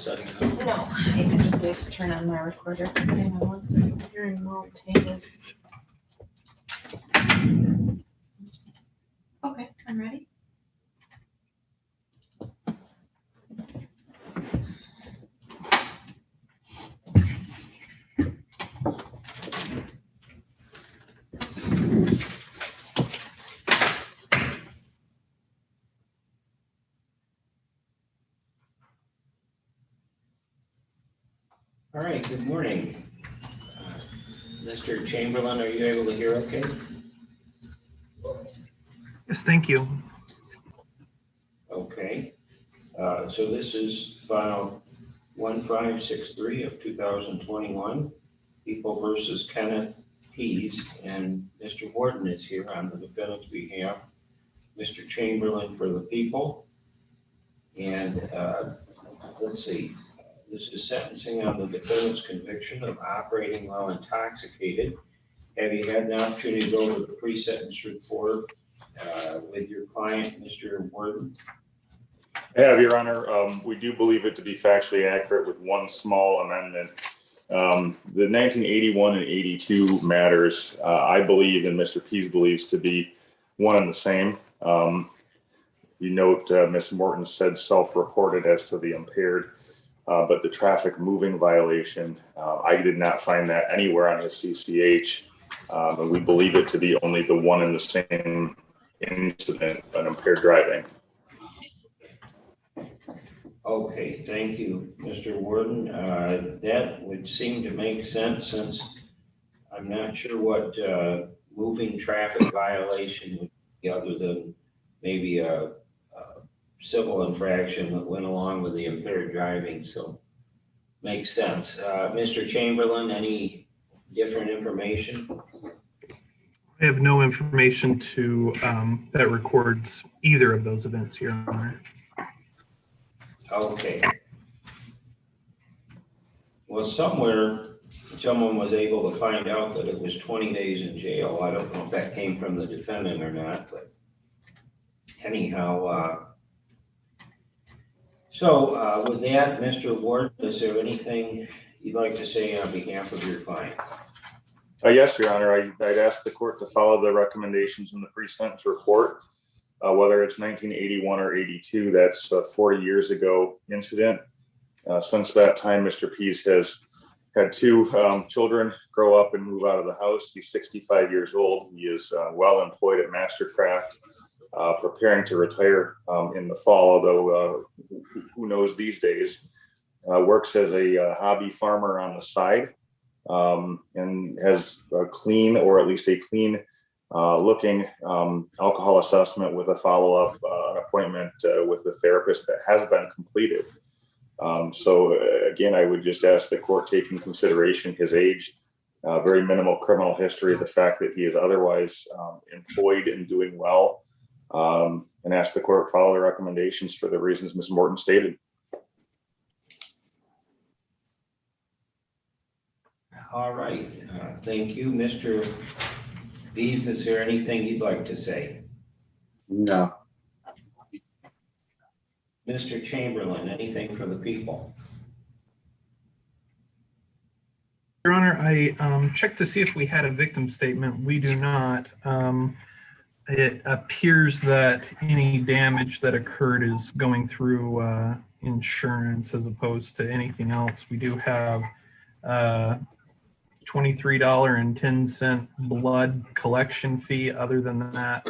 setting up? No, I can just wait to turn on my recorder. Hang on one second. Hearing rotated. Okay, I'm ready. All right, good morning. Mr. Chamberlain, are you able to hear okay? Yes, thank you. Okay. So this is file 1563 of 2021, People versus Kenneth Pease, and Mr. Warden is here on the defendant's behalf. Mr. Chamberlain for the people. And let's see, this is sentencing on the defendant's conviction of operating while intoxicated. Have you had an opportunity to go over the pre-sentence report with your client, Mr. Warden? I have, Your Honor. We do believe it to be factually accurate with one small amendment. The 1981 and 82 matters, I believe, and Mr. Pease believes to be one and the same. You note Ms. Morton said self-reported as to the impaired, but the traffic moving violation, I did not find that anywhere on his CCH. And we believe it to be only the one and the same incident, an impaired driving. Okay, thank you, Mr. Warden. That would seem to make sense since I'm not sure what moving traffic violation would be other than maybe a civil infraction that went along with the impaired driving, so makes sense. Mr. Chamberlain, any different information? I have no information to that records either of those events, Your Honor. Okay. Well, somewhere someone was able to find out that it was 20 days in jail. I don't know if that came from the defendant or not, but anyhow, so with that, Mr. Ward, is there anything you'd like to say on behalf of your client? Yes, Your Honor. I'd ask the court to follow the recommendations in the pre-sentence report, whether it's 1981 or 82. That's a 40 years ago incident. Since that time, Mr. Pease has had two children grow up and move out of the house. He's 65 years old. He is well employed at Mastercraft, preparing to retire in the fall, although who knows these days. Works as a hobby farmer on the side, and has a clean, or at least a clean looking alcohol assessment with a follow-up appointment with the therapist that has been completed. So again, I would just ask the court take in consideration his age, very minimal criminal history, the fact that he is otherwise employed and doing well, and ask the court follow the recommendations for the reasons Ms. Morton stated. All right, thank you. Mr. Pease, is there anything you'd like to say? No. Mr. Chamberlain, anything for the people? Your Honor, I checked to see if we had a victim statement. We do not. It appears that any damage that occurred is going through insurance as opposed to anything else. We do have $23.10 blood collection fee. Other than that,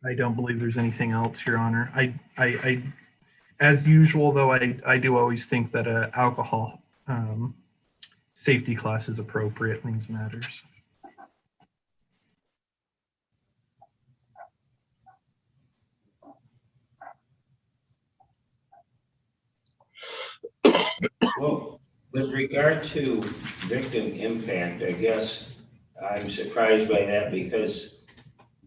I don't believe there's anything else, Your Honor. I as usual, though, I do always think that alcohol safety class is appropriate in these matters. Well, with regard to victim impact, I guess I'm surprised by that because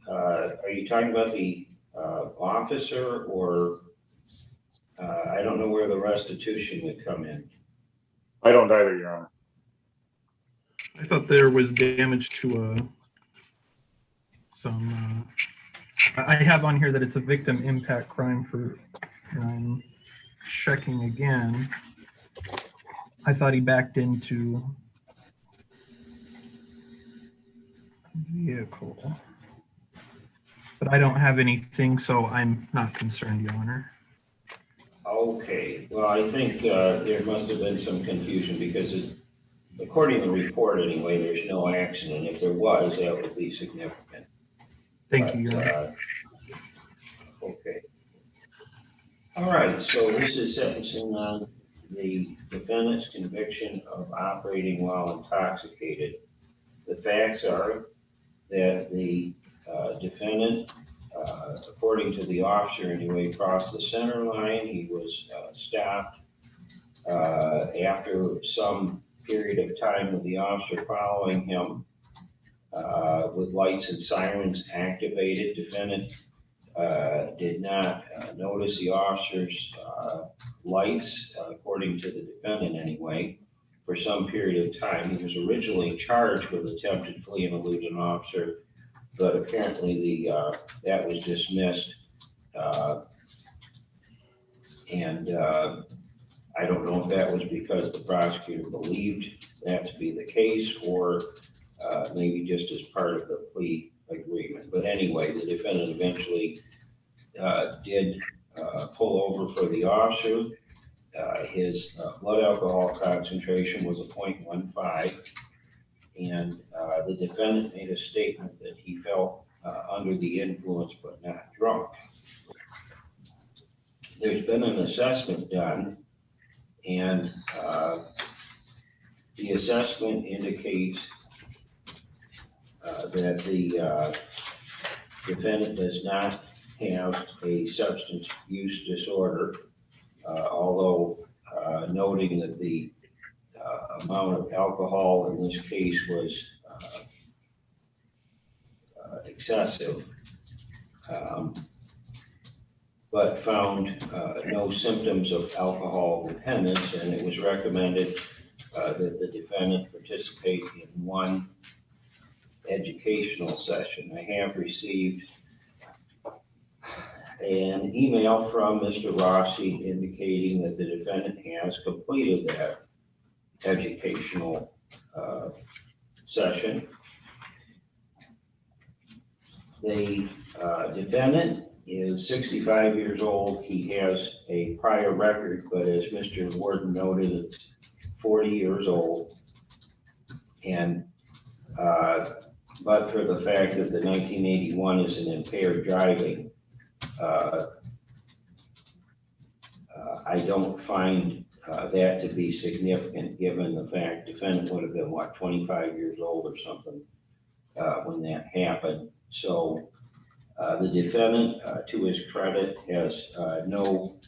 are you talking about the officer, or I don't know where the restitution would come in? I don't either, Your Honor. I thought there was damage to some. I have on here that it's a victim impact crime for checking again. I thought he backed into vehicle, but I don't have anything, so I'm not concerned, Your Honor. Okay, well, I think there must have been some confusion because according to the report anyway, there's no accident. If there was, that would be significant. Thank you, Your Honor. Okay. All right, so this is sentencing on the defendant's conviction of operating while intoxicated. The facts are that the defendant, according to the officer anyway, crossed the center line. He was stopped after some period of time with the officer following him with lights and sirens activated. Defendant did not notice the officer's lights, according to the defendant anyway, for some period of time. He was originally charged with attempted flee and elude an officer, but apparently that was dismissed. And I don't know if that was because the prosecutor believed that to be the case, or maybe just as part of the plea agreement. But anyway, the defendant eventually did pull over for the officer. His blood alcohol concentration was a 0.15, and the defendant made a statement that he felt under the influence but not drunk. There's been an assessment done, and the assessment indicates that the defendant does not have a substance use disorder, although noting that the amount of alcohol in this case was excessive, but found no symptoms of alcohol dependence, and it was recommended that the defendant participate in one educational session. I have received an email from Mr. Rossi indicating that the defendant has completed that educational session. The defendant is 65 years old. He has a prior record, but as Mr. Warden noted, it's 40 years old. And but for the fact that the 1981 is an impaired driving, I don't find that to be significant, given the fact defendant would have been, what, 25 years old or something when that happened. So the defendant, to his credit, has no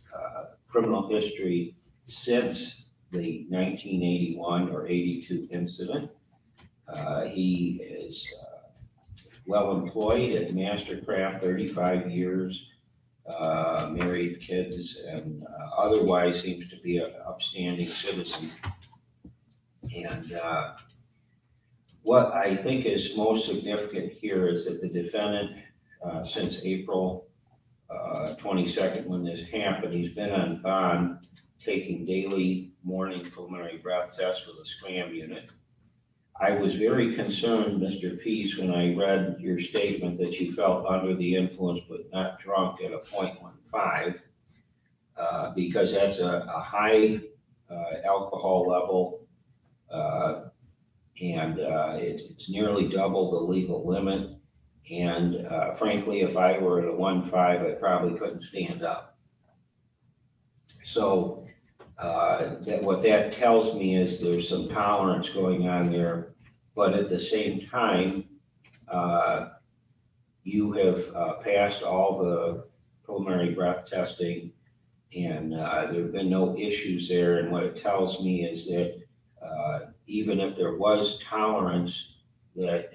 criminal history since the 1981 or 82 incident. He is well employed at Mastercraft, 35 years, married, kids, and otherwise seems to be an upstanding citizen. And what I think is most significant here is that the defendant, since April 22nd, when this happened, he's been on bond, taking daily morning preliminary breath tests with a SCRAM unit. I was very concerned, Mr. Peace, when I read your statement that you felt under the influence but not drunk at a 0.15, because that's a high alcohol level, and it's nearly double the legal limit. And frankly, if I were at a 1.5, I probably couldn't stand up. So what that tells me is there's some tolerance going on there, but at the same time, you have passed all the preliminary breath testing, and there have been no issues there. And what it tells me is that even if there was tolerance, that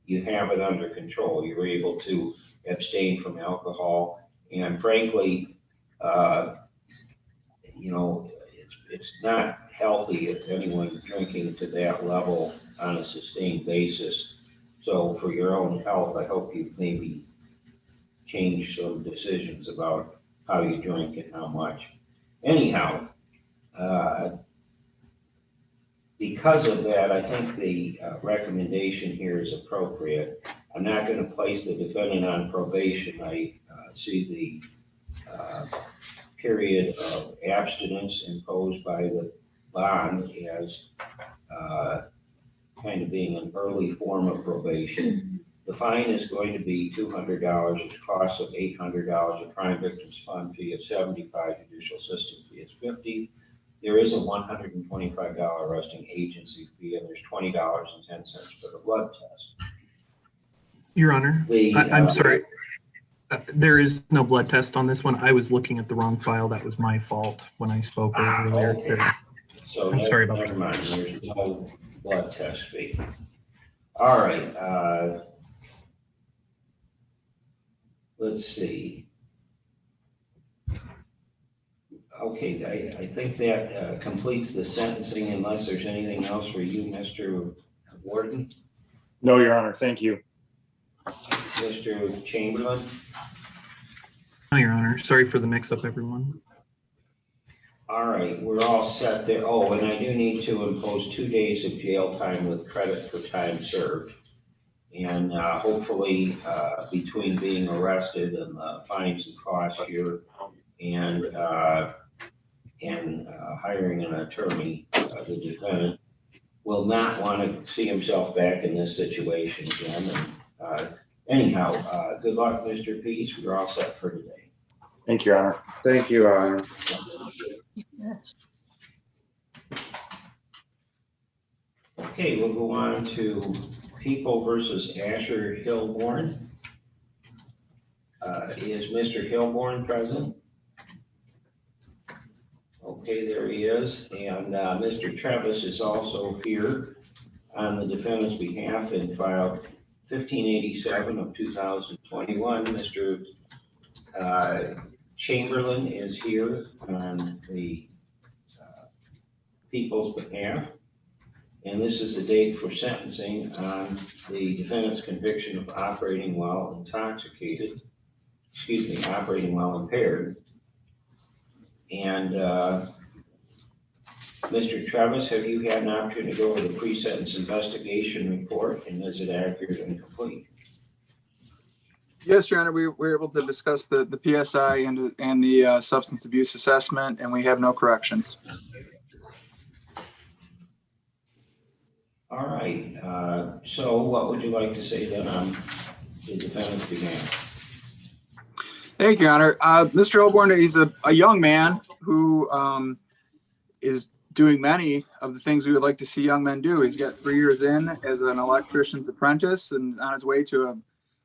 you have it under control. You're able to abstain from alcohol, and frankly, you know, it's not healthy if anyone drinking to that level on a sustained basis. So for your own health, I hope you maybe change some decisions about how you drink and how much. Anyhow, because of that, I think the recommendation here is appropriate. I'm not going to place the defendant on probation. I see the period of abstinence imposed by the bond as kind of being an early form of probation. The fine is going to be $200, its cost of $800, a crime victims fund fee of $75, judicial assistance fee is $50. There is a $125 arresting agency fee, and there's $20.10 for the blood test. Your Honor, The, I'm sorry. There is no blood test on this one. I was looking at the wrong file. That was my fault when I spoke earlier. Okay. So I'm sorry about never that. mind, there's no blood test fee. All right, let's see. Okay, I think that completes the sentencing unless there's anything else for you, Mr. Warden. No, Your Honor. Thank you. Mr. Chamberlain? No, Your Honor. Sorry for the mix-up, everyone. All right, we're all set there. Oh, and I do need to impose 2 days of jail time with credit for time served. And hopefully between being arrested and the fines and costs here and hiring an attorney, the defendant will not want to see himself back in this situation again. And anyhow, good luck, Mr. Peace. We're all set for today. Thank you, Your Honor. Thank you, Your Honor. Okay, we'll go on to People versus Asher Hilborn. Is Mr. Hilborn present? Okay, there he is. And Mr. Travis is also here on the defendant's behalf and filed 1587 of 2021. Mr. Chamberlain is here on the people's behalf. And this is the date for sentencing on the defendant's conviction of operating while intoxicated, operating while impaired. And Mr. Travis, have you had an opportunity to go over the pre-sentence investigation report, and is it accurate and complete? Yes, Your Honor, we were able to discuss the PSI and the substance abuse assessment, and we have no corrections. All right, so what would you like to say then on the defendant's behalf? Thank you, Your Honor. Mr. Hilborn, he's a young man who is doing many of the things we would like to see young men do. He's got 3 years in as an electrician's apprentice and on his way to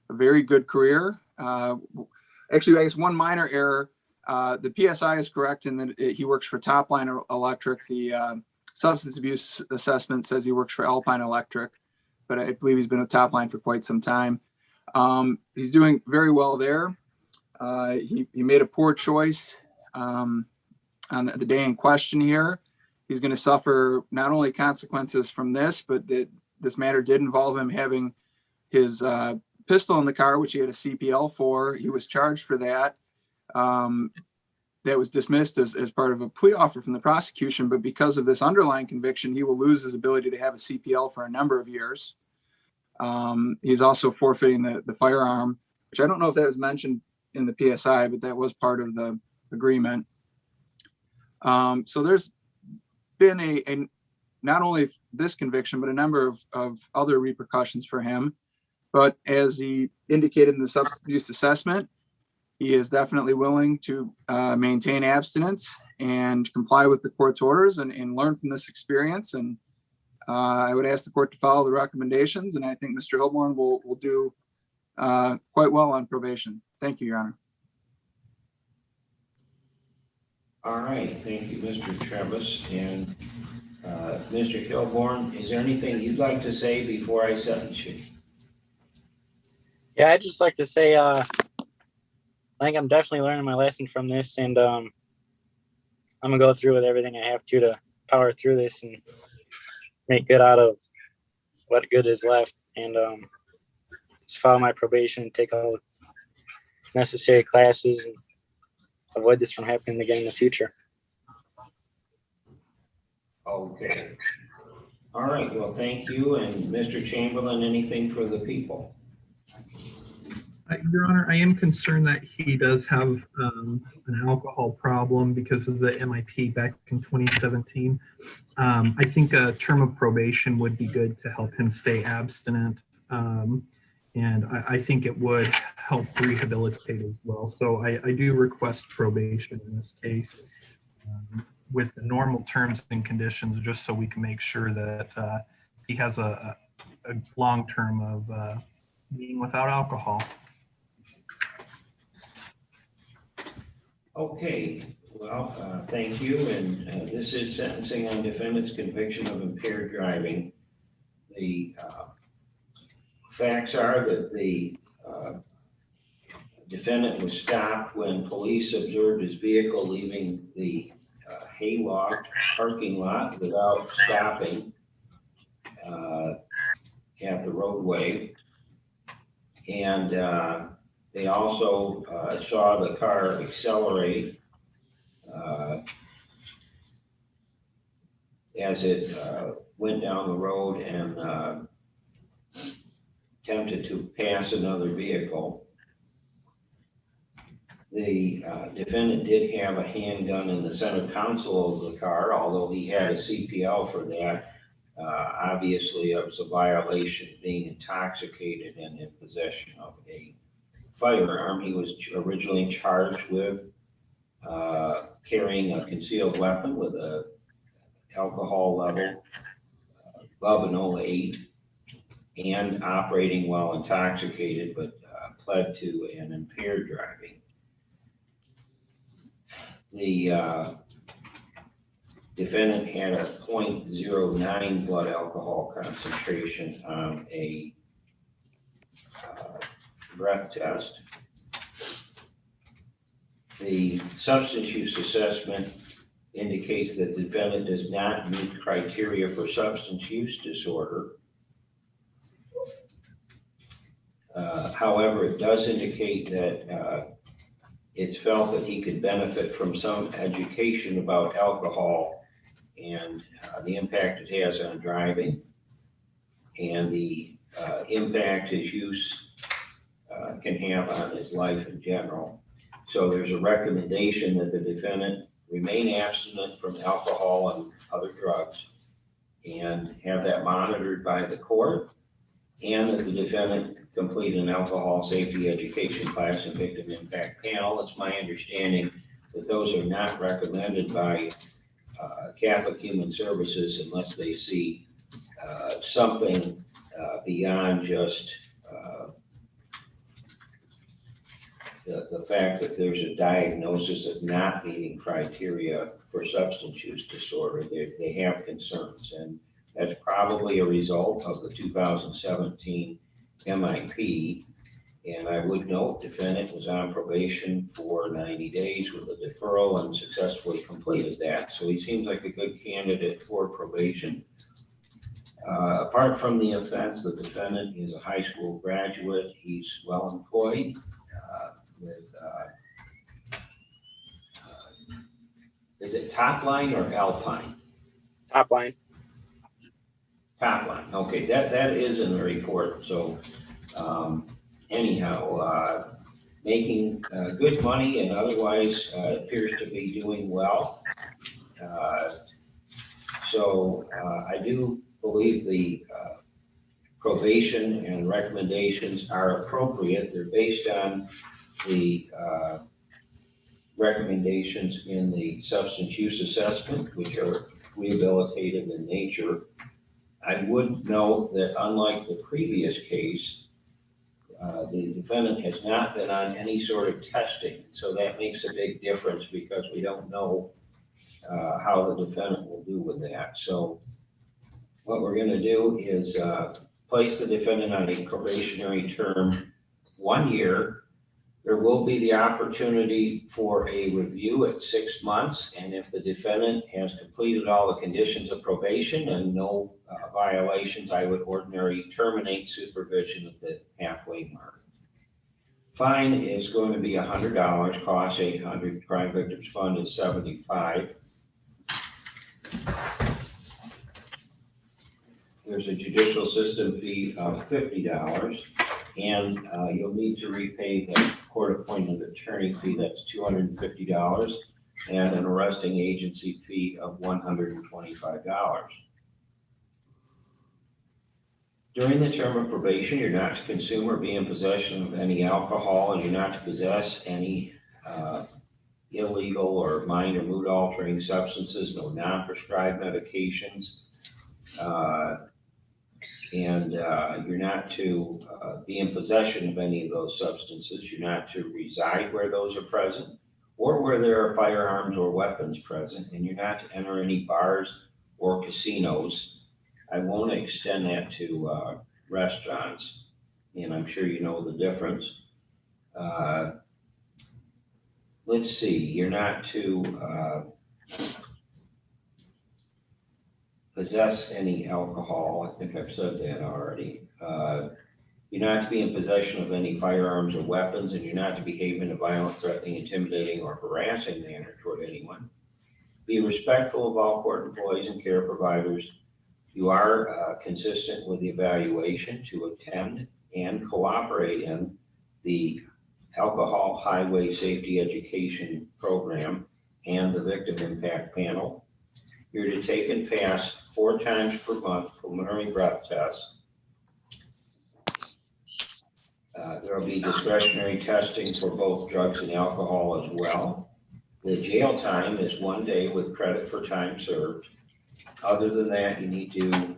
a very good career. Actually, I guess one minor error. The PSI is correct in that he works for Topline Electric. The substance abuse assessment says he works for Alpine Electric, but I believe he's been with Topline for quite some time. He's doing very well there. He made a poor choice on the day in question here. He's going to suffer not only consequences from this, but this matter did involve him having his pistol in the car, which he had a CPL for. He was charged for that. That was dismissed as part of a plea offer from the prosecution, but because of this underlying conviction, he will lose his ability to have a CPL for a number of years. He's also forfeiting the firearm, which I don't know if that was mentioned in the PSI, but that was part of the agreement. So there's been a not only this conviction, but a number of other repercussions for him. But as he indicated in the substance abuse assessment, he is definitely willing to maintain abstinence and comply with the court's orders and learn from this experience. And I would ask the court to follow the recommendations. And I think Mr. Hilborn will do quite well on probation. Thank you, Your Honor. All right, thank you, Mr. Travis. And Mr. Hilborn, is there anything you'd like to say before I sentence you? Yeah, I'd just like to say, I think I'm definitely learning my lesson from this, and I'm gonna go through with everything I have to power through this and make good out of what good is left, and just follow my probation and take all the necessary classes and avoid this from happening again in the future. Okay. All right, well, thank you. And Mr. Chamberlain, anything for the people? Your Honor, I am concerned that he does have an alcohol problem because of the MIP back in 2017. I think a term of probation would be good to help him stay abstinent. And I think it would help rehabilitate as well. So I do request probation in this case with the normal terms and conditions, just so we can make sure that he has a long term of being without alcohol. Okay, well, thank you. And this is sentencing on defendant's conviction of impaired driving. The facts are that the defendant was stopped when police observed his vehicle leaving the hayloft parking lot without stopping at the roadway. And they also saw the car accelerate as it went down the road and attempted to pass another vehicle. The defendant did have a handgun in the center console of the car, although he had a CPL for that. Obviously, it was a violation of being intoxicated and in possession of a firearm. He was originally charged with carrying a concealed weapon with a alcohol level above an 0.8 and operating while intoxicated, but pled to an impaired driving. The defendant had a 0.09 blood alcohol concentration on a breath test. The substance use assessment indicates that the defendant does not meet criteria for substance use disorder. However, it does indicate that it's felt that he could benefit from some education about alcohol and the impact it has on driving and the impact his use can have on his life in general. So there's a recommendation that the defendant remain abstinent from alcohol and other drugs and have that monitored by the court, and that the defendant complete an alcohol safety education class and victim impact panel. It's my understanding that those are not recommended by Catholic Human Services unless they see something beyond just the fact that there's a diagnosis of not meeting criteria for substance use disorder. They have concerns, and that's probably a result of the 2017 MIP. And I would note defendant was on probation for 90 days with a deferral and successfully completed that. So he seems like a good candidate for probation. Apart from the offense, the defendant is a high school graduate. He's well employed with, is it Top Line or Alpine? Top line. Top Line, okay, that is in the report. So anyhow, making good money and otherwise appears to be doing well. So I do believe the probation and recommendations are appropriate. They're based on the recommendations in the substance use assessment, which are rehabilitative in nature. I would note that unlike the previous case, the defendant has not been on any sort of testing. So that makes a big difference because we don't know how the defendant will do with that. So what we're going to do is place the defendant on a probationary term 1 year. There will be the opportunity for a review at 6 months. And if the defendant has completed all the conditions of probation and no violations, I would ordinarily terminate supervision at the halfway mark. Fine is going to be $100, cost $800, Crime Victims Fund is $75. There's a judicial system fee of $50, and you'll need to repay the court-appointed attorney fee, that's $250, and an arresting agency fee of $125. During the term of probation, you're not to consume or be in possession of any alcohol, and you're not to possess any illegal or mind or mood altering substances, no non-prescribed medications, and you're not to be in possession of any of those substances. You're not to reside where those are present or where there are firearms or weapons present, and you're not to enter any bars or casinos. I won't extend that to restaurants, and I'm sure you know the difference. Let's see, you're not to possess any alcohol. I think I've said that already. You're not to be in possession of any firearms or weapons, and you're not to behave in a violent, threatening, intimidating, or harassing manner toward anyone. Be respectful of all court employees and care providers. You are consistent with the evaluation to attend and cooperate in the Alcohol Highway Safety Education Program and the Victim Impact Panel. You're to take and pass 4 times per month preliminary breath tests. There will be discretionary testing for both drugs and alcohol as well. The jail time is 1 day with credit for time served. Other than that, you need to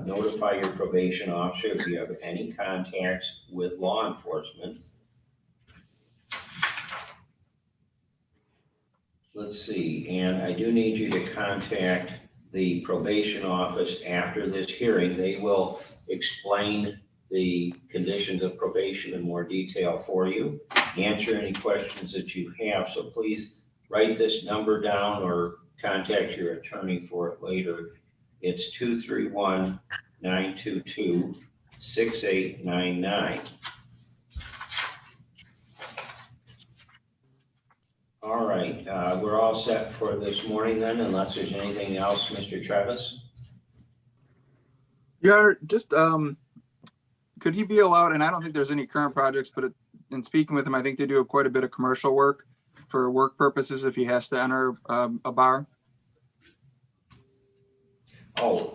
notify your probation officer if you have any contacts with law enforcement. Let's see, and I do need you to contact the probation office after this hearing. They will explain the conditions of probation in more detail for you, answer any questions that you have. So please write this number down or contact your attorney for it later. It's 231-922-6899. All right, we're all set for this morning then, unless there's anything else, Mr. Travis? Your Honor, just could he be allowed, and I don't think there's any current projects, but in speaking with him, I think they do quite a bit of commercial work for work purposes if he has to enter a bar. Oh,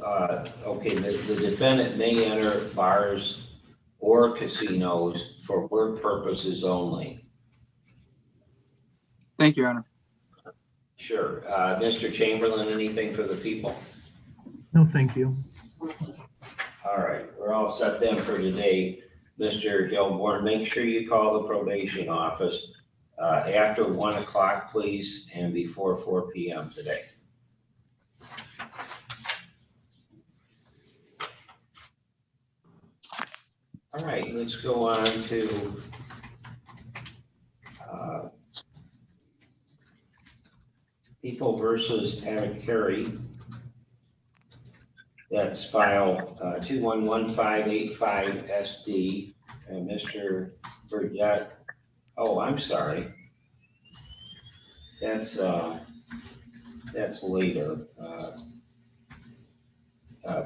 okay, the defendant may enter bars or casinos for work purposes only. Thank you, Your Honor. Sure. Mr. Chamberlain, anything for the people? No, thank you. All right, we're all set then for today. Mr. Gilborn, make sure you call the probation office after 1 o'clock, please, and before 4 p.m. today. All right, let's go on to People versus Arakari. That's file 211585SD. And Mr. Burgett. Oh, I'm sorry. That's later.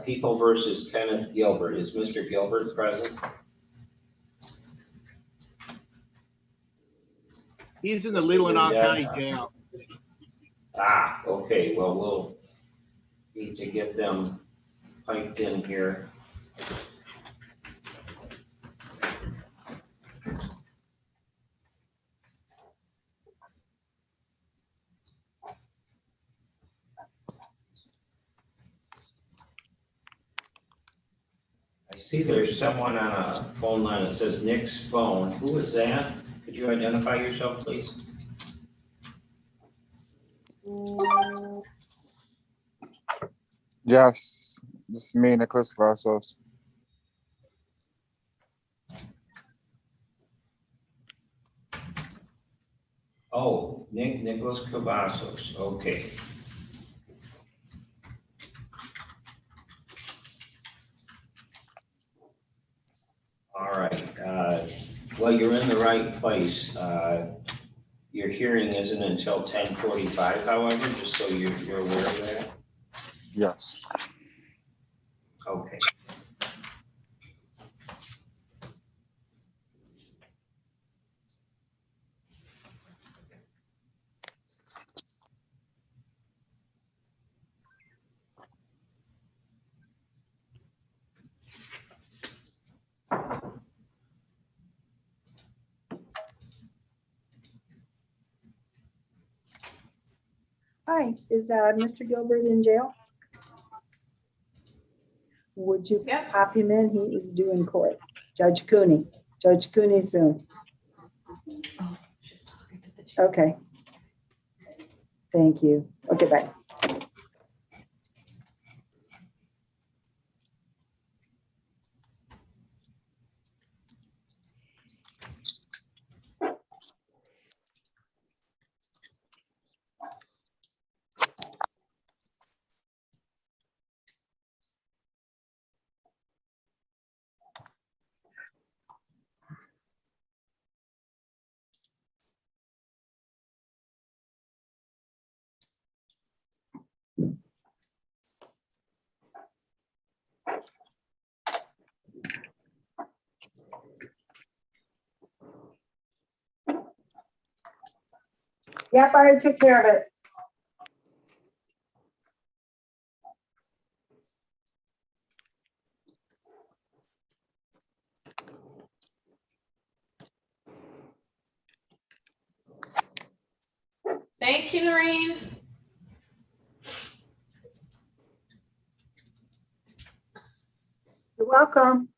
People versus Kenneth Gilbert. Is Mr. Gilbert present? He's in the Leelanau County Jail. Ah, okay. Well, we'll need to get them piped in here. I see there's someone on a phone line that says Nick's phone. Who is that? Could you identify yourself, please? Yes, this is me, Nicholas Vassos. Oh, Nicholas Cavazos. Okay. All right. Well, you're in the right place. Your hearing isn't until 10:45, however, just so you're aware of that. Yes. Okay. Hi, is Mr. Gilbert in jail? Would you Yep. pop him in? He is due in court. Judge Cooney. Judge Cooney Zoom. Oh, she's talking to the chair. Okay. Thank you. Okay, bye. Yep, I already took care of it. Thank you, Noreen. You're welcome.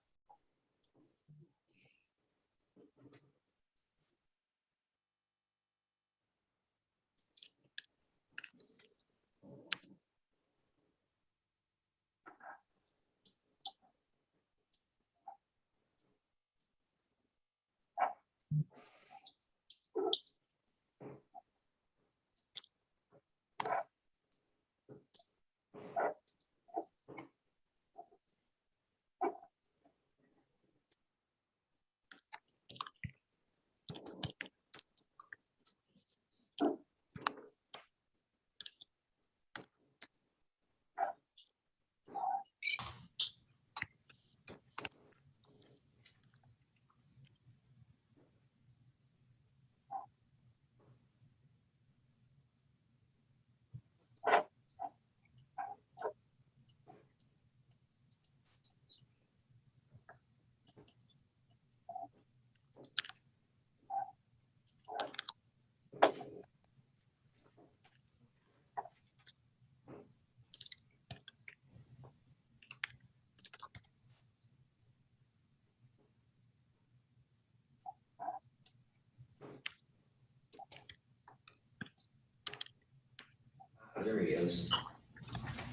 There he is.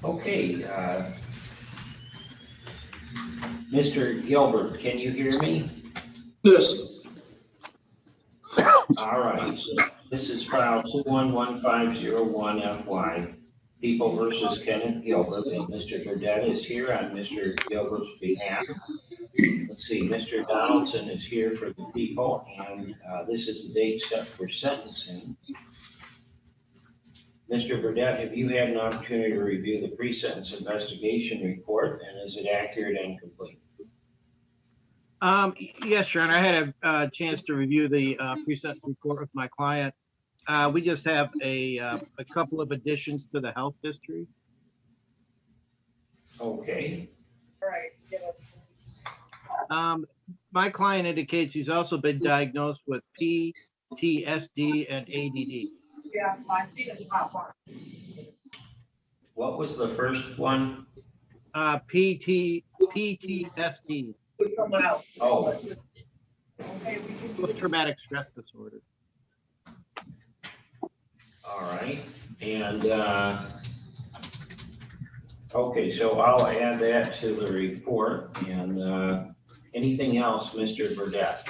Okay, Mr. Gilbert, can you hear me? Yes. All right, so this is file 211501FY, People versus Kenneth Gilbert, and Mr. Burdett is here on Mr. Gilbert's behalf. Let's see, Mr. Donaldson is here for the people, and this is the date set for sentencing. Mr. Burdett, have you had an opportunity to review the pre-sentence investigation report, and is it accurate and complete? Yes, Your Honor, I had a chance to review the pre-sentence report with my client. We just have a couple of additions to the health history. Okay. My client indicates he's also been diagnosed with PTSD and ADD. Yeah, I see it. What was the first one? PTSD, With someone else. Oh, post-traumatic stress disorder. all right. And, okay, so I'll add that to the report. And anything else, Mr. Burdett?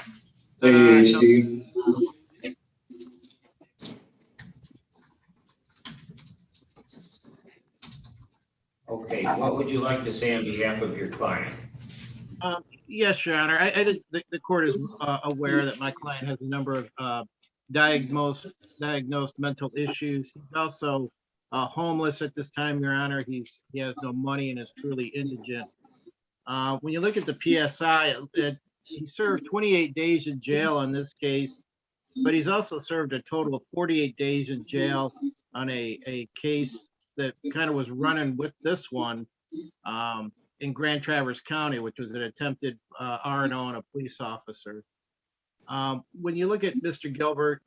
ADHD. Okay, what would you like to say on behalf of your client? Yes, Your Honor. I think the court is aware that my client has a number of diagnosed mental issues. He's also homeless at this time, Your Honor. He has no money and is truly indigent. When you look at the PSI, he served 28 days in jail on this case, but he's also served a total of 48 days in jail on a case that kind of was running with this one in Grand Traverse County, which was an attempted R&O on a police officer. When you look at Mr. Gilbert,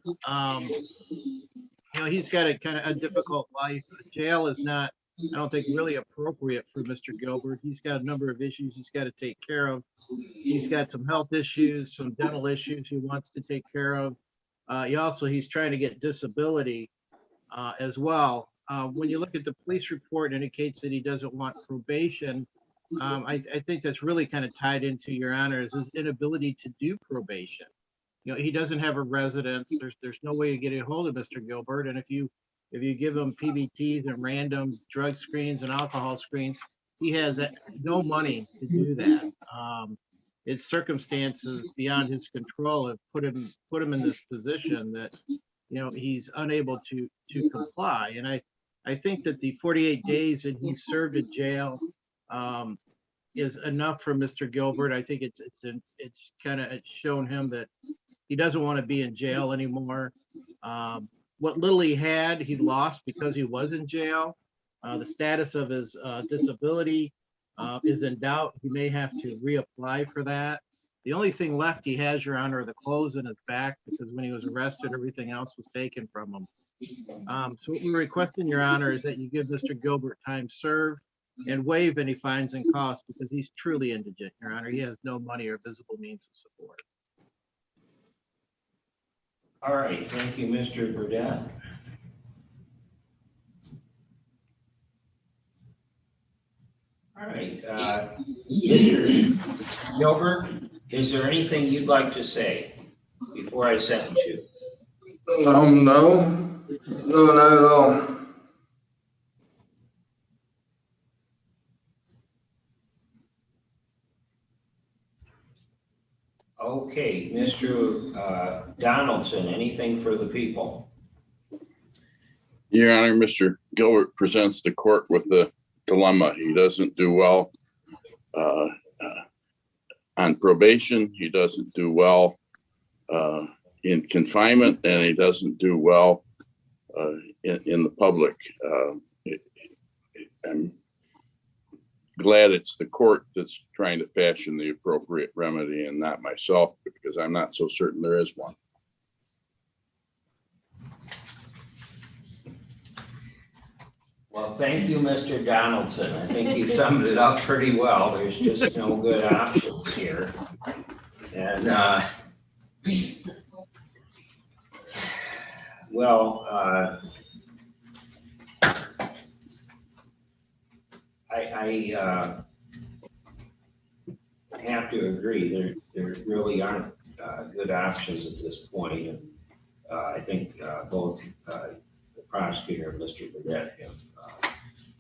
he's got a kind of a difficult life. Jail is not, I don't think, really appropriate for Mr. Gilbert. He's got a number of issues he's got to take care of. He's got some health issues, some dental issues he wants to take care of. He's trying to get disability as well. When you look at the police report, it indicates that he doesn't want probation. I think that's really kind of tied into, Your Honor, is his inability to do probation. He doesn't have a residence. There's no way of getting a hold of Mr. Gilbert. And if you give him PBTs and random drug screens and alcohol screens, he has no money to do that. His circumstances beyond his control have put him in this position that he's unable to comply. And I think that the 48 days that he served in jail is enough for Mr. Gilbert. I think it's kind of shown him that he doesn't want to be in jail anymore. What little he had, he lost because he was in jail. The status of his disability is in doubt. He may have to reapply for that. The only thing left he has, Your Honor, are the clothes in his back, because when he was arrested, everything else was taken from him. So what we're requesting, Your Honor, is that you give Mr. Gilbert time served and waive any fines and costs, because he's truly indigent, Your Honor. He has no money or visible means of support. All right, thank you, Mr. Burdett. All right, Mr. Gilbert, is there anything you'd like to say before I sentence you? No, not at all. Okay, Mr. Donaldson, anything for the people? Your Honor, Mr. Gilbert presents the court with the dilemma. He doesn't do well on probation. He doesn't do well in confinement, and he doesn't do well in the public. I'm glad it's the court that's trying to fashion the appropriate remedy and not myself, because I'm not so certain there is one. Well, thank you, Mr. Donaldson. I think you summed it up pretty well. There's just no good options here. And, I have to agree, there really aren't good options at this point. And I think both the prosecutor and Mr. Burdett have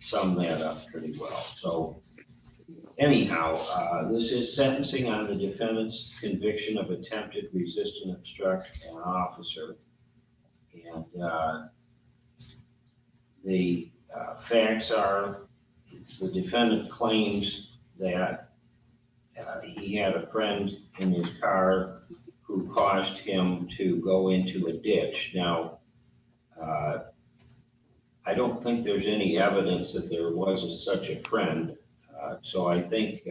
summed that up pretty well. So anyhow, this is sentencing on the defendant's conviction of attempted resist and obstruct an officer. And the facts are, the defendant claims that he had a friend in his car who caused him to go into a ditch. Now, I don't think there's any evidence that there was such a friend. So I think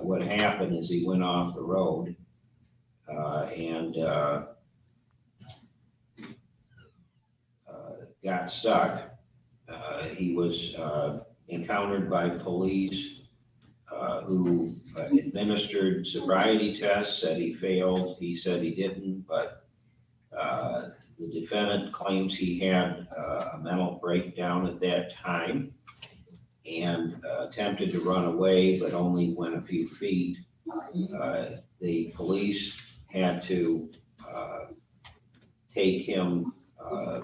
what happened is he went off the road and got stuck. He was encountered by police who administered sobriety tests, said he failed. He said he didn't, but the defendant claims he had a mental breakdown at that time and attempted to run away, but only went a few feet. The police had to take him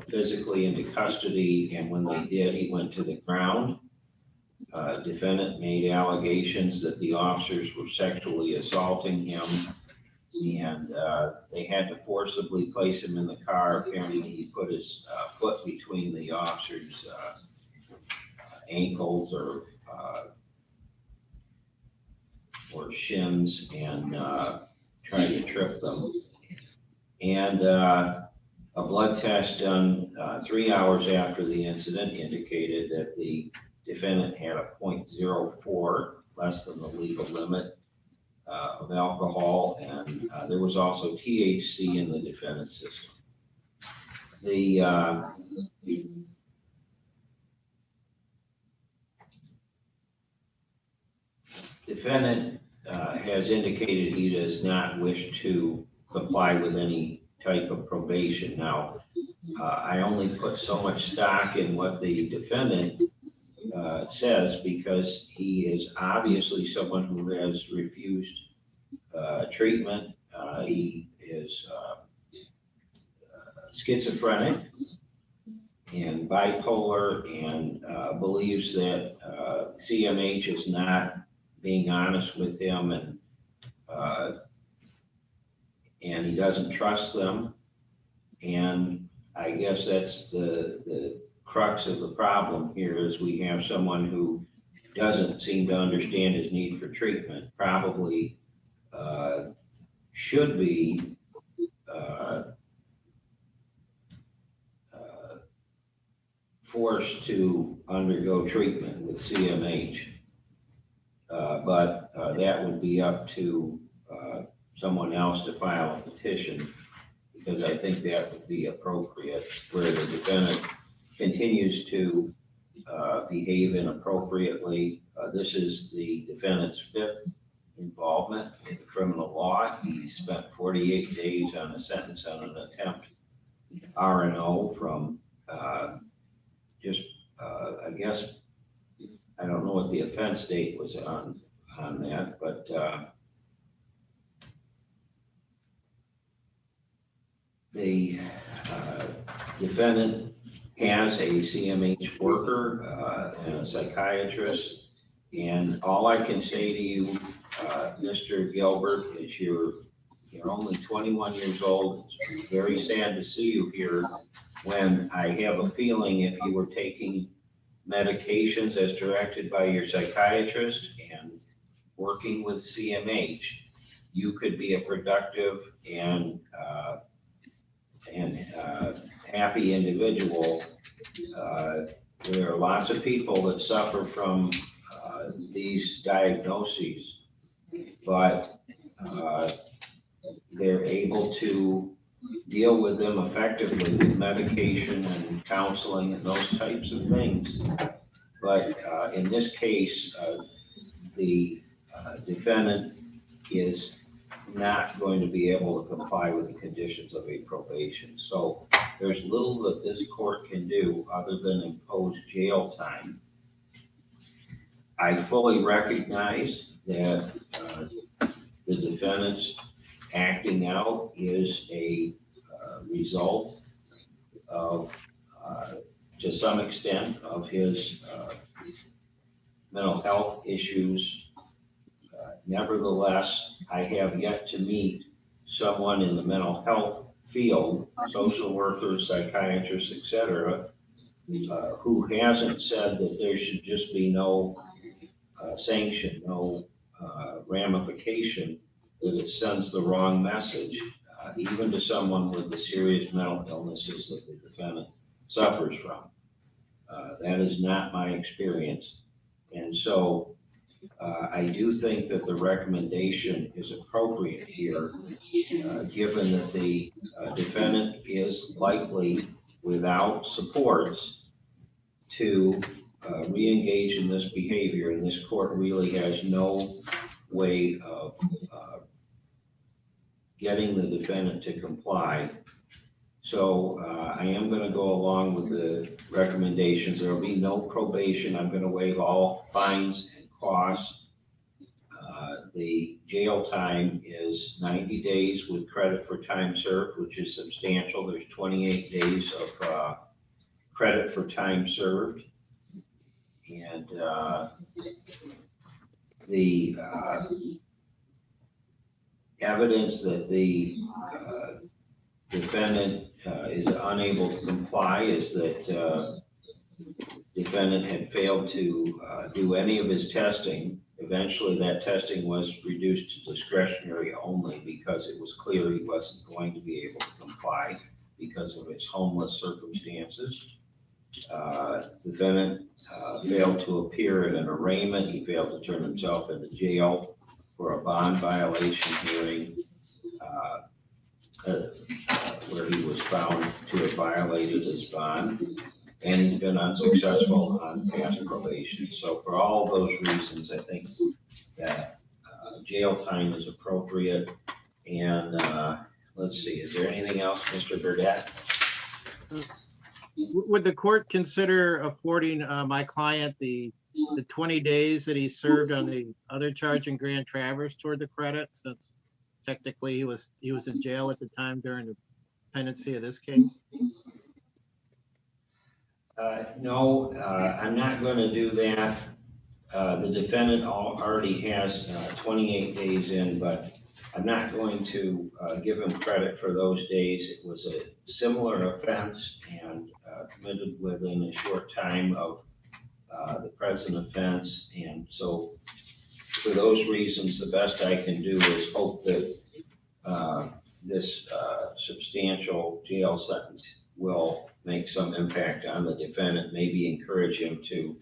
physically into custody, and when they did, he went to the ground. Defendant made allegations that the officers were sexually assaulting him, and they had to forcibly place him in the car. Apparently, he put his foot between the officers' ankles or or shins and trying to trip them. And a blood test done 3 hours after the incident indicated that the defendant had a 0.04, less than the legal limit of alcohol, and there was also THC in the defendant's system. The defendant has indicated he does not wish to comply with any type of probation. Now, I only put so much stock in what the defendant says because he is obviously someone who has refused treatment. He is schizophrenic and bipolar, and believes that CMH is not being honest with him, and he doesn't trust them. And I guess that's the crux of the problem here, is we have someone who doesn't seem to understand his need for treatment, probably should be forced to undergo treatment with CMH. But that would be up to someone else to file a petition, because I think that would be appropriate, where the defendant continues to behave inappropriately. This is the defendant's 5th involvement in criminal law. He spent 48 days on a sentence on an attempt R&O from I guess, I don't know what the offense date was on that, but the defendant has a CMH worker and a psychiatrist, and all I can say to you, Mr. Gilbert, is you're only 21 years old. It's very sad to see you here, when I have a feeling if you were taking medications as directed by your psychiatrist and working with CMH, you could be a productive and happy individual. There are lots of people that suffer from these diagnoses, but they're able to deal with them effectively with medication and counseling and those types of things. But in this case, the defendant is not going to be able to comply with the conditions of a probation. So there's little that this court can do other than impose jail time. I fully recognize that the defendant's acting out is a result of, to some extent, of his mental health issues. Nevertheless, I have yet to meet someone in the mental health field, social workers, psychiatrists, etc., who hasn't said that there should just be no sanction, no ramification, that it sends the wrong message, even to someone with the serious mental illnesses that the defendant suffers from. That is not my experience. And so I do think that the recommendation is appropriate here, given that the defendant is likely, without supports, to re-engage in this behavior, and this court really has no way of getting the defendant to comply. So I am going to go along with the recommendations. There will be no probation. I'm going to waive all fines and costs. The jail time is 90 days with credit for time served, which is substantial. There's 28 days of credit for time served. And the evidence that the defendant is unable to comply is that defendant had failed to do any of his testing. If eventually that testing was reduced to discretionary only because it was clear he wasn't going to be able to comply because of his homeless circumstances. Defendant failed to appear at an arraignment. He failed to turn himself into jail for a bond violation hearing where he was found to have violated his bond, and he's been unsuccessful on past probation. So for all those reasons, I think that jail time is appropriate. And let's see, is there anything else, Mr. Burdett? Would the court consider affording my client the 20 days that he served on the other charge in Grand Traverse toward the credit, since technically he was in jail at the time during the pendency of this case? No, I'm not going to do that. The defendant already has 28 days in, but I'm not going to give him credit for those days. It was a similar offense and committed within a short time of the present offense. And so for those reasons, the best I can do is hope that this substantial jail sentence will make some impact on the defendant, maybe encourage him to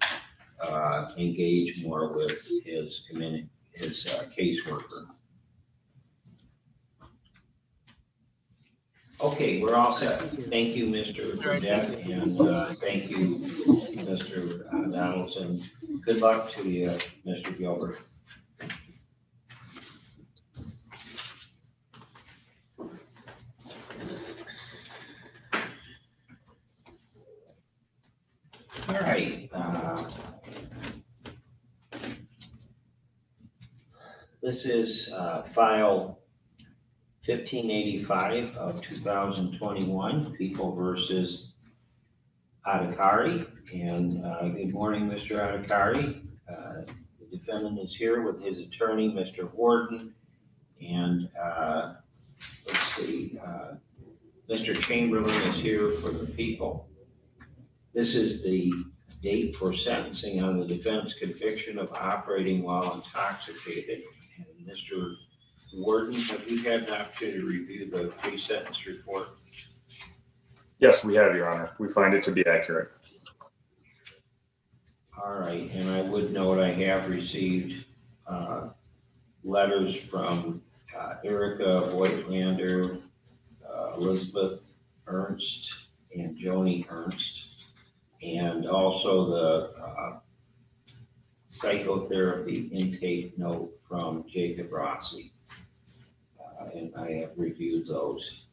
engage more with his caseworker. Okay, we're all set. Thank you, Mr. Burdett, and thank you, Mr. Donaldson. Good luck to you, Mr. Gilbert. All right. This is file 1585 of 2021, People versus Adhikari. And good morning, Mr. Adhikari. The defendant is here with his attorney, Mr. Warden. And let's see, Mr. Chamberlain is here for the people. This is the date for sentencing on the defendant's conviction of operating while intoxicated. And Mr. Warden, have you had an opportunity to review the pre-sentence report? Yes, we have, Your Honor. We find it to be accurate. All right, and I would note I have received letters from Erica Voigtlander, Elizabeth Ernst, and Joni Ernst, and also the psychotherapy intake note from Jacob Rossi. And I have reviewed those.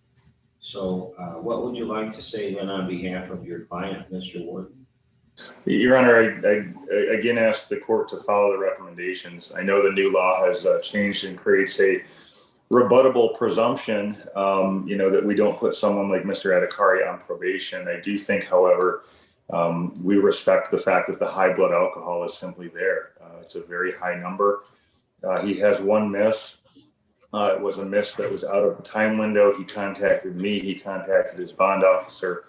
So what would you like to say then on behalf of your client, Mr. Warden? Your Honor, I again ask the court to follow the recommendations. I know the new law has changed and creates a rebuttable presumption, that we don't put someone like Mr. Adhikari on probation. I do think, however, we respect the fact that the high blood alcohol is simply there. It's a very high number. He has one miss. It was a miss that was out of the time window. He contacted me. He contacted his bond officer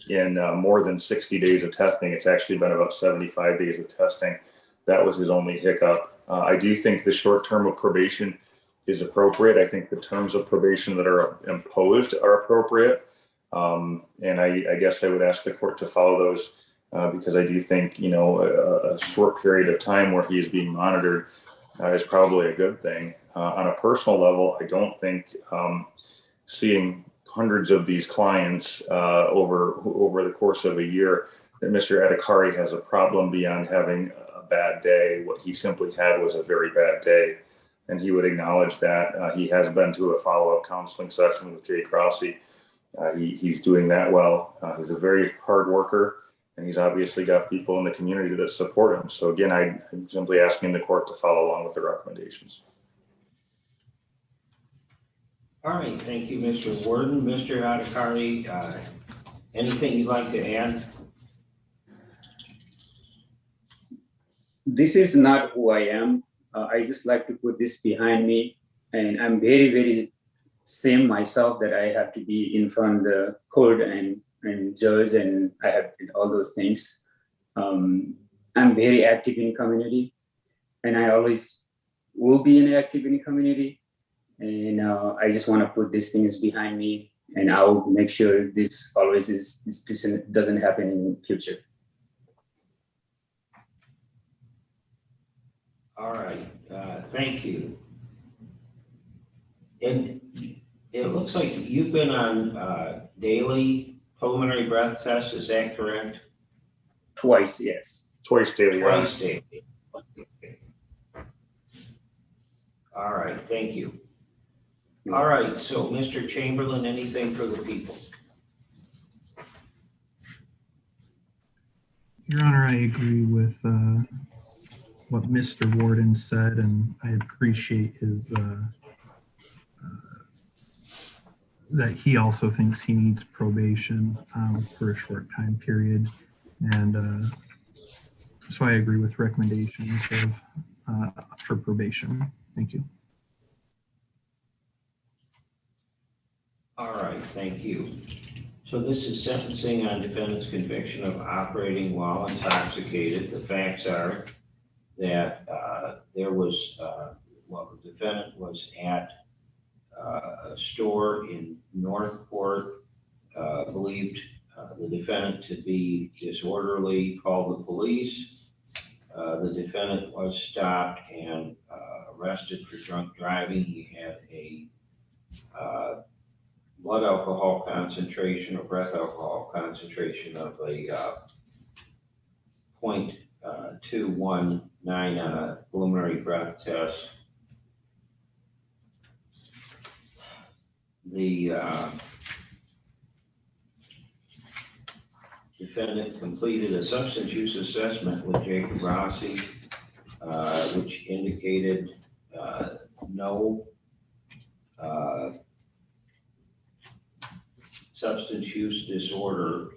in more than 60 days of testing. It's actually been about 75 days of testing. That was his only hiccup. I do think the short term of probation is appropriate. I think the terms of probation that are imposed are appropriate. And I guess I would ask the court to follow those because I do think, a short period of time where he is being monitored is probably a good thing. On a personal level, I don't think seeing hundreds of these clients over the course of a year that Mr. Adhikari has a problem beyond having a bad day. What he simply had was a very bad day, and he would acknowledge that. He has been to a follow-up counseling session with Jake Rossi. He's doing that well. He's a very hard worker, and he's obviously got people in the community that support him. So again, I'm simply asking the court to follow along with the recommendations. All right, thank you, Mr. Warden. Mr. Adhikari, anything you'd like to add? This is not who I am. I just like to put this behind me, and I'm very, very same myself that I have to be in front of the court and judge, and I have all those things. I'm very active in community, and I always will be active in the community. And I just want to put these things behind me, and I'll make sure this doesn't happen in the future. All right, thank you. And it looks like you've been on daily preliminary breath tests, is that correct? Twice, yes. Twice daily. Your Honor. Twice daily. Okay. All right, thank you. All right, so Mr. Chamberlain, anything for the people? Your Honor, I agree with what Mr. Warden said, and I appreciate his that he also thinks he needs probation for a short time period, and so I agree with recommendations of for probation. Thank you. All right, thank you. So this is sentencing on defendant's conviction of operating while intoxicated. The facts are that there was, the defendant was at a store in Northport, believed the defendant to be disorderly, called the police. The defendant was stopped and arrested for drunk driving. He had a blood alcohol concentration or breath alcohol concentration of a 0.219 on a preliminary breath test. The defendant completed a substance use assessment with Jacob Rossi, which indicated no substance use disorder.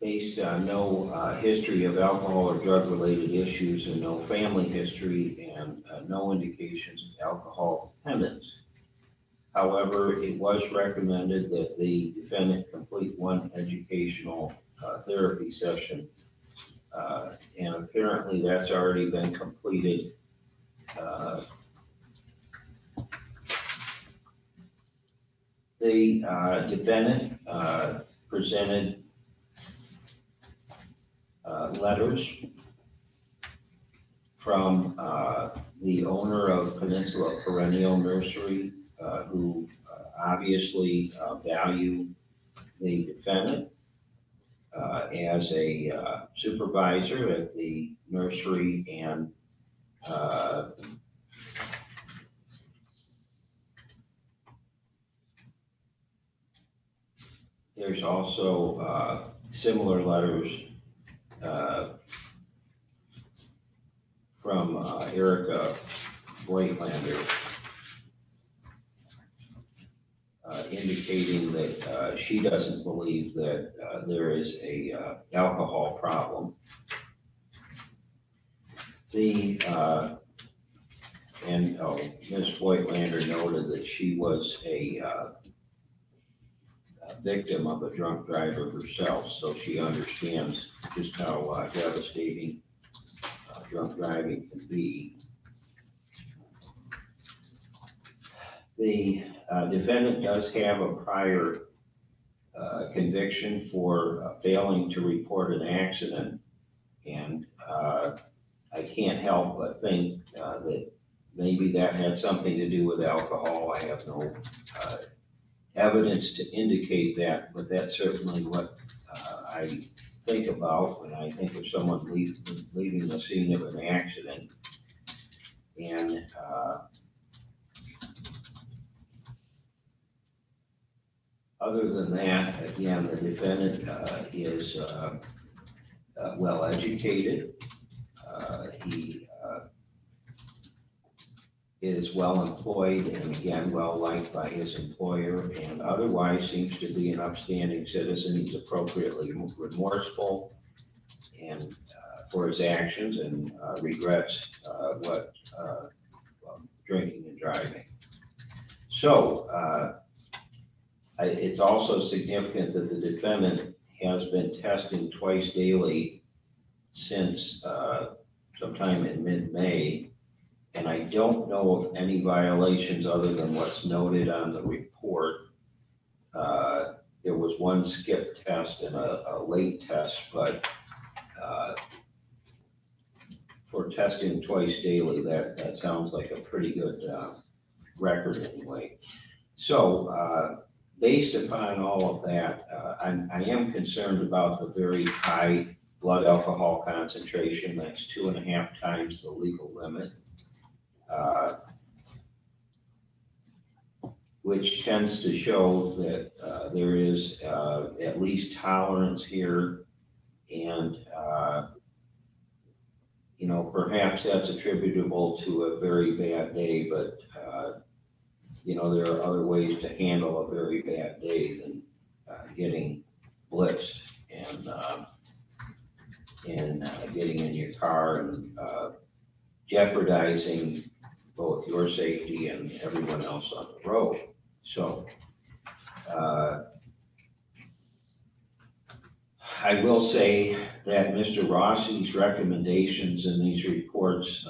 Based on no history of alcohol or drug-related issues and no family history and no indications of alcohol dependence. However, it was recommended that the defendant complete one educational therapy session, and apparently that's already been completed. The defendant presented letters from the owner of Peninsula Perennial Nursery, who obviously value the defendant as a supervisor at the nursery, and there's also similar letters from Erica Voigtlander, indicating that she doesn't believe that there is a alcohol problem. And Ms. Voigtlander noted that she was a victim of a drunk driver herself, so she understands just how devastating drunk driving can be. The defendant does have a prior conviction for failing to report an accident, and I can't help but think that maybe that had something to do with alcohol. I have no evidence to indicate that, but that's certainly what I think about when I think of someone leaving the scene of an accident. And other than that, again, the defendant is well educated. He is well employed and, again, well liked by his employer, and otherwise seems to be an upstanding citizen. He's appropriately remorseful and for his actions, and regrets drinking and driving. So it's also significant that the defendant has been testing twice daily since sometime in mid-May. And I don't know of any violations other than what's noted on the report. There was one skip test and a late test, but for testing twice daily, that sounds like a pretty good record anyway. So based upon all of that, I am concerned about the very high blood alcohol concentration. That's 2.5 times the legal limit, which tends to show that there is at least tolerance here. And, you know, perhaps that's attributable to a very bad day, but, you know, there are other ways to handle a very bad day than getting blitzed and getting in your car and jeopardizing both your safety and everyone else on the road. So I will say that Mr. Rossi's recommendations in these reports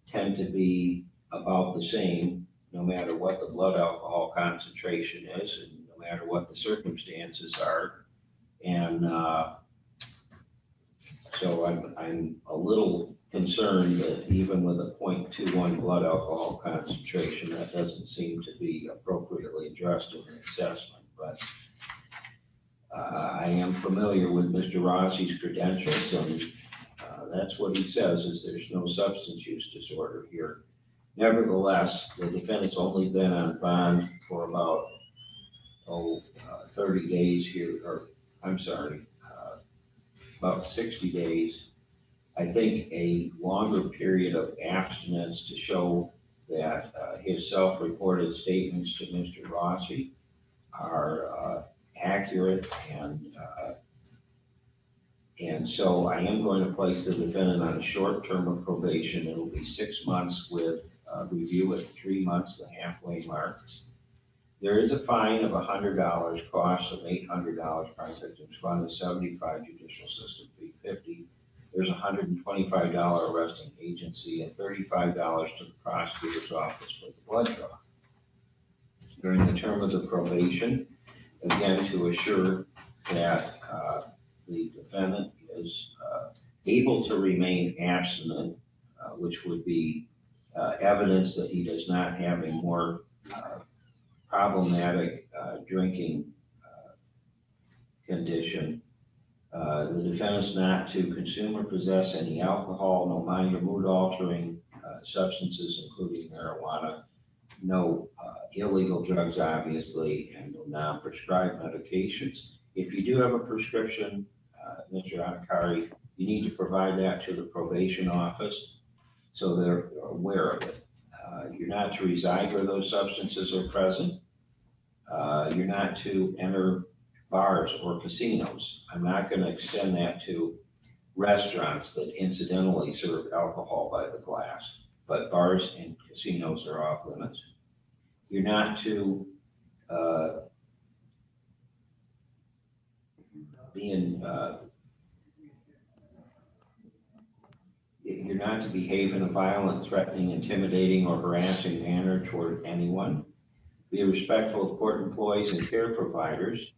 tend to be about the same, no matter what the blood alcohol concentration is and no matter what the circumstances are. And so I'm a little concerned that even with a 0.21 blood alcohol concentration, that doesn't seem to be appropriately addressed in an assessment. But I am familiar with Mr. Rossi's credentials, and that's what he says, is there's no substance use disorder here. Nevertheless, the defendant's only been on bond for about 30 days here, or I'm sorry, about 60 days. I think a longer period of abstinence to show that his self-reported statements to Mr. Rossi are accurate, and so I am going to place the defendant on a short term of probation. It'll be 6 months with review at 3 months, the halfway mark. There is a fine of $100, cost of $800, crime victims fund is $75, judicial system fee $50. There's a $125 arresting agency and $35 to the prosecutor's office for the blood draw. During the term of the probation, again, to assure that the defendant is able to remain abstinent, which would be evidence that he does not have a more problematic drinking condition. The defendant's not to consume or possess any alcohol, no mind or mood altering substances, including marijuana, no illegal drugs, obviously, and no non-prescribed medications. If you do have a prescription, Mr. Anakari, you need to provide that to the probation office so they're aware of it. You're not to reside where those substances are present. You're not to enter bars or casinos. I'm not going to extend that to restaurants that incidentally serve alcohol by the glass, but bars and casinos are off limits. You're not to you're not to behave in a violent, threatening, intimidating, or harassing manner toward anyone. Be respectful of court employees and care providers.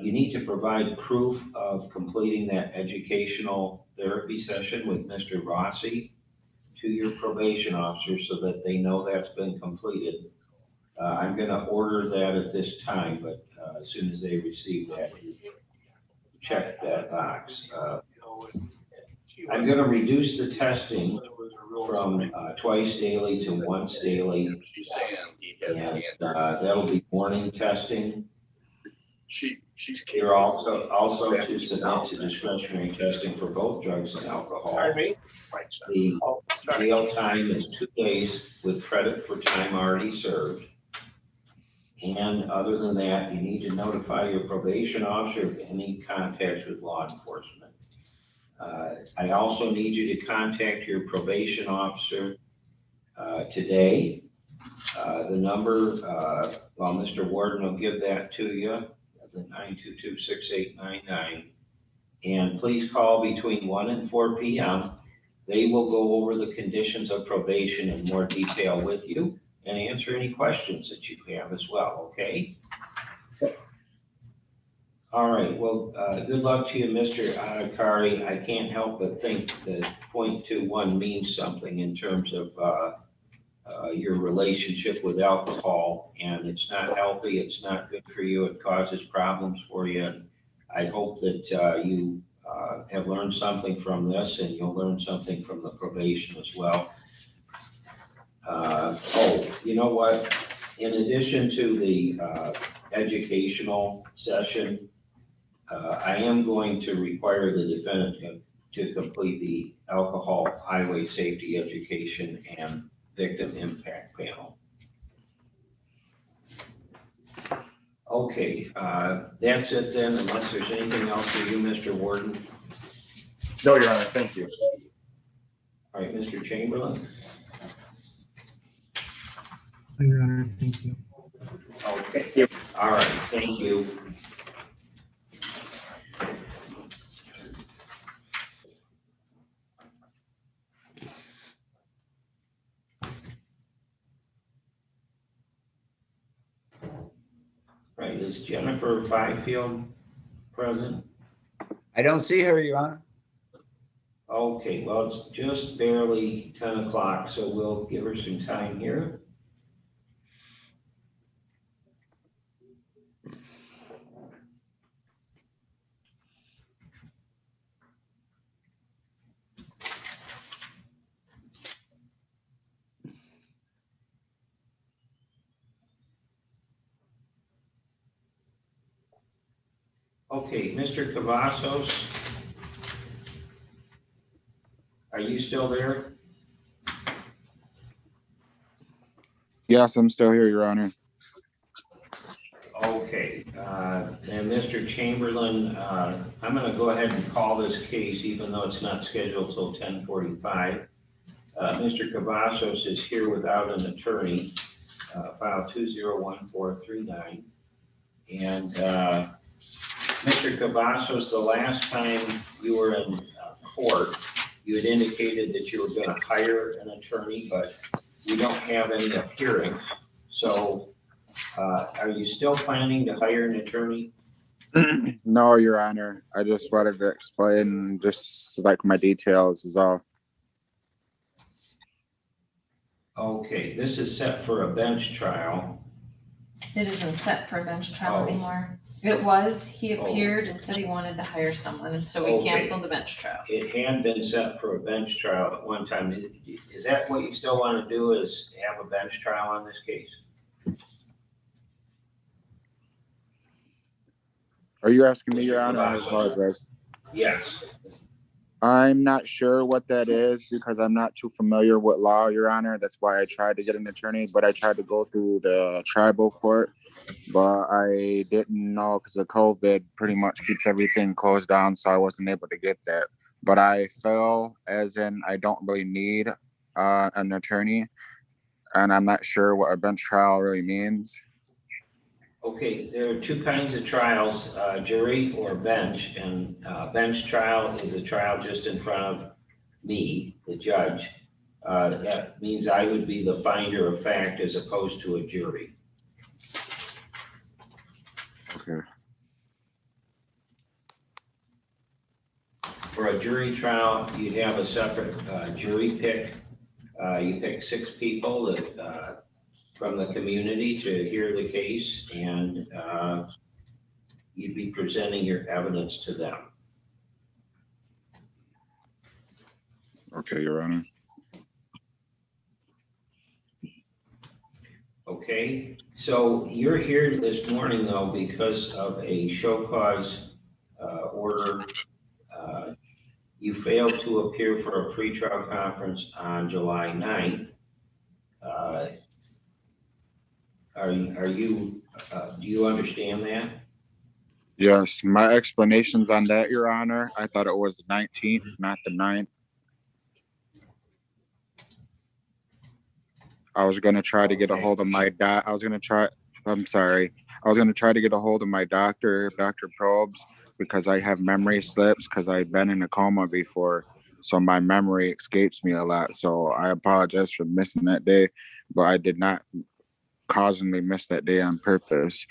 You need to provide proof of completing that educational therapy session with Mr. Rossi to your probation officer so that they know that's been completed. I'm going to order that at this time, but as soon as they receive that, check that box. I'm going to reduce the testing from twice daily to once daily, and that'll be morning testing. You're also to submit to discretionary testing for both drugs and alcohol. The jail time is 2 days with credit for time already served. And other than that, you need to notify your probation officer of any contacts with law enforcement. I also need you to contact your probation officer today The number, well, Mr. Warden will give that to you, the 922-6899. And please call between 1 and 4 p.m. They will go over the conditions of probation in more detail with you and answer any questions that you have as well, okay? All right, well, good luck to you, Mr. Adhikari. I can't help but think that .21 means something in terms of your relationship with alcohol, and it's not healthy, it's not good for you, it causes problems for you. And I hope that you have learned something from this, and you'll learn something from the probation as well. Oh, you know what? In addition to the educational session, I am going to require the defendant to complete the alcohol highway safety education and victim impact panel. Okay, that's it then, unless there's anything else for you, Mr. Warden. No, Your Honor, thank you. All right, Mr. Chamberlain. Your Honor, thank you. Okay, all right, thank you. Right, is Jennifer Fifield present? I don't see her, Your Honor. Okay, well, it's just barely 10 o'clock, so we'll give her some time here. Okay, Mr. Cavazos, are you still there? Yes, I'm still here, Your Honor. Okay, and Mr. Chamberlain, I'm going to go ahead and call this case, even though it's not scheduled till 10:45. Mr. Cavazos is here without an attorney, file 201439. And Mr. Cavazos, the last time you were in court, you had indicated that you were going to hire an attorney, but we don't have any appearance. So are you still planning to hire an attorney? No, Your Honor. I just wanted to explain just like my details is all. Okay, this is set for a bench trial. It isn't set for a bench trial Oh. anymore. It was, he appeared and said he wanted to hire someone, and so we Okay. canceled the bench trial. It had been set for a bench trial at one time. Is that what you still want to do, is have a bench trial on this case? Are you asking me, Mr. Your Honor? I Cavazos. apologize. Yes. I'm not sure what that is because I'm not too familiar with law, Your Honor. That's why I tried to get an attorney, but I tried to go through the tribal court, but I didn't know because of COVID pretty much keeps everything closed down, so I wasn't able to get that. But I feel as in I don't really need an attorney, and I'm not sure what a bench trial really means. Okay, there are two kinds of trials, jury or bench, and bench trial is a trial just in front of me, the judge. That means I would be the finder of fact as opposed to a jury. Okay. For a jury trial, you'd have a separate jury pick. You pick 6 people that from the community to hear the case, and you'd be presenting your evidence to them. Okay, Your Honor. Okay, so you're here this morning though because of a show cause order. You failed to appear for a pretrial conference on July 9th. Do you understand that? Yes, my explanations on that, Your Honor. I thought it was the 19th, not the 9th. I was gonna try to get a hold of my I was gonna try. I'm sorry. I was gonna try to get a hold of my doctor, Dr. Probes, because I have memory slips because I've been in a coma before, so my memory escapes me a lot. So I apologize for missing that day, but I did not causally miss that day on purpose.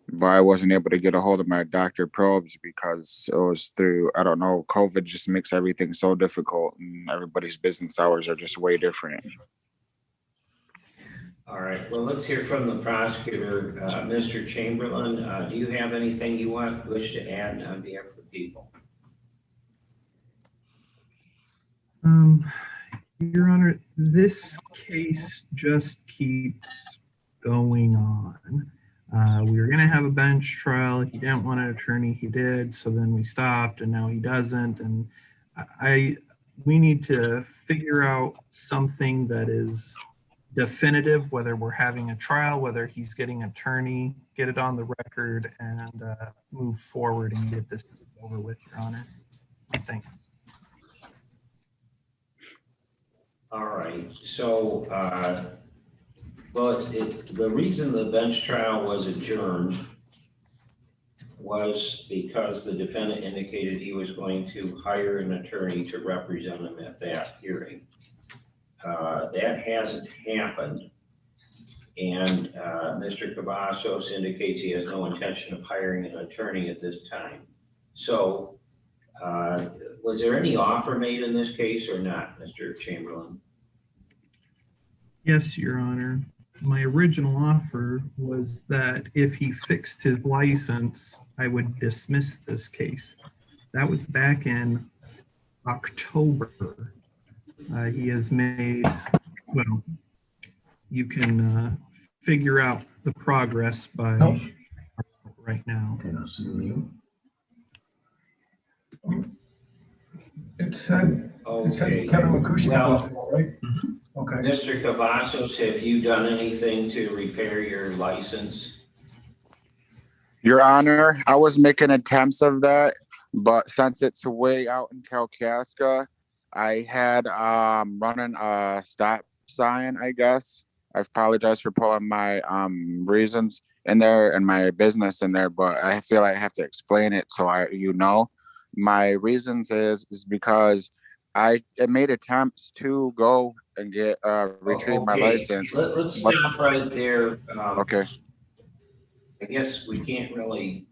But I wasn't able to get a hold of my Dr. Probes because it was through, I don't know, COVID just makes everything so difficult and everybody's business hours are just way different. All right, well, let's hear from the prosecutor. Mr. Chamberlain, do you have anything you wish to add on behalf of the people? Your Honor, this case just keeps going on. We were going to have a bench trial. He didn't want an attorney. He did. So then we stopped, and now he doesn't. And we need to figure out something that is definitive, whether we're having a trial, whether he's getting an attorney, get it on the record, and move forward and get this over with, Your Honor. Thanks. All right, so, well, the reason the bench trial was adjourned was because the defendant indicated he was going to hire an attorney to represent him at that hearing. That hasn't happened, and Mr. Cavazos indicates he has no intention of hiring an attorney at this time. So, was there any offer made in this case or not, Mr. Chamberlain? Yes, Your Honor. My original offer was that if he fixed his license, I would dismiss this case. That was back in October. He has made, well, you can figure out the progress by right now. It said Kevin McCushing, well, right? Okay. Mr. Cavazos, have you done anything to repair your license? Your Honor, I was making attempts of that, but since it's way out in Kalkaska, I had running a stop sign, I guess. I apologize for pulling my reasons in there and my business in there, but I feel like I have to explain it so my reasons is because I made attempts to go and get retrieve my license. Let's stop right there. Okay. I guess we can't really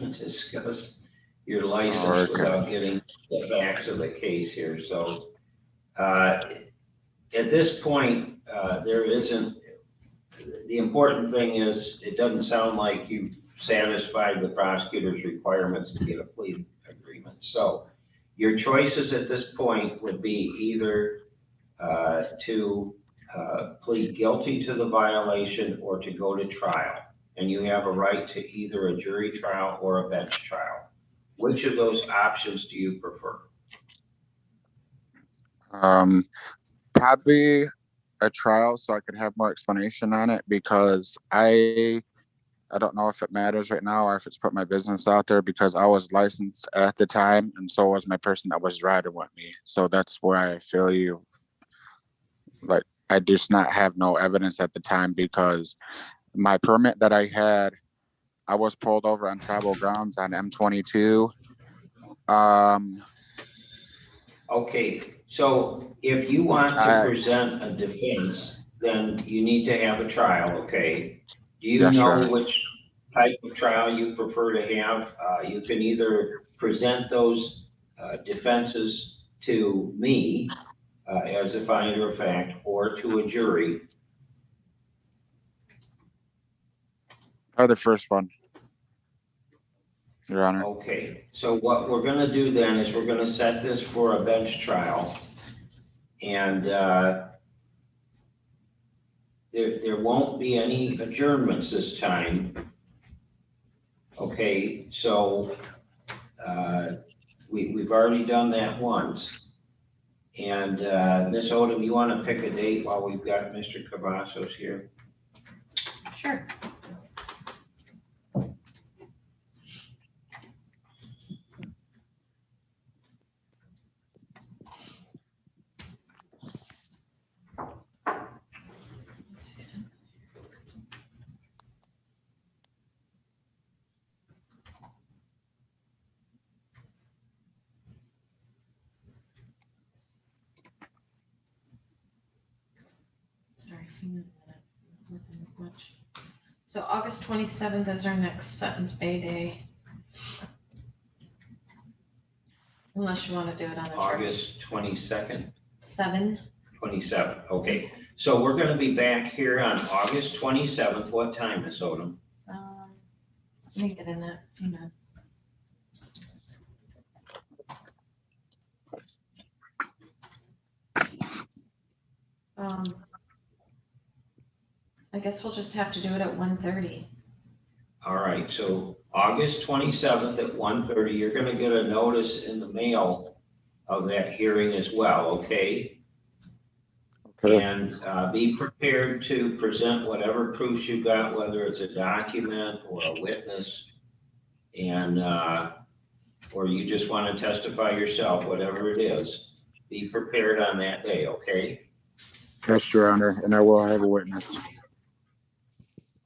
discuss your license without getting the facts of the case here. So at this point, there isn't, the important thing is it doesn't sound like you've satisfied the prosecutor's requirements to get a plea agreement. So your choices at this point would be either to plead guilty to the violation or to go to trial. And you have a right to either a jury trial or a bench trial. Which of those options do you prefer? Probably a trial so I could have more explanation on it, because I don't know if it matters right now or if it's put my business out there, because I was licensed at the time and so was my person that was riding with me. So that's where I feel you. Like, I just not have no evidence at the time, because my permit that I had, I was pulled over on tribal grounds on M22. Okay, so if you want to present a defense, then you need to have a trial, okay? Do you know which type of trial you prefer to have? You can either present those defenses to me as a finder of fact, or to a jury. Or the first one, Your Honor. Okay, so what we're gonna do then is we're gonna set this for a bench trial. And there won't be any adjournments this time. Okay, so we've already done that once. And Ms. Odom, you wanna pick a date while we've got Mr. Cavazos here? Sure. hang on a minute. Nothing as much. So August 27th is our next Sutton's Bay Day. Unless you want to do it on a August 22nd, 7. 27th, okay. So we're gonna be back here on August 27th. What time, Ms. Odom? Let me get in that. Hang on. I guess we'll just have to do it at 1:30. All right, so August 27th at 1:30, you're gonna get a notice in the mail of that hearing as well, okay? Okay. And be prepared to present whatever proofs you got, whether it's a document or a witness, and or you just want to testify yourself, whatever it is. Be prepared on that day, okay? Yes, Your Honor, and I will have a witness.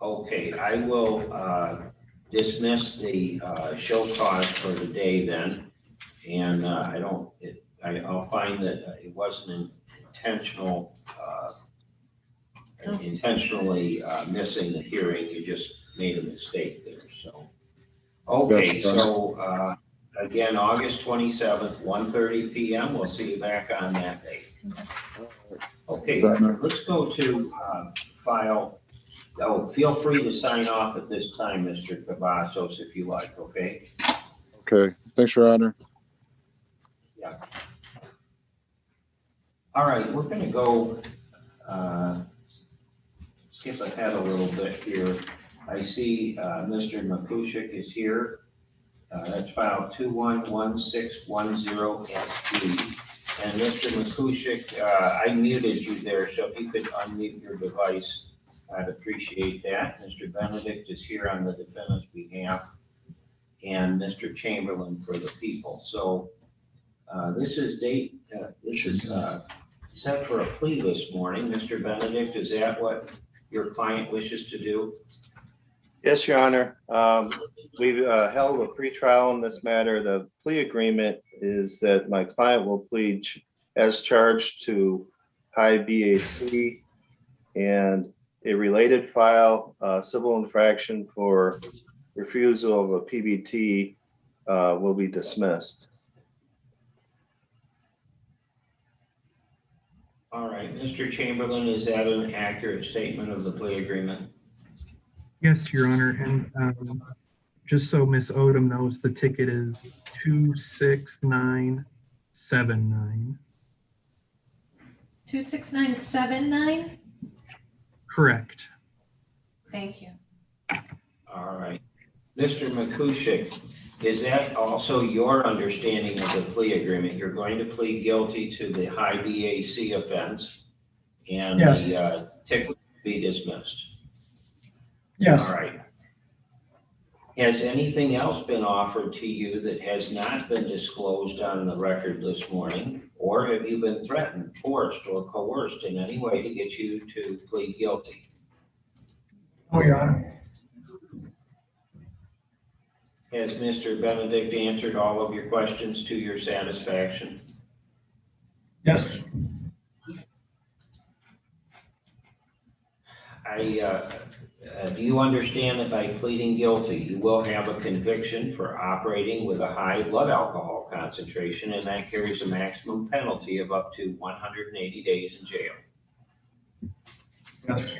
Okay, I will dismiss the show cause for the day then, and I'll find that it wasn't intentionally missing the hearing. You just made a mistake there. So, okay, Yes, so again, August 27th, 1:30 p.m. We'll see you back on that day. Okay, let's go to file. Oh, feel free to sign off at this time, Mr. Cavazos, if you like, okay? Okay, thanks, Your Honor. Yeah. All right, we're gonna go skip ahead a little bit here. I see Mr. Makushik is here. That's file 211610SG. And Mr. Makushik, I muted you there, so if you could unmute your device, I'd appreciate that. Mr. Benedict is here on the defendant's behalf, and Mr. Chamberlain for the people. So this is set for a plea this morning. Mr. Benedict, is that what your client wishes to do? Yes, Your Honor. We've held a pretrial in this matter. The plea agreement is that my client will plead as charged to high BAC, and a related file, civil infraction for refusal of a PBT will be dismissed. All right, Mr. Chamberlain, is that an accurate statement of the plea agreement? Yes, Your Honor, and just so Ms. Odom knows, the ticket is 26979. 26979? Correct. Thank you. All right. Mr. Makushik, is that also your understanding of the plea agreement? You're going to plead guilty to the high BAC offense, and Yes. the ticket will be dismissed? Yes. All right. Has anything else been offered to you that has not been disclosed on the record this morning? Or have you been threatened, forced, or coerced in any way to get you to plead guilty? Oh, Your Honor. Has Mr. Benedict answered all of your questions to your satisfaction? Yes. Do you understand that by pleading guilty, you will have a conviction for operating with a high blood alcohol concentration, and that carries a maximum penalty of up to 180 days in jail? Yes.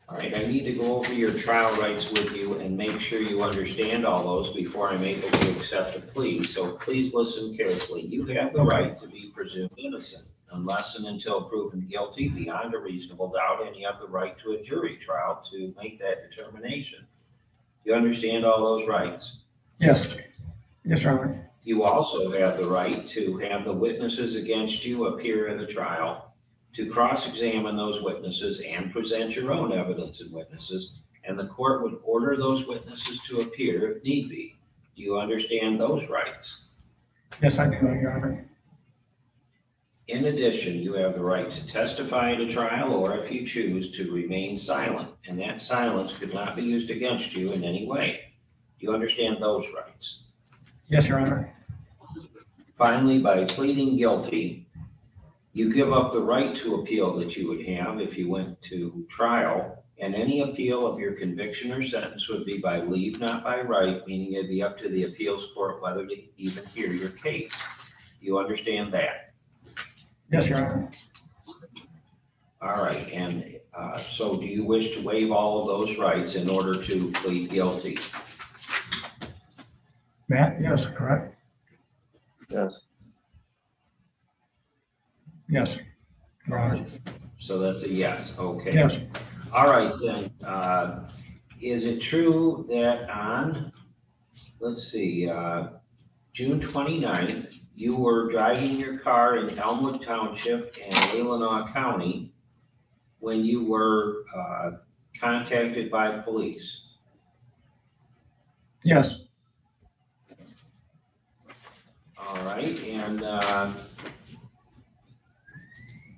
All right, I need to go over your trial rights with you and make sure you understand all those before I'm able to accept a plea. So please listen carefully. You have the right to be presumed innocent unless and until proven guilty beyond a reasonable doubt, and you have the right to a jury trial to make that determination. You understand all those rights? Yes. Yes, Your Honor. You also have the right to have the witnesses against you appear in the trial, to cross-examine those witnesses and present your own evidence and witnesses, and the court would order those witnesses to appear if need be. Do you understand those rights? Yes, I do, Your Honor. In addition, you have the right to testify at a trial, or if you choose, to remain silent, and that silence could not be used against you in any way. Do you understand those rights? Yes, Your Honor. Finally, by pleading guilty, You give up the right to appeal that you would have if you went to trial, and any appeal of your conviction or sentence would be by leave, not by right, meaning it'd be up to the appeals court whether to even hear your case. You understand that? Yes, Your Honor. All right, and so do you wish to waive all of those rights in order to plead guilty? Matt, yes, correct? Yes. Yes, Your Honor. So that's a yes, okay. Yes, All right, then, is it true that on, let's see, June 29th, you were driving your car in Elmwood Township and Leelanau County when you were contacted by police? yes, All right, and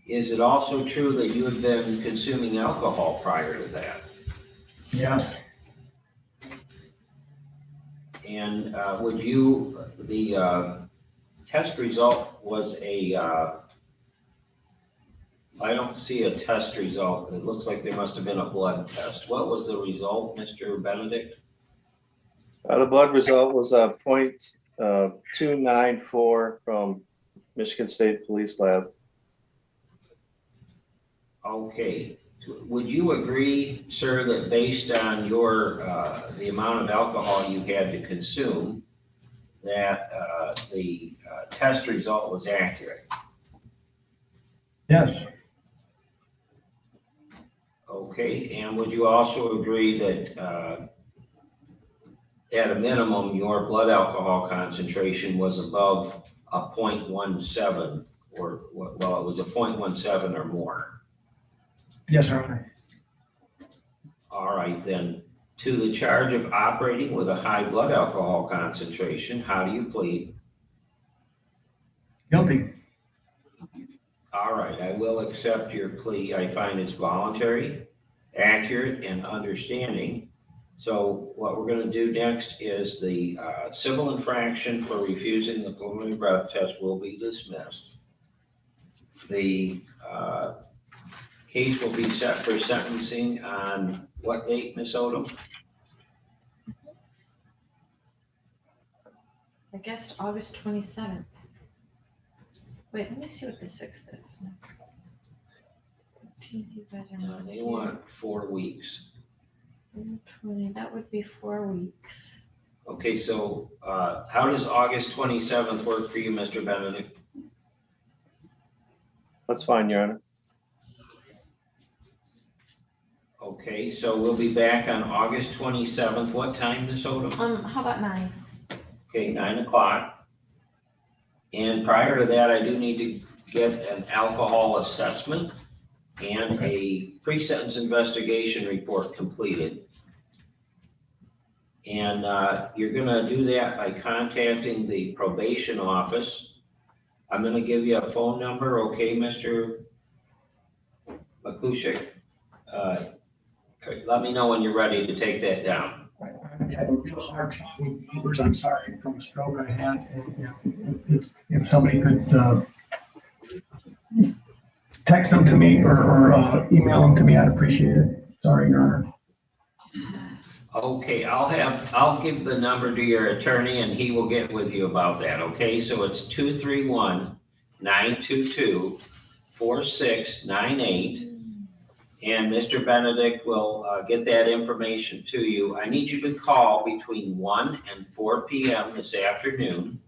is it also true that you had been consuming alcohol prior to that? yes, And would you, the test result was a, I don't see a test result. It looks like there must have been a blood test. What was the result, Mr. Benedict? The blood result was a .294 from Michigan State Police Lab. Okay. Would you agree, sir, that based on your, the amount of alcohol you had to consume, that the test result was accurate? yes, Okay, and would you also agree that at a minimum, your blood alcohol concentration was above a 0.17 or, well, it was a 0.17 or more? yes, Your Honor. All right, then, to the charge of operating with a high blood alcohol concentration, how do you plead? Guilty. All right, I will accept your plea. I find it's voluntary, accurate, and understanding. So what we're going to do next is the civil infraction for refusing the preliminary breath test will be dismissed. The case will be set for sentencing on what date, Ms. Odom? I guess August 27th. Wait, let me see what the 6th is. 15th, you guys are not They here. want 4 weeks. 20, that would be 4 weeks. Okay, so how does August 27th work for you, Mr. Benedict? That's fine, Your Honor. Okay, so we'll be back on August 27th. What time, Ms. Odom? How about 9? Okay, 9 o'clock. And prior to that, I do need to get an alcohol assessment and a pre-sentence investigation report completed. And you're gonna do that by contacting the probation office. I'm gonna give you a phone number, okay, Mr. Makushik? Let me know when you're ready to take that down. I had a real hard time with numbers. I'm sorry, from a stroke I had. And, if somebody could text them to me or email them to me, I'd appreciate it. Sorry, Your Honor. Okay, I'll give the number to your attorney and he will get with you about that, okay? So it's 231-922-4698. And Mr. Benedict will get that information to you. I need you to call between 1 and 4 p.m. this afternoon.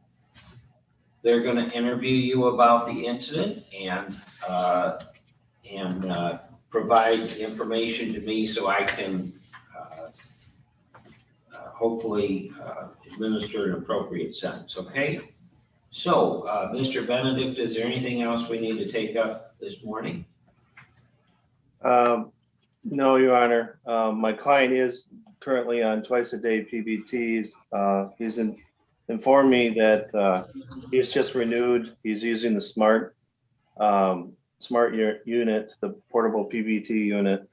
They're going to interview you about the incident and provide information to me so I can hopefully administer an appropriate sentence, okay? So, Mr. Benedict, is there anything else we need to take up this morning? No, Your Honor. My client is currently on twice-a-day PBTs. He's informed me that he's just renewed. He's using the smart unit, the portable PBT unit.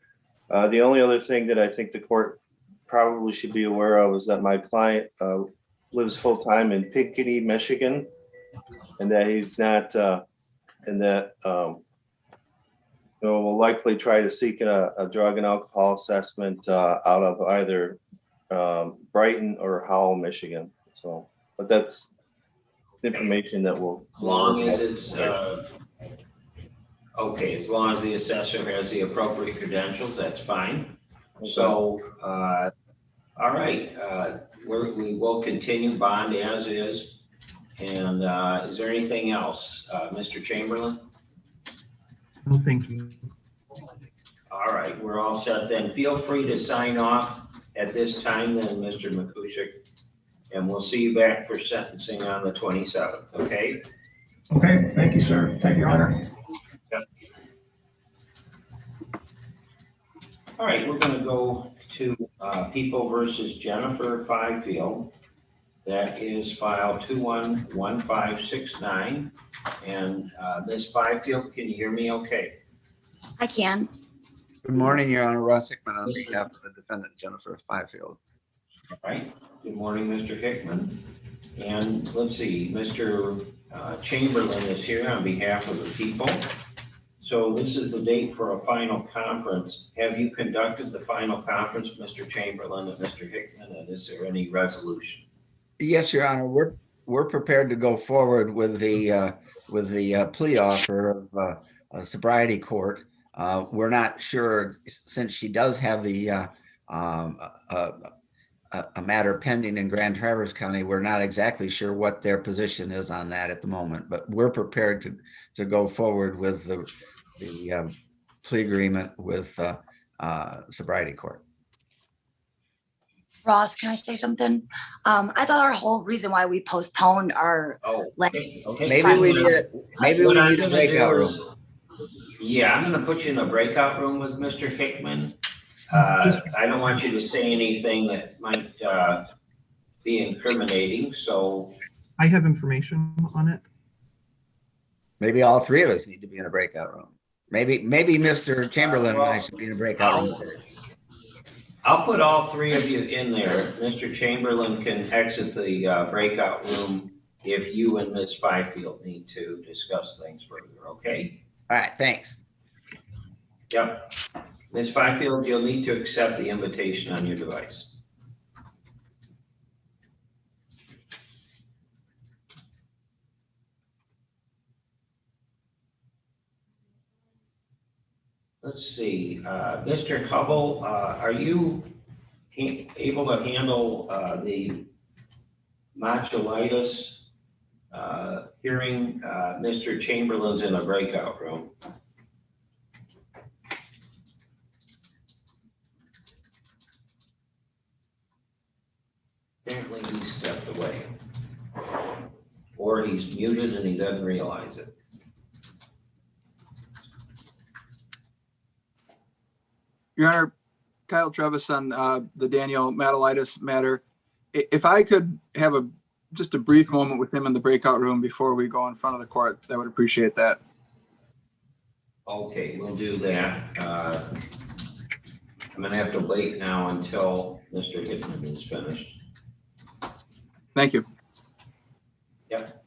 The only other thing that I think the court probably should be aware of is that my client lives full-time in Pinckney, Michigan, and that he's not and that, we'll likely try to seek a drug and alcohol assessment out of either Brighton or Howell, Michigan. So, but that's information that will. As long as it's, okay, as long as the assessor has the appropriate credentials, that's fine. So, all right, we will continue bond as is. And is there anything else, Mr. Chamberlain? No, thank you. All right, we're all set then. Feel free to sign off at this time then, Mr. Makushik. And we'll see you back for sentencing on the 27th, okay? Okay, thank you, sir. Thank you, Your Honor. Yep. All right, we're gonna go to People versus Jennifer Fifield. That is file 211569. And Ms. Fifield, can you hear me okay? I can. Good morning, Your Honor. Ross Hickman on behalf of the defendant, Jennifer Fifield. All right. Good morning, Mr. Hickman. And let's see, Mr. Chamberlain is here on behalf of the people. So this is the date for a final conference. Have you conducted the final conference, Mr. Chamberlain and Mr. Hickman? And is there any resolution? Yes, Your Honor. We're prepared to go forward with the plea offer of a sobriety court. We're not sure, since she does have the a matter pending in Grand Traverse County. We're not exactly sure what their position is on that at the moment, but we're prepared to go forward with the plea agreement with sobriety court. Ross, can I say something? I thought our whole reason why we postponed our Okay. Maybe we need a breakout room. Yeah, I'm gonna put you in a breakout room with Mr. Hickman. I don't want you to say anything that might be incriminating, so. I have information on it. Maybe all three of us need to be in a breakout room. Maybe Mr. Chamberlain and I should be in a breakout room. I'll put all three of you in there. Mr. Chamberlain can exit the breakout room if you and Ms. Fifield need to discuss things further, okay? All right, thanks. Yep. Ms. Fifield, you'll need to accept the invitation on your device. Let's see, Mr. Hubble, are you able to handle the machulitis hearing? Mr. Chamberlain's in a breakout room. Apparently he stepped away, or he's muted and he doesn't realize it. Your Honor, Kyle Trevis on the Daniel Matalitis matter. If I could have just a brief moment with him in the breakout room before we go in front of the court, I would appreciate that. Okay, we'll do that. I'm gonna have to wait now until Mr. Hickman is finished. Thank you. Yep.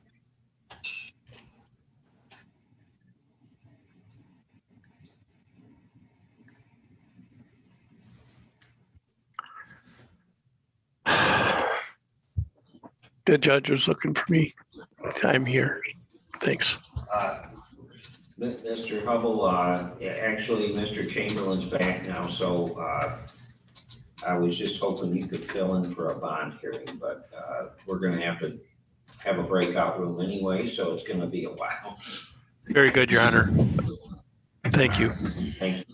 The judge was looking for me. I'm here. Thanks. Mr. Hubble, actually, Mr. Chamberlain's back now, so I was just hoping you could fill in for a bond hearing, but we're gonna have to have a breakout room anyway, so it's gonna be a while. Very good, Your Honor. Thank you. Thank you.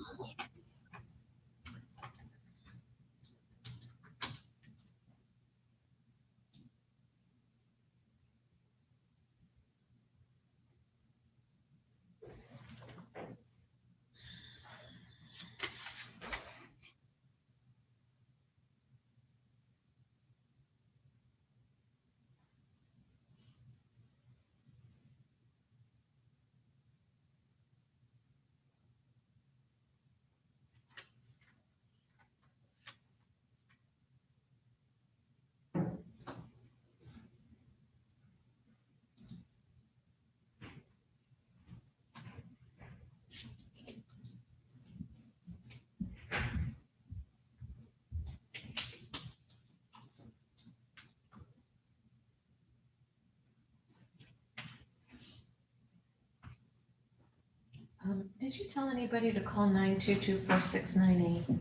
Did you tell anybody to call 922-4698?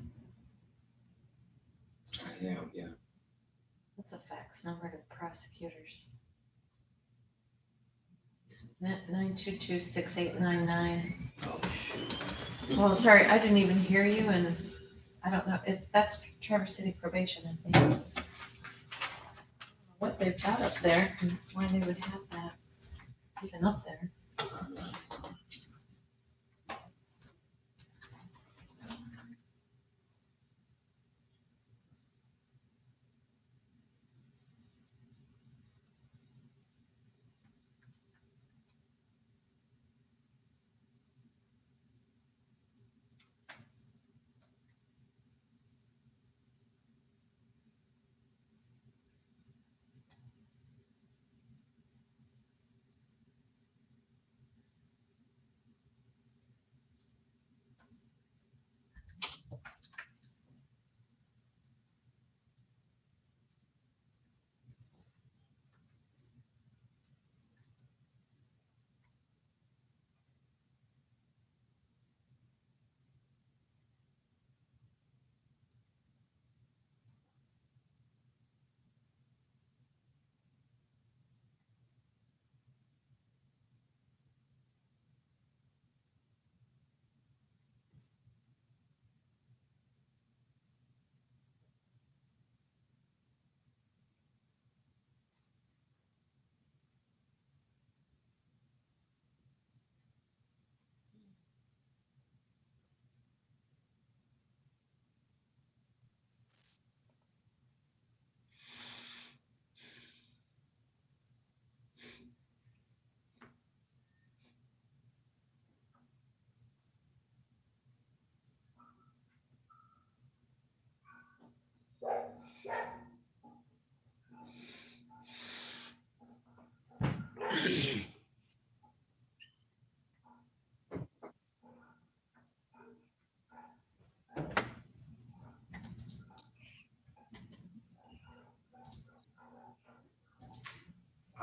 Yeah. That's a fax number to prosecutors. 922-6899. Oh, shoot. Well, sorry, I didn't even hear you, and I don't know, that's Traverse City Probation, I think. I don't know what they've got up there and why they would have that even up there.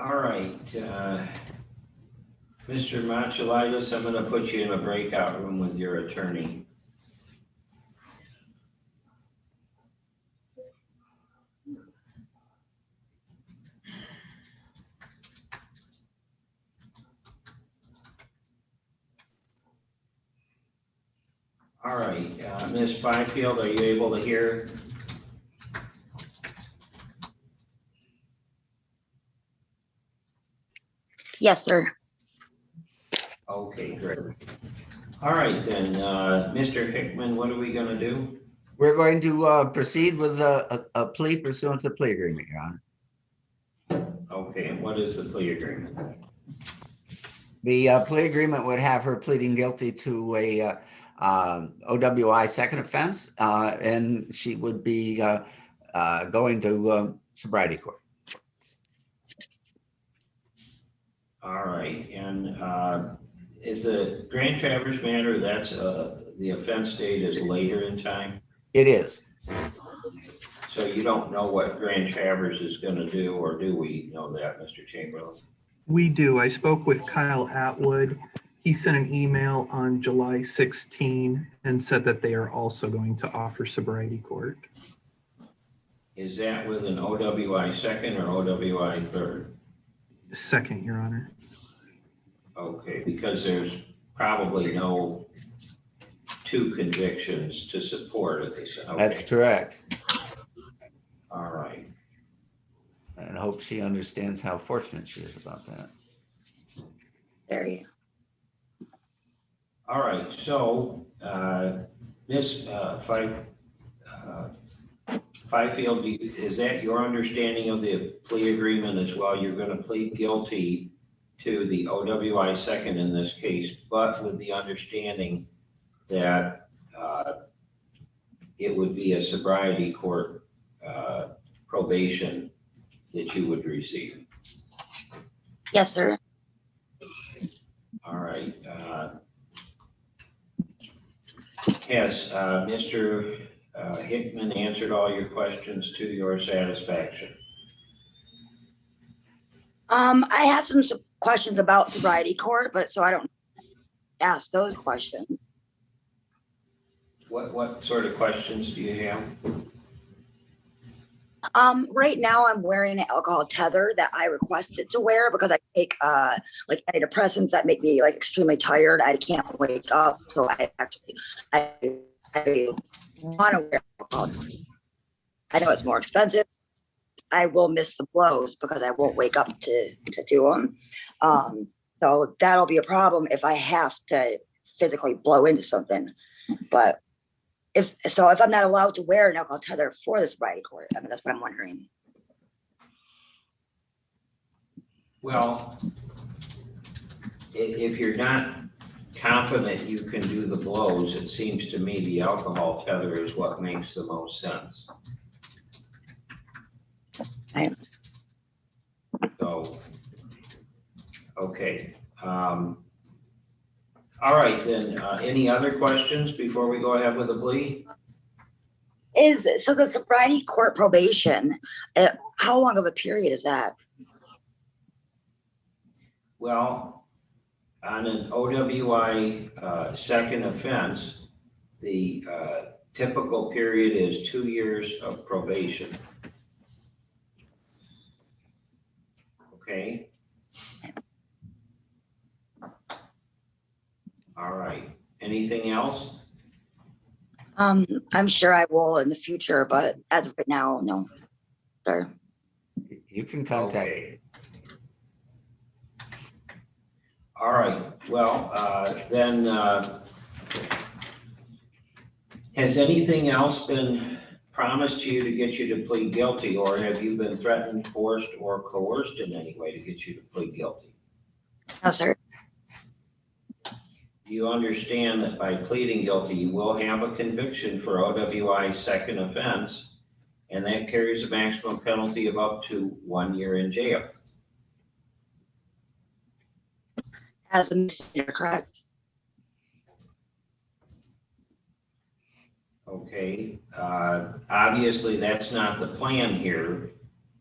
All right, Mr. Machalitis, I'm gonna put you in a breakout room with your attorney. All right, Ms. Byfield, are you able to hear? Yes, sir. Okay, great. All right, then, Mr. Hickman, what are we gonna do? We're going to proceed with a plea pursuant to plea agreement, Your Honor. Okay, and what is the plea agreement? The plea agreement would have her pleading guilty to a OWI second offense, and she would be going to sobriety court. All right, and is the Grand Traverse matter, that's the offense date is later in time? It is. So you don't know what Grand Traverse is gonna do, or do we know that, Mr. Chamberlain? We do. I spoke with Kyle Atwood. He sent an email on July 16 and said that they are also going to offer sobriety court. Is that with an OWI second or OWI third? Second, Your Honor. Okay, because there's probably no two convictions to support it, they said. Okay. That's correct. All right. And I hope she understands how fortunate she is about that. Very. All right, so Ms. Fifield, is that your understanding of the plea agreement as well? You're going to plead guilty to the OWI second in this case, but with the understanding that it would be a sobriety court probation that you would receive. Yes, sir. All right. Has Mr. Hickman answered all your questions to your satisfaction? I have some questions about sobriety court, but so I don't. ask those questions. What sort of questions do you have? Right now I'm wearing an alcohol tether that I requested to wear because I take like antidepressants that make me like extremely tired. I can't wake up, so I want to wear alcohol. I know it's more expensive. I will miss the blows because I won't wake up to do them. So that'll be a problem if I have to physically blow into something. But if I'm not allowed to wear an alcohol tether for the sobriety court, I mean, that's what I'm wondering. Well, if you're not confident you can do the blows, it seems to me the alcohol tether is what makes the most sense. So, okay. All right, then, any other questions before we go ahead with the plea? So the sobriety court probation, how long of a period is that? Well, on an OWI second offense, the typical period is 2 years of probation. Okay. All right. Anything else? I'm sure I will in the future, but as of right now, no, sir. You can contact. Okay. All right. Well, then, has anything else been promised to you to get you to plead guilty, or have you been threatened, forced, or coerced in any way to get you to plead guilty? No, sir. You understand that by pleading guilty, you will have a conviction for OWI second offense, and that carries a maximum penalty of up to 1 year in jail. As a misdemeanor, correct? Okay, obviously that's not the plan here,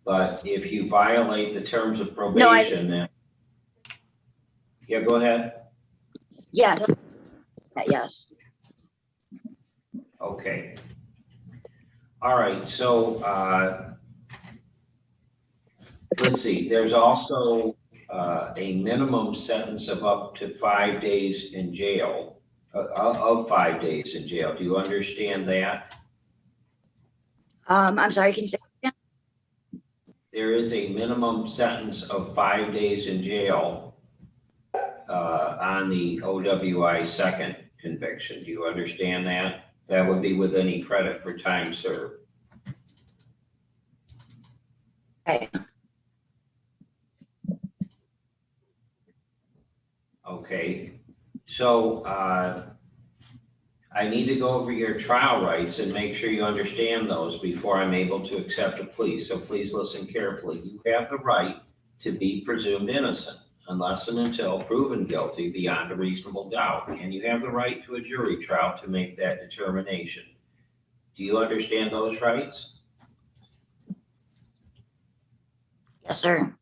but if you violate the terms of probation, then yeah, go ahead. Yeah, yes. Okay. All right, so let's see, there's also a minimum sentence of up to 5 days in jail, of 5 days in jail. Do you understand that? I'm sorry, can you say that again? There is a minimum sentence of 5 days in jail on the OWI second conviction. Do you understand that? That would be with any credit for time served. Okay. Okay, so I need to go over your trial rights and make sure you understand those before I'm able to accept a plea. So please listen carefully. You have the right to be presumed innocent unless and until proven guilty beyond a reasonable doubt. And you have the right to a jury trial to make that determination. Do you understand those rights? Yes, sir.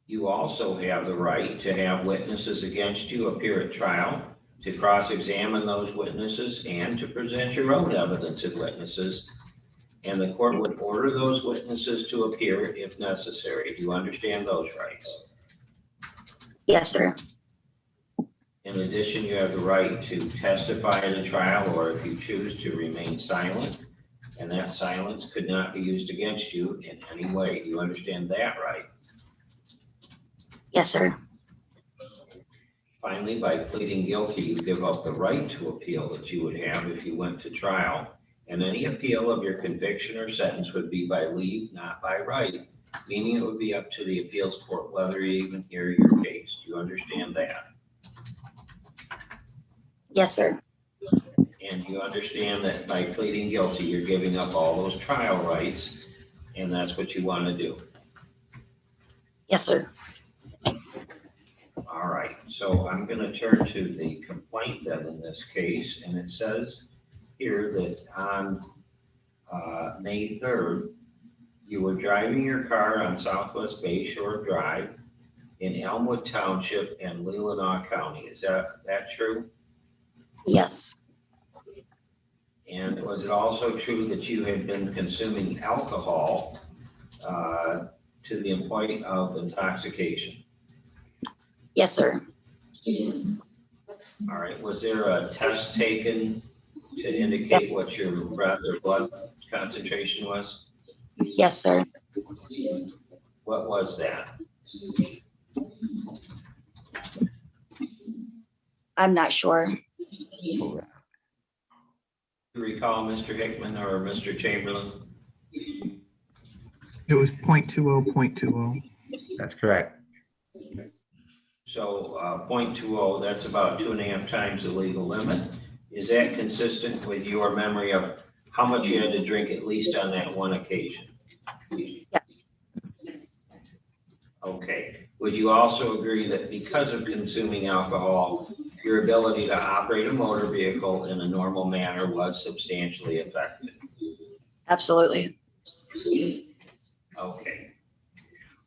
You also have the right to have witnesses against you appear at trial, to cross-examine those witnesses, and to present your own evidence and witnesses. And the court would order those witnesses to appear if necessary. Do you understand those rights? Yes, sir. In addition, you have the right to testify in a trial, or if you choose to remain silent, and that silence could not be used against you in any way. Do you understand that right? Yes, sir. Finally, by pleading guilty, you give up the right to appeal that you would have if you went to trial. And any appeal of your conviction or sentence would be by leave, not by right, meaning it would be up to the appeals court whether you even hear your case. Do you understand that? Yes, sir. And you understand that by pleading guilty, you're giving up all those trial rights, and that's what you want to do. Yes, sir. All right, so I'm going to turn to the complaint then in this case, and it says here that on May 3rd, you were driving your car on Southwest Bay Shore Drive in Elmwood Township and Leelanau County. Is that true? Yes. And was it also true that you had been consuming alcohol to the point of intoxication? Yes, sir. All right. Was there a test taken to indicate what your breath or blood concentration was? Yes, sir. What was that? I'm not sure. Do you recall, Mr. Hickman or Mr. Chamberlain? It was 0.20, 0.20. That's correct. So 0.20, that's about 2.5 times the legal limit. Is that consistent with your memory of how much you had to drink at least on that one occasion? Yeah. Okay. Would you also agree that because of consuming alcohol, your ability to operate a motor vehicle in a normal manner was substantially affected? Absolutely. Okay.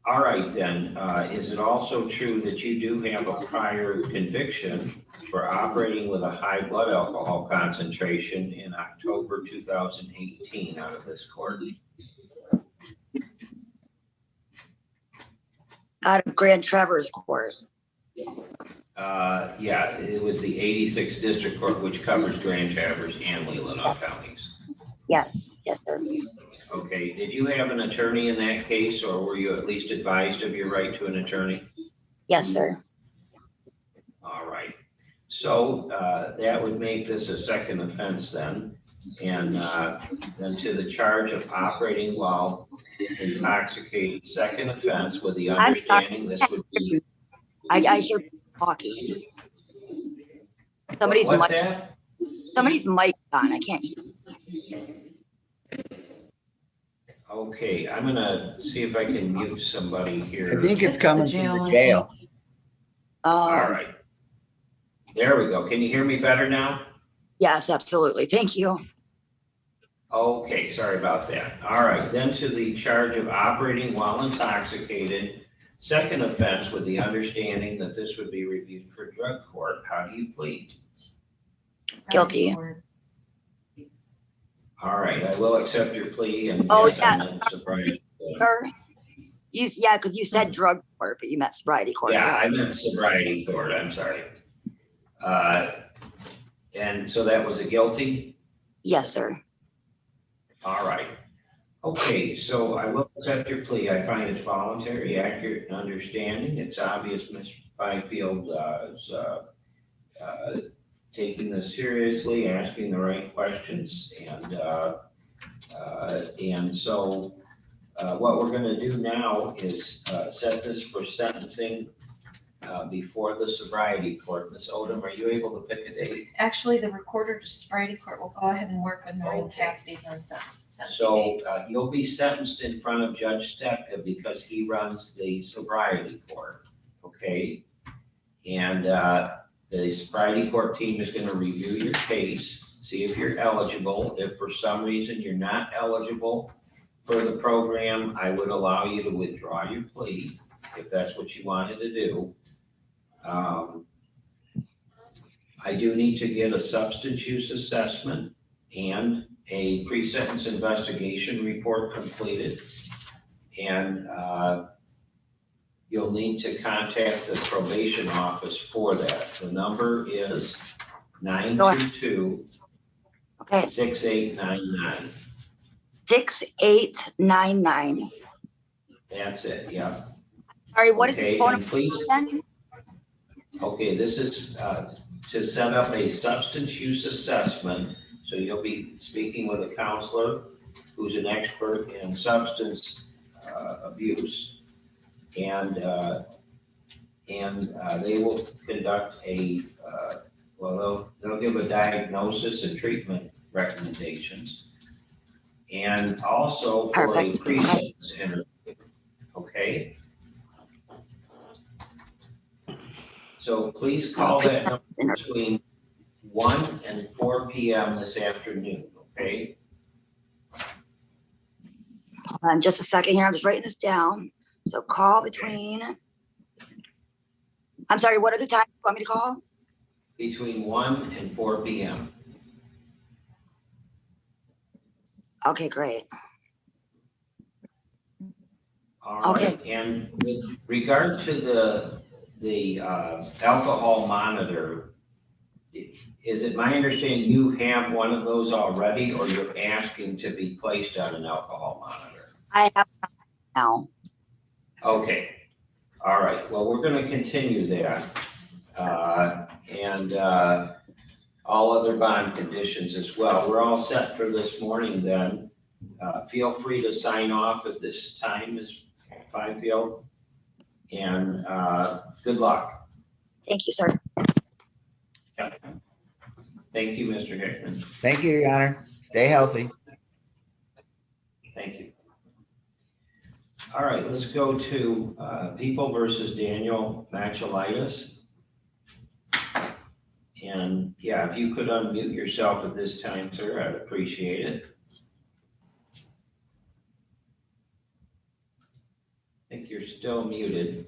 All right, then. Is it also true that you do have a prior conviction for operating with a high blood alcohol concentration in October 2018 out of this court? Out of Grand Traverse Court. Yeah, it was the 86th District Court, which covers Grand Traverse and Leelanau counties. Yes, yes, sir. Okay, did you have an attorney in that case, or were you at least advised of your right to an attorney? Yes, sir. All right. So that would make this a second offense then. And then to the charge of operating while intoxicated, second offense with the understanding this would be. I hear talking. Somebody's What's mic. that? Somebody's mic on. I can't hear. Okay, I'm gonna see if I can mute somebody here. I think it's coming from the jail. All right. There we go. Can you hear me better now? Yes, absolutely. Thank you. Okay, sorry about that. All right, then to the charge of operating while intoxicated, second offense with the understanding that this would be reviewed for drug court. How do you plead? Guilty. All right, I will accept your plea and Oh, yes, yeah. I'm not surprised. Sir, yeah, because you said drug court, but you meant sobriety court. Yeah, correct? I meant sobriety court, I'm sorry. And so that was a guilty? Yes, sir. All right. Okay, so I will accept your plea. I find it's voluntary, accurate, and understanding. It's obvious Mr. Byfield is taking this seriously, asking the right questions, and so what we're going to do now is set this for sentencing before the sobriety court. Ms. Odom, are you able to pick a date? Actually, the recorder to sobriety court will go ahead and work with Maureen Cassidy's on sentencing. So you'll be sentenced in front of Judge Stepka because he runs the sobriety court, okay? And the sobriety court team is going to review your case, see if you're eligible. If for some reason you're not eligible for the program, I would allow you to withdraw your plea if that's what you wanted to do. I do need to get a substance use assessment and a pre-sentence investigation report completed. And you'll need to contact the probation office for that. The number is 922-6899. 6899. That's it, yeah. Sorry, what is his phone and number please, then? okay, this is to set up a substance use assessment. So you'll be speaking with a counselor who's an expert in substance abuse. And they will conduct a, they'll give a diagnosis and treatment recommendations. And also for a pre-sentence interview, okay? So please call that number between 1 and 4 p.m. this afternoon, okay? Hold on just a second here. I'm just writing this down. So call between I'm sorry, what are the times you want me to call? between 1 and 4 p.m. Okay, great. All right. And with regard to the alcohol monitor, is it my understanding you have one of those already, or you're asking to be placed on an alcohol monitor? I have now. Okay. All right. Well, we're going to continue that. And all other bond conditions as well. We're all set for this morning then. Feel free to sign off at this time, Ms. Fifield. And good luck. Thank you, sir. Yeah. Thank you, Mr. Hickman. Thank you, Your Honor. Stay healthy. Thank you. All right, let's go to People versus Daniel Machalitis. And yeah, if you could unmute yourself at this time, sir, I'd appreciate it. I think you're still muted.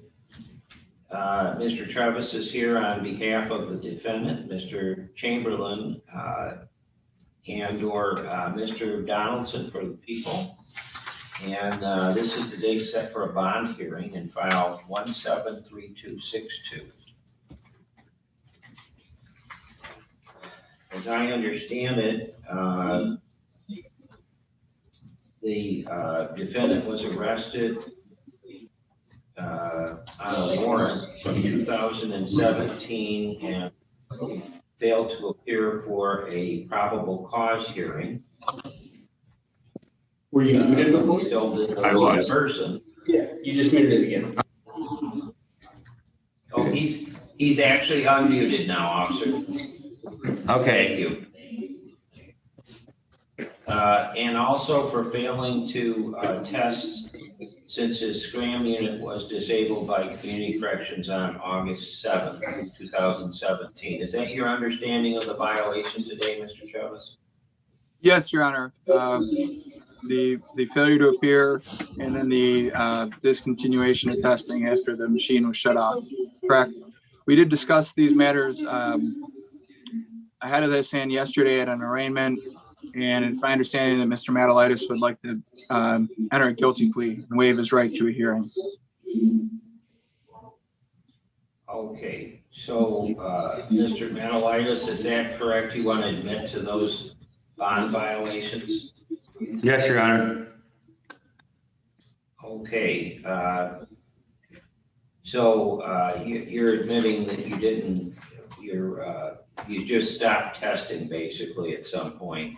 Mr. Travis is here on behalf of the defendant, Mr. Chamberlain, and or Mr. Donaldson for the people. And this is the date set for a bond hearing in file 173262. As I understand it, the defendant was arrested on a warrant from 2017 and failed to appear for a probable cause hearing. Were you muted before? Still did I was. in person. Yeah, you just muted it again. Oh, he's actually unmuted now, officer. Okay. Thank you. And also for failing to test since his scram unit was disabled by Community Corrections on August 7th, 2017. Is that your understanding of the violation today, Mr. Chavez? Yes, Your Honor. The failure to appear and then the discontinuation of testing after the machine was shut off. Correct. We did discuss these matters ahead of this and yesterday at an arraignment. And it's my understanding that Mr. Machalitis would like to enter a guilty plea and waive his right to a hearing. Okay, so Mr. Machalitis, is that correct? You want to admit to those bond violations? Yes, Your Honor. Okay, so you're admitting that you didn't, you just stopped testing basically at some point.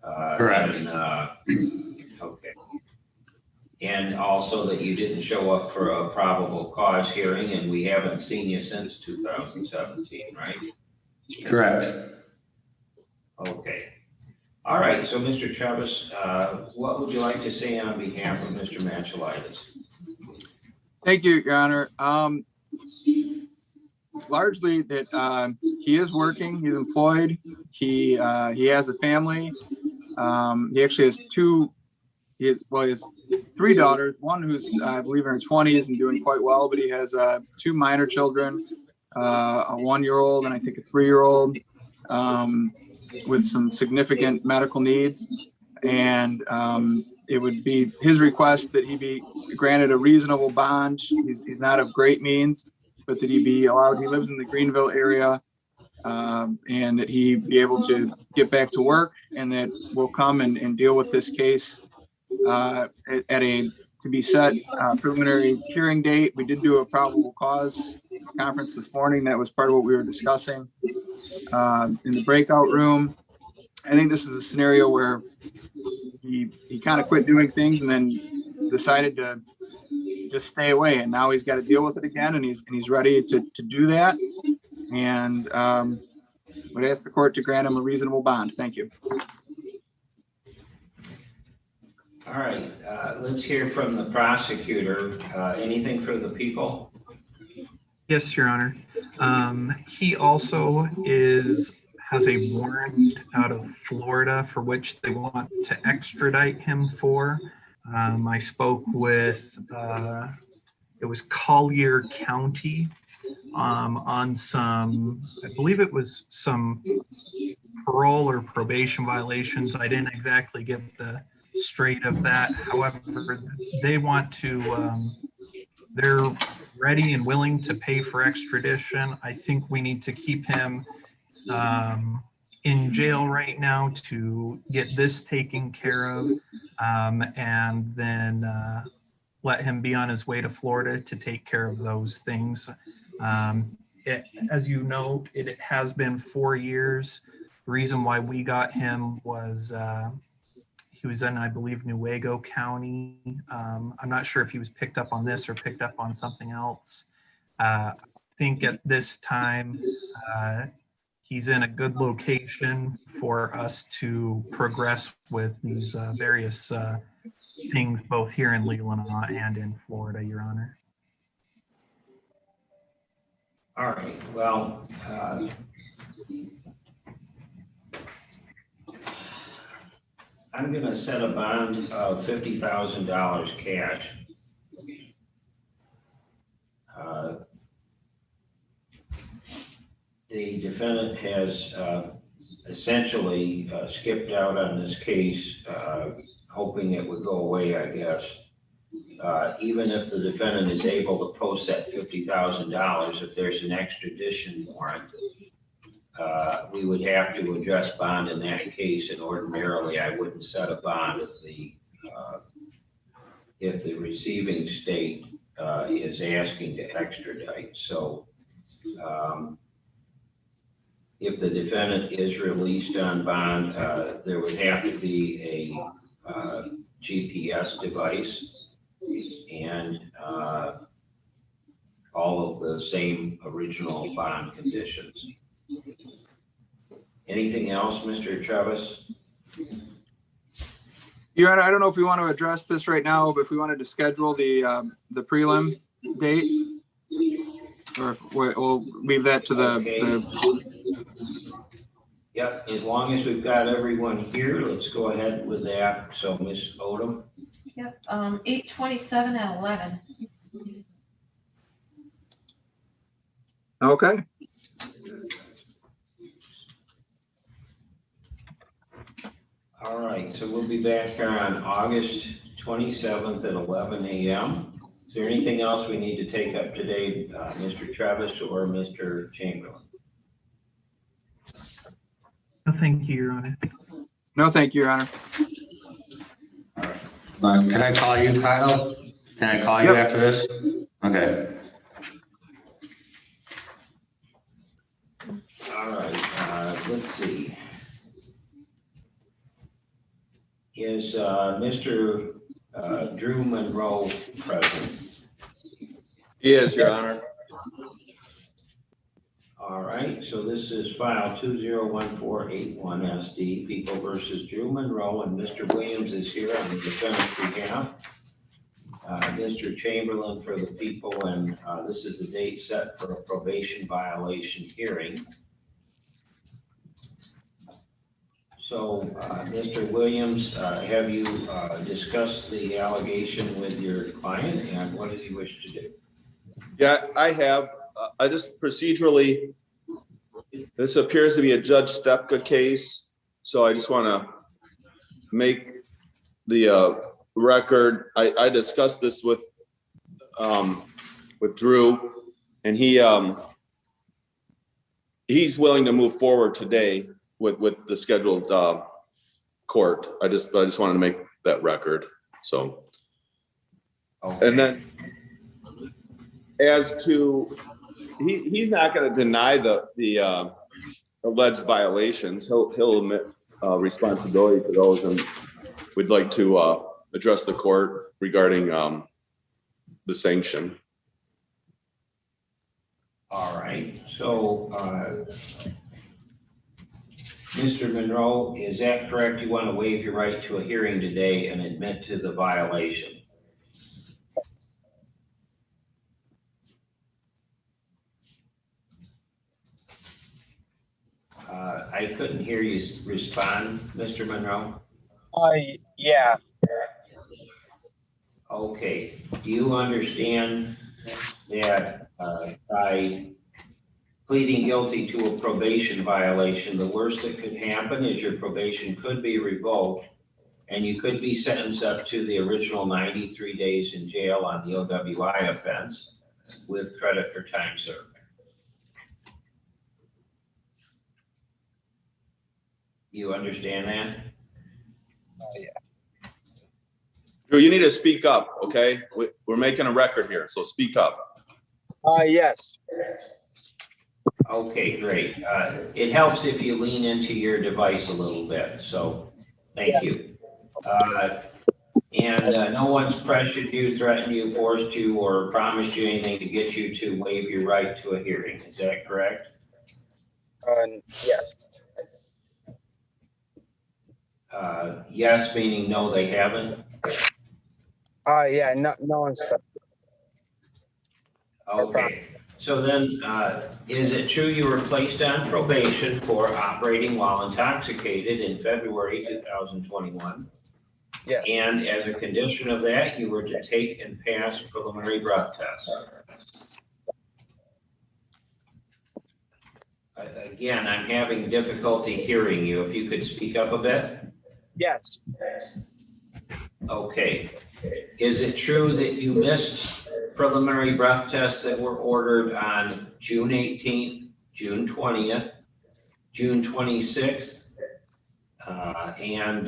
Correct. And, okay. And also that you didn't show up for a probable cause hearing, and we haven't seen you since 2017, right? Correct. Okay. All right, so Mr. Travis, what would you like to say on behalf of Mr. Machalitis? Thank you, Your Honor. Largely that he is working, he's employed, he has a family. He actually has he has 3 daughters, one who's I believe in her 20s and doing quite well, but he has 2 minor children, a 1-year-old and I think a 3-year-old with some significant medical needs. And it would be his request that he be granted a reasonable bond. He's not of great means, but that he be allowed, he lives in the Greenville area, and that he be able to get back to work, and that we'll come and deal with this case at a to be set preliminary hearing date. We did do a probable cause conference this morning. That was part of what we were discussing in the breakout room. I think this is a scenario where he kind of quit doing things and then decided to just stay away, and now he's got to deal with it again, and he's ready to do that, and would ask the court to grant him a reasonable bond. Thank you. All right, let's hear from the prosecutor. Anything for the people? Yes, Your Honor. He also has a warrant out of Florida for which they want to extradite him for. I spoke with, it was Collier County on some, I believe it was some parole or probation violations. I didn't exactly get the straight of that. However, they want to, they're ready and willing to pay for extradition. I think we need to keep him in jail right now to get this taken care of, and then let him be on his way to Florida to take care of those things. As you note, it has been 4 years. The reason why we got him was he was in, I believe, Newaygo County. I'm not sure if he was picked up on this or picked up on something else. I think at this time, he's in a good location for us to progress with these various things, both here in Leelanau and in Florida, Your Honor. All right, well, I'm gonna set a bond of $50,000 cash. The defendant has essentially skipped out on this case, hoping it would go away, I guess. Even if the defendant is able to post that $50,000, if there's an extradition warrant, we would have to address bond in that case, and ordinarily I wouldn't set a bond if the receiving state is asking to extradite. So if the defendant is released on bond, there would have to be a GPS device and all of the same original bond conditions. Anything else, Mr. Travis? Your Honor, I don't know if we want to address this right now, but if we wanted to schedule the prelim date, or we'll leave that to the Yep, as long as we've got everyone here, let's go ahead with that. So Ms. Odom? Yep, 8/27 at 11. Okay. All right, so we'll be back here on August 27th at 11 a.m. Is there anything else we need to take up today, Mr. Travis or Mr. Chamberlain? No, thank you, Your Honor. No, thank you, Your Honor. Can I call you, Kyle? Can I call you after this? Okay. All right, let's see. Is Mr. Drew Monroe present? Yes, Your Honor. All right, so this is file 201481SD, People versus Drew Monroe, and Mr. Williams is here on the defendant's behalf. Mr. Chamberlain for the people, and this is the date set for a probation violation hearing. So, Mr. Williams, have you discussed the allegation with your client, and what does he wish to do? Yeah, I have. I just procedurally, this appears to be a Judge Stepka case, so I just want to make the record. I discussed this with Drew, and he's willing to move forward today with the scheduled court. I just wanted to make that record. So, okay. And then as to, he's not going to deny the alleged violations. He'll admit responsibility to those, and we'd like to address the court regarding the sanction. All right. So, Mr. Monroe, is that correct? You want to waive your right to a hearing today and admit to the violation? I couldn't hear you respond, Mr. Monroe. Yeah. Okay. Do you understand that by pleading guilty to a probation violation, the worst that could happen is your probation could be revoked and you could be sentenced up to the original 93 days in jail on the OWI offense with credit for time served. You understand that? Yeah. Drew, you need to speak up, okay? We're making a record here, so speak up. Yes. Okay, great. It helps if you lean into your device a little bit, so thank you. And no one's pressured you, threatened you, forced you, or promised you anything to get you to waive your right to a hearing. Is that correct? Yes. Yes, meaning no, they haven't? Yeah, no one's. Okay. So then, is it true you were placed on probation for operating while intoxicated in February 2021? Yes. And as a condition of that, you were to take and pass preliminary breath tests. Again, I'm having difficulty hearing you. If you could speak up a bit. Yes. Okay. Is it true that you missed preliminary breath tests that were ordered on June 18th, June 20th, June 26th, and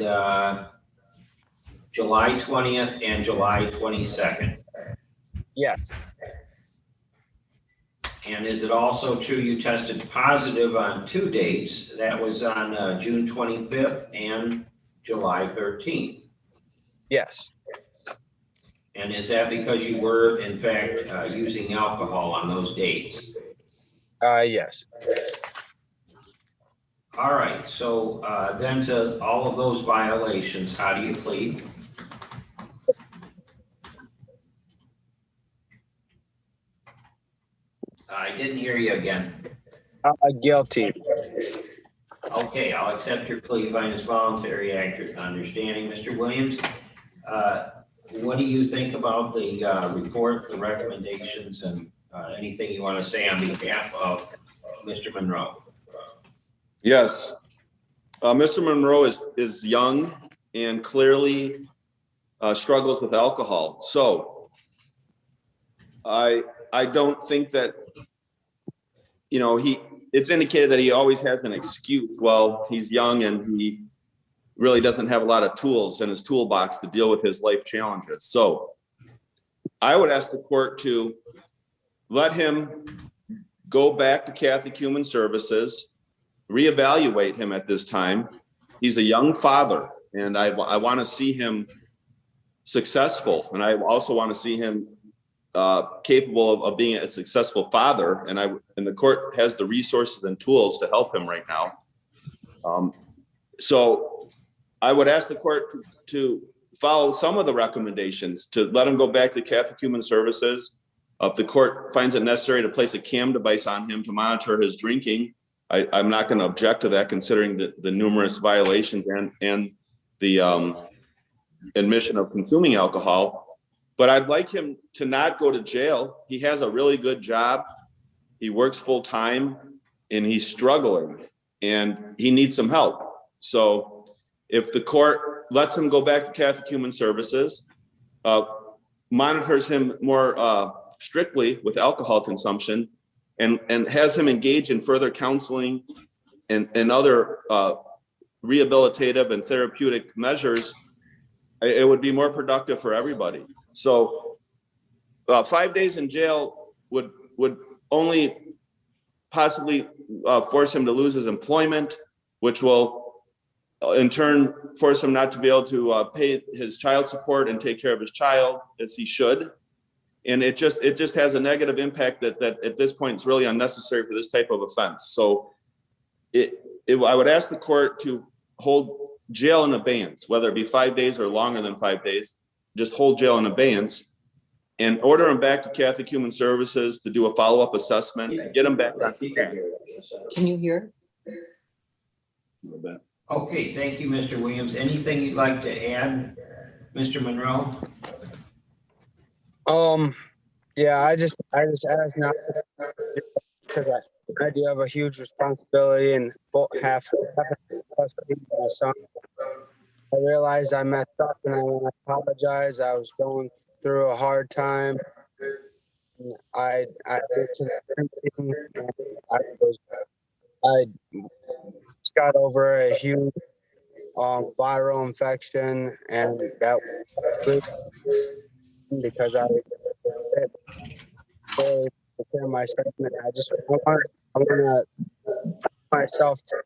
July 20th and July 22nd? Yes. And is it also true you tested positive on 2 dates? That was on June 25th and July 13th. Yes. And is that because you were, in fact, using alcohol on those dates? Yes. All right, so then to all of those violations, how do you plead? I didn't hear you again. Guilty. Okay, I'll accept your plea. Find as voluntary, accurate, understanding. Mr. Williams, what do you think about the report, the recommendations, and anything you want to say on behalf of Mr. Monroe? Yes. Mr. Monroe is young and clearly struggles with alcohol. So I don't think that, you know, it's indicated that he always has an excuse. Well, he's young and he really doesn't have a lot of tools in his toolbox to deal with his life challenges. So I would ask the court to let him go back to Catholic Human Services, reevaluate him at this time. He's a young father, and I want to see him successful. And I also want to see him capable of being a successful father. And the court has the resources and tools to help him right now. So I would ask the court to follow some of the recommendations, to let him go back to Catholic Human Services. If the court finds it necessary to place a cam device on him to monitor his drinking, I'm not going to object to that, considering the numerous violations and the admission of consuming alcohol. But I'd like him to not go to jail. He has a really good job. He works full time and he's struggling and he needs some help. So if the court lets him go back to Catholic Human Services, monitors him more strictly with alcohol consumption, and has him engage in further counseling and other rehabilitative and therapeutic measures, it would be more productive for everybody. So 5 days in jail would only possibly force him to lose his employment, which will in turn force him not to be able to pay his child support and take care of his child as he should. And it just has a negative impact that at this point is really unnecessary for this type of offense. So I would ask the court to hold jail in abeyance, whether it be 5 days or longer than 5 days, just hold jail in abeyance and order him back to Catholic Human Services to do a follow-up assessment and get him back on track. Can you hear? Okay, thank you, Mr. Williams. Anything you'd like to add, Mr. Monroe? Yeah, I just asked not because I do have a huge responsibility and half custody of my son. I realized I messed up and I want to apologize. I was going through a hard time. I went to the printing and I just got over a huge viral infection, and that was because I really took care of myself, and I want to myself to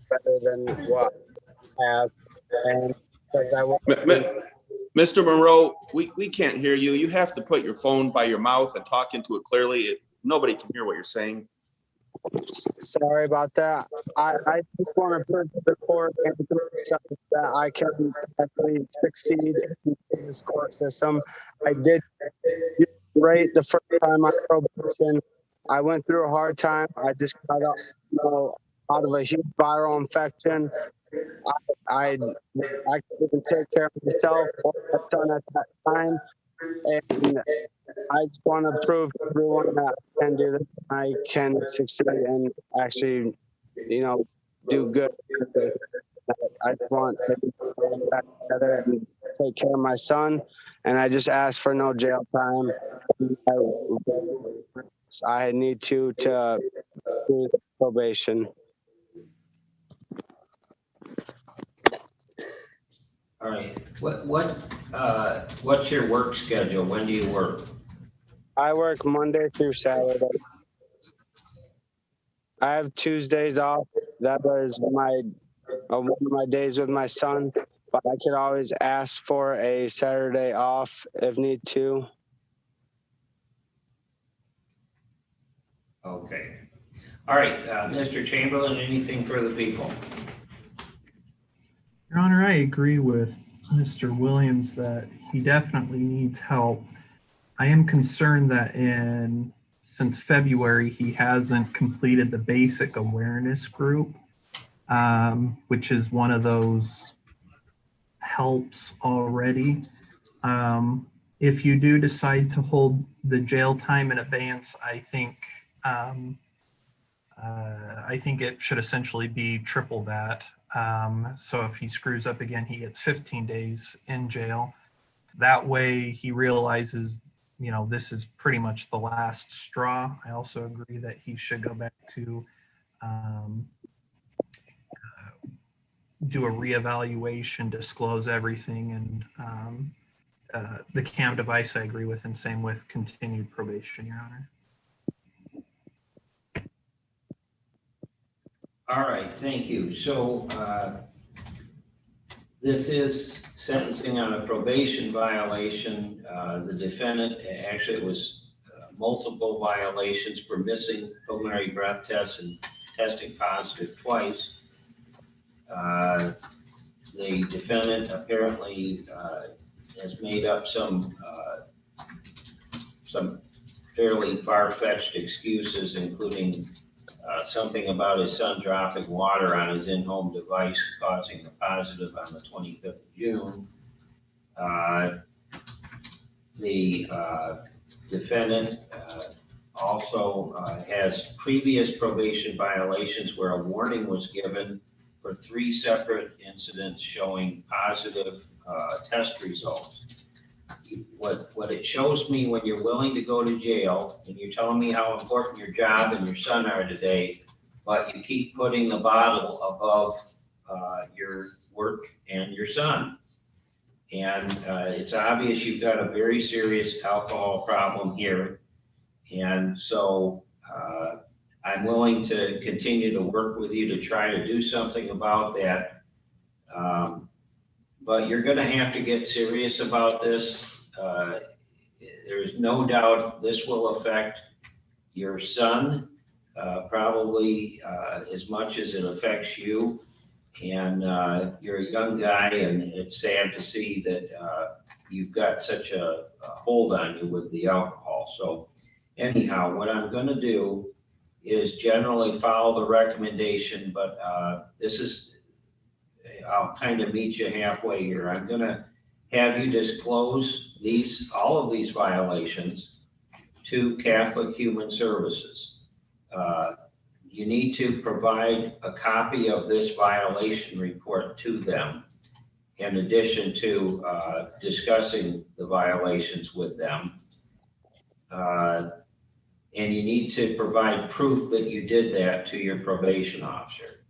better than what I have, and because I want. Mr. Monroe, we can't hear you. You have to put your phone by your mouth and talk into it clearly. Nobody can hear what you're saying. Sorry about that. I just want to prove to the court and to myself that I can actually succeed in this court system. I did great the first time on probation. I went through a hard time. I just got out of a huge viral infection. I couldn't take care of myself or my son at that time, and I just want to prove to everyone that I can do this. I can succeed and actually, do good. I just want to get back together and take care of my son, and I just ask for no jail time. I need to do probation. All right. What's your work schedule? When do you work? I work Monday through Saturday. I have Tuesdays off. That was one of my days with my son, but I could always ask for a Saturday off if need to. Okay. All right, Mr. Chamberlain, anything for the people? Your Honor, I agree with Mr. Williams that he definitely needs help. I am concerned that since February, he hasn't completed the basic awareness group, which is one of those helps already. If you do decide to hold the jail time in abeyance, I think it should essentially be triple that. So if he screws up again, he gets 15 days in jail. That way he realizes, this is pretty much the last straw. I also agree that he should go back to do a reevaluation, disclose everything, and the CAM device I agree with, and same with continued probation, Your Honor. All right, thank you. So this is sentencing on a probation violation. The defendant, actually it was multiple violations for missing pulmonary breath tests and testing positive twice. The defendant apparently has made up some fairly far-fetched excuses, including something about his son dropping water on his in-home device, causing a positive on the 25th of June. The defendant also has previous probation violations where a warning was given for 3 separate incidents showing positive test results. What it shows me, when you're willing to go to jail and you're telling me how important your job and your son are today, but you keep putting the bottle above your work and your son. And it's obvious you've got a very serious alcohol problem here. And so I'm willing to continue to work with you to try to do something about that. But you're going to have to get serious about this. There's no doubt this will affect your son, probably as much as it affects you. And you're a young guy, and it's sad to see that you've got such a hold on you with the alcohol. So anyhow, what I'm going to do is generally follow the recommendation, but I'll kind of meet you halfway here. I'm going to have you disclose all of these violations, to Catholic Human Services. You need to provide a copy of this violation report to them in addition to discussing the violations with them. And you need to provide proof that you did that to your probation officer.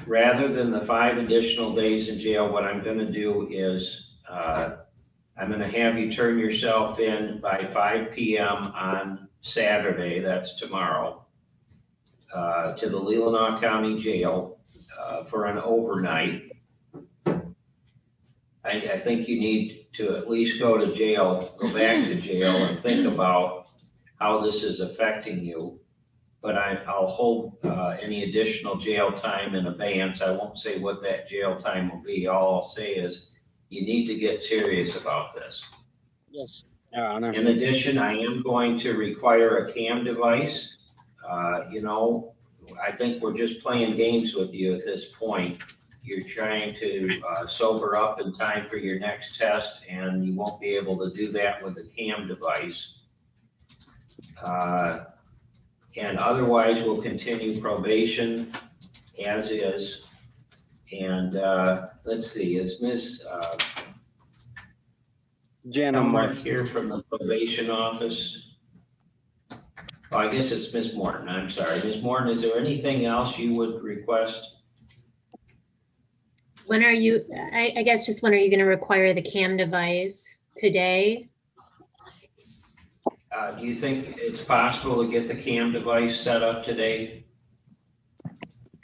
Rather than the 5 additional days in jail, what I'm going to do is I'm going to have you turn yourself in by 5 p.m. on Saturday, that's tomorrow, to the Leelanau County Jail for an overnight. I think you need to at least go to jail, go back to jail and think about how this is affecting you. But I'll hold any additional jail time in abeyance. I won't say what that jail time will be. All I'll say is you need to get serious about this. Yes. In addition, I am going to require a CAM device. You know, I think we're just playing games with you at this point. You're trying to sober up in time for your next test, and you won't be able to do that with a CAM device. And otherwise, we'll continue probation as is. And let's see, is Ms. Jana Mark here from the probation office? Oh, I guess it's Ms. Morton. I'm sorry. Ms. Morton, is there anything else you would request? When are you, I guess just when are you going to require the CAM device? Today? Do you think it's possible to get the CAM device set up today?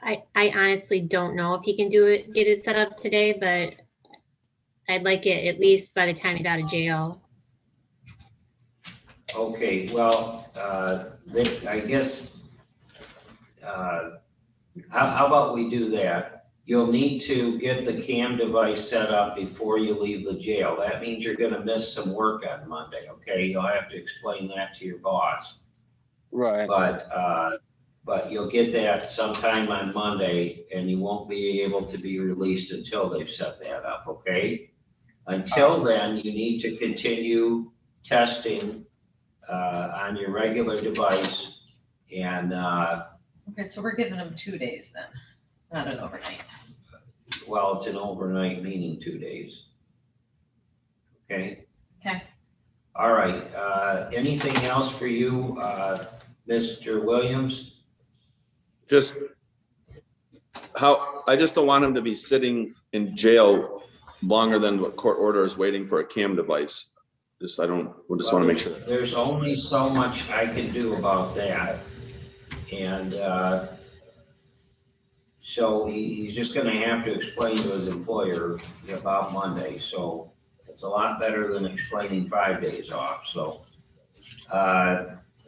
I honestly don't know if he can do it, get it set up today, but I'd like it at least by the time he's out of jail. Okay, well, I guess, how about we do that? You'll need to get the CAM device set up before you leave the jail. That means you're gonna miss some work on Monday, okay? You'll have to explain that to your boss. Right. But you'll get that sometime on Monday, and you won't be able to be released until they've set that up, okay? Until then, you need to continue testing on your regular device. And Okay, so we're giving them 2 days then, not an overnight. well, it's an overnight, meaning 2 days. Okay, Okay. all right. Anything else for you, Mr. Williams? Just I just don't want him to be sitting in jail longer than what court order is waiting for a CAM device. We just want to make sure. There's only so much I can do about that. And so he's just gonna have to explain to his employer about Monday. So it's a lot better than explaining 5 days off. So,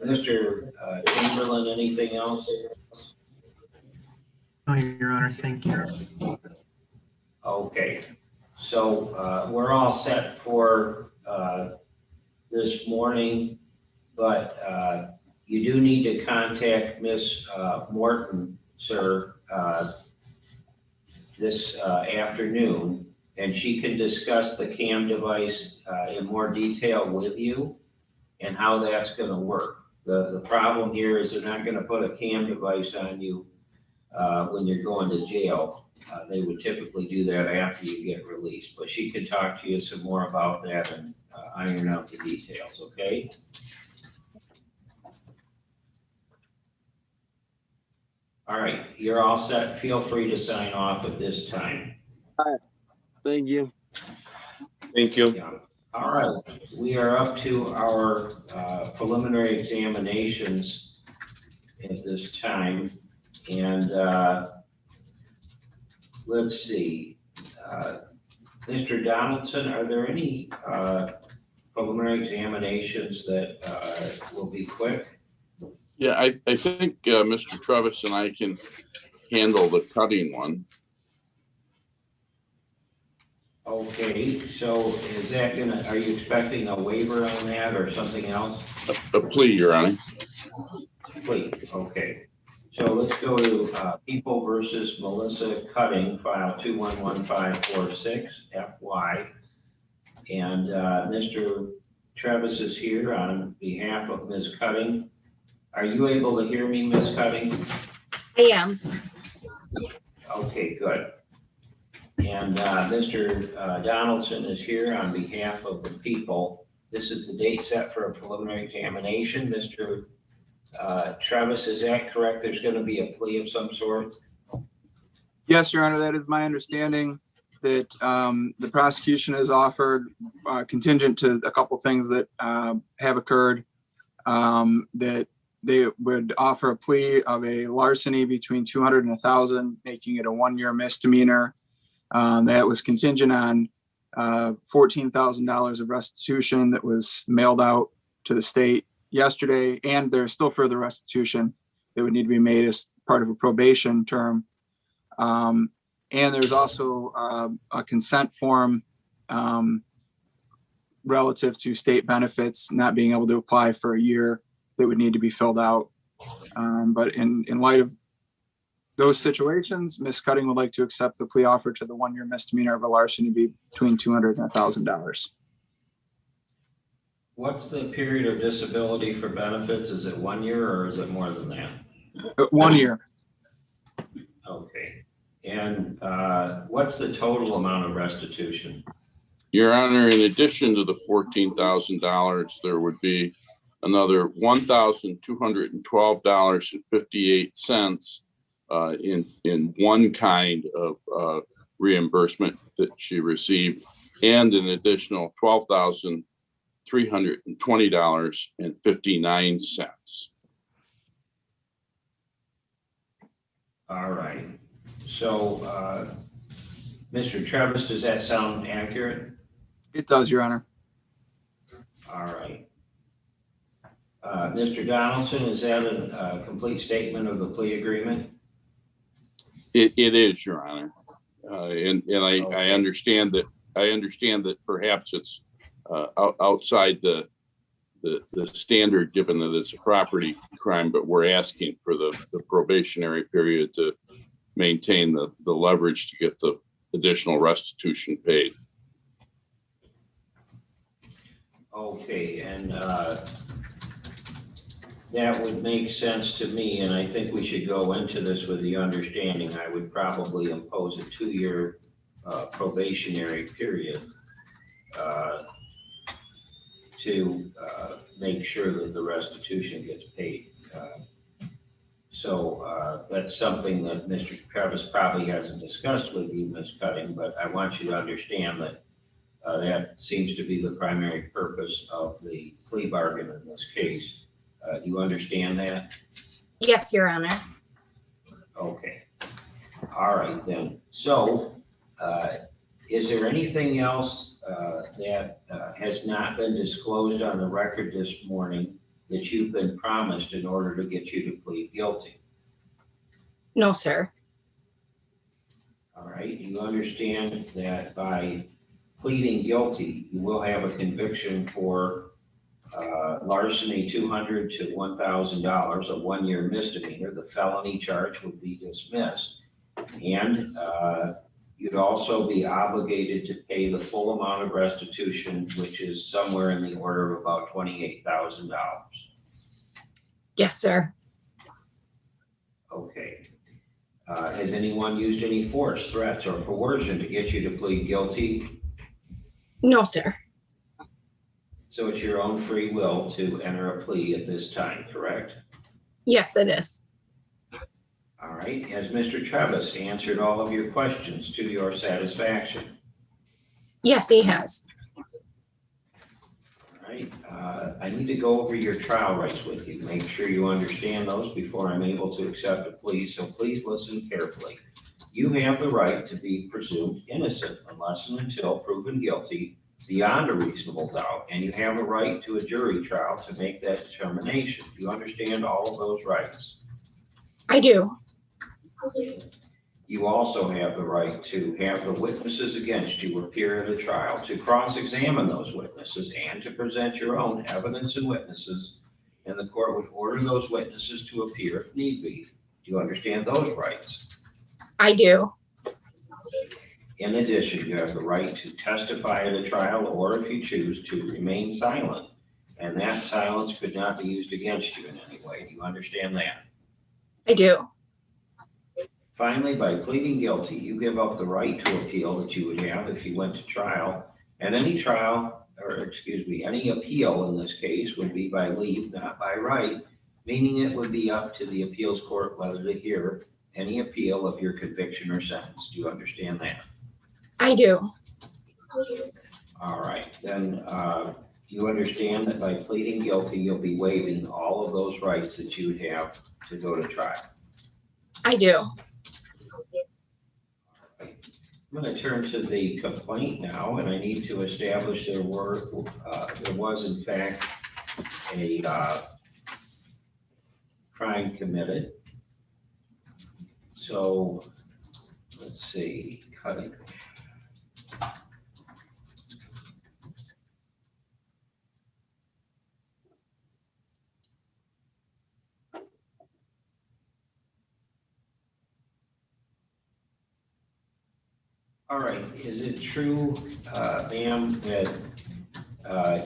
Mr. Chamberlain, anything else? No, Your Honor, thank you. Okay, so we're all set for this morning, but you do need to contact Miss Morton, sir, this afternoon, and she can discuss the CAM device in more detail with you and how that's going to work. The problem here is they're not going to put a CAM device on you when you're going to jail. They would typically do that after you get released, but she can talk to you some more about that and iron out the details, okay? All right, you're all set. Feel free to sign off at this time. All right. Thank you. Thank you. Yeah. All right, we are up to our preliminary examinations at this time. And let's see, Mr. Donaldson, are there any preliminary examinations that will be quick? Yeah, I think Mr. Travis and I can handle the cutting one. Okay, so is that are you expecting a waiver on that or something else? A plea, Your Honor. Plea, okay. So let's go to People versus Melissa Cutting, file 211546 FY. And Mr. Travis is here on behalf of Ms. Cutting. Are you able to hear me, Ms. Cutting? I am. Okay, good. And Mr. Donaldson is here on behalf of the people. This is the date set for a preliminary examination. Mr. Travis, is that correct? There's going to be a plea of some sort? Yes, Your Honor, that is my understanding, that the prosecution has offered contingent to a couple things that have occurred, that they would offer a plea of a larceny between 200 and 1,000, making it a 1-year misdemeanor. That was contingent on $14,000 of restitution that was mailed out to the state yesterday, and there's still further restitution that would need to be made as part of a probation term. And there's also a consent form relative to state benefits not being able to apply for a year that would need to be filled out. But in light of those situations, Ms. Cutting would like to accept the plea offer to the 1-year misdemeanor of a larceny between $200 and $1,000. What's the period of disability for benefits? Is it 1 year or is it more than that? 1 year. Okay. And what's the total amount of restitution? Your Honor, in addition to the $14,000, there would be another $1,212.58 in one kind of reimbursement that she received, and an additional $12,320.59. All right. So, Mr. Travis, does that sound accurate? It does, Your Honor. All right. Mr. Donaldson, is that a complete statement of the plea agreement? It is, Your Honor. And I understand that perhaps it's outside the standard, given that it's a property crime, but we're asking for the probationary period to maintain the leverage to get the additional restitution paid. Okay, and that would make sense to me, and I think we should go into this with the understanding I would probably impose a 2-year probationary period to make sure that the restitution gets paid. So that's something that Mr. Travis probably hasn't discussed with you, Ms. Cutting, but I want you to understand that that seems to be the primary purpose of the plea bargain in this case. Do you understand that? Yes, Your Honor. Okay. All right then. So is there anything else that has not been disclosed on the record this morning that you've been promised in order to get you to plead guilty? No, sir. All right. You understand that by pleading guilty, you will have a conviction for larceny $200 to $1,000, a 1-year misdemeanor. The felony charge would be dismissed. And you'd also be obligated to pay the full amount of restitution, which is somewhere in the order of about $28,000. Yes, sir. Okay. Has anyone used any force, threats, or coercion to get you to plead guilty? No, sir. So it's your own free will to enter a plea at this time, correct? Yes, it is. All right. Has Mr. Travis answered all of your questions to your satisfaction? Yes, he has. All right. I need to go over your trial rights with you. Make sure you understand those before I'm able to accept a plea. So please listen carefully. You have the right to be presumed innocent unless and until proven guilty beyond a reasonable doubt, and you have a right to a jury trial to make that determination. Do you understand all of those rights? I do. You also have the right to have the witnesses against you appear at a trial, to cross-examine those witnesses, and to present your own evidence and witnesses, and the court would order those witnesses to appear if need be. Do you understand those rights? I do. In addition, you have the right to testify at a trial, or if you choose to remain silent. And that silence could not be used against you in any way. Do you understand that? I do. Finally, by pleading guilty, you give up the right to appeal that you would have if you went to trial. And any trial, or excuse me, any appeal in this case would be by leave, not by right, meaning it would be up to the appeals court whether to hear any appeal of your conviction or sentence. Do you understand that? I do. All right, then you understand that by pleading guilty, you'll be waiving all of those rights that you would have to go to trial. I do. I'm going to turn to the complaint now, and I need to establish there was in fact a crime committed. So let's see, cutting. All right, is it true, ma'am, that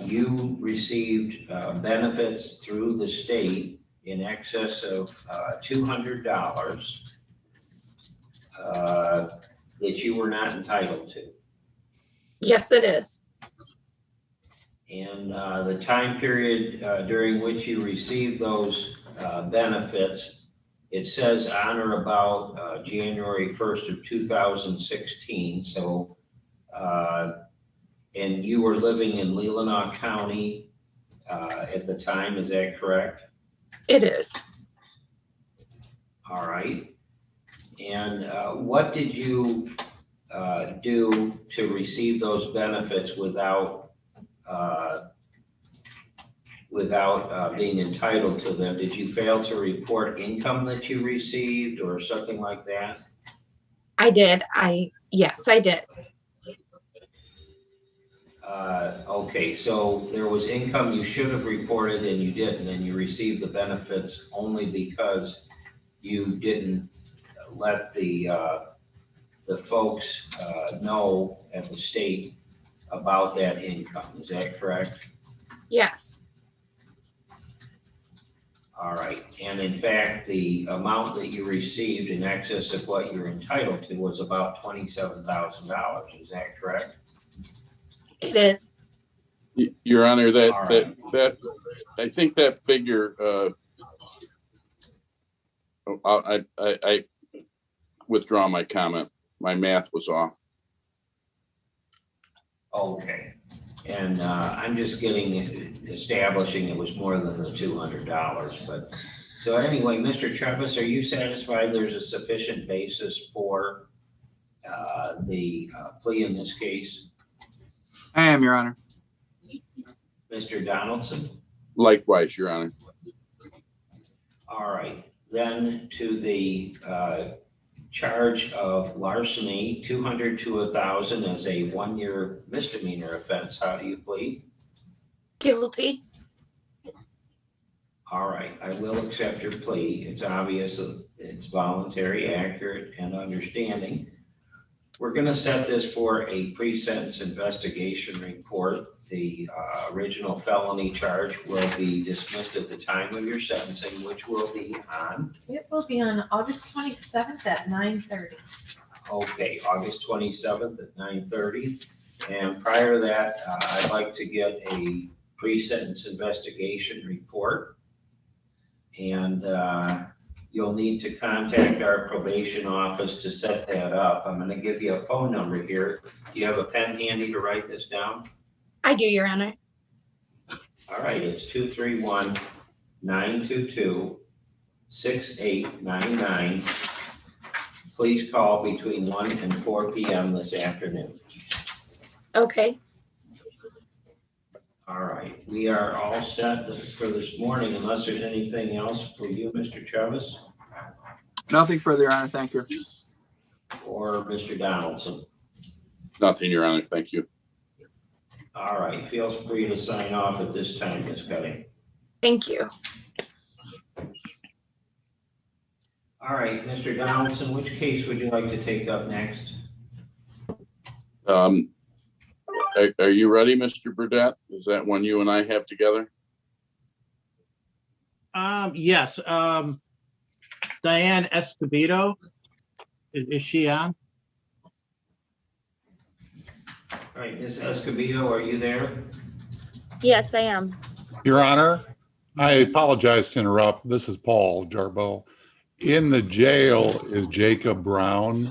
you received benefits through the state in excess of $200 that you were not entitled to? Yes, it is. And the time period during which you received those benefits, it says on or about January 1st of 2016. So, and you were living in Leelanau County at the time, is that correct? It is. All right. And what did you do to receive those benefits without being entitled to them? Did you fail to report income that you received or something like that? I did. Yes, I did. Okay, so there was income you should have reported and you didn't, and you received the benefits only because you didn't let the folks know at the state about that income. Is that correct? Yes. All right, and in fact, the amount that you received in excess of what you're entitled to was about $27,000. Is that correct? It is. Your Honor, All right. that I think that figure, I withdraw my comment. My math was off. Okay, and I'm just establishing it was more than the $200, but, so anyway, Mr. Travis, are you satisfied there's a sufficient basis for the plea in this case? I am, Your Honor. Mr. Donaldson? Likewise, Your Honor. All right, then to the charge of larceny, 200 to 1,000 as a 1-year misdemeanor offense. How do you plead? Guilty. All right, I will accept your plea. It's obvious it's voluntary, accurate, and understanding. We're going to set this for a pre-sentence investigation report. The original felony charge will be dismissed at the time of your sentencing, which will be on? It will be on August 27th at 9:30. Okay, August 27th at 9:30. And prior to that, I'd like to get a pre-sentence investigation report. And you'll need to contact our probation office to set that up. I'm going to give you a phone number here. Do you have a pen handy to write this down? I do, Your Honor. All right, it's 231-922-6899. Please call between 1 and 4 p.m. this afternoon. Okay. All right, we are all set for this morning unless there's anything else for you, Mr. Travis? Nothing further, Your Honor. Thank you. Or Mr. Donaldson? Nothing, Your Honor. Thank you. All right, feel free to sign off at this time, Ms. Cuddy. Thank you. All right, Mr. Donaldson, which case would you like to take up next? Are you ready, Mr. Burdette? Is that one you and I have together? Yes. Diane Escobedo, is she on? All right, Ms. Escobedo, are you there? Yes, I am. Your Honor, I apologize to interrupt. This is Paul Jarbo. In the jail is Jacob Brown,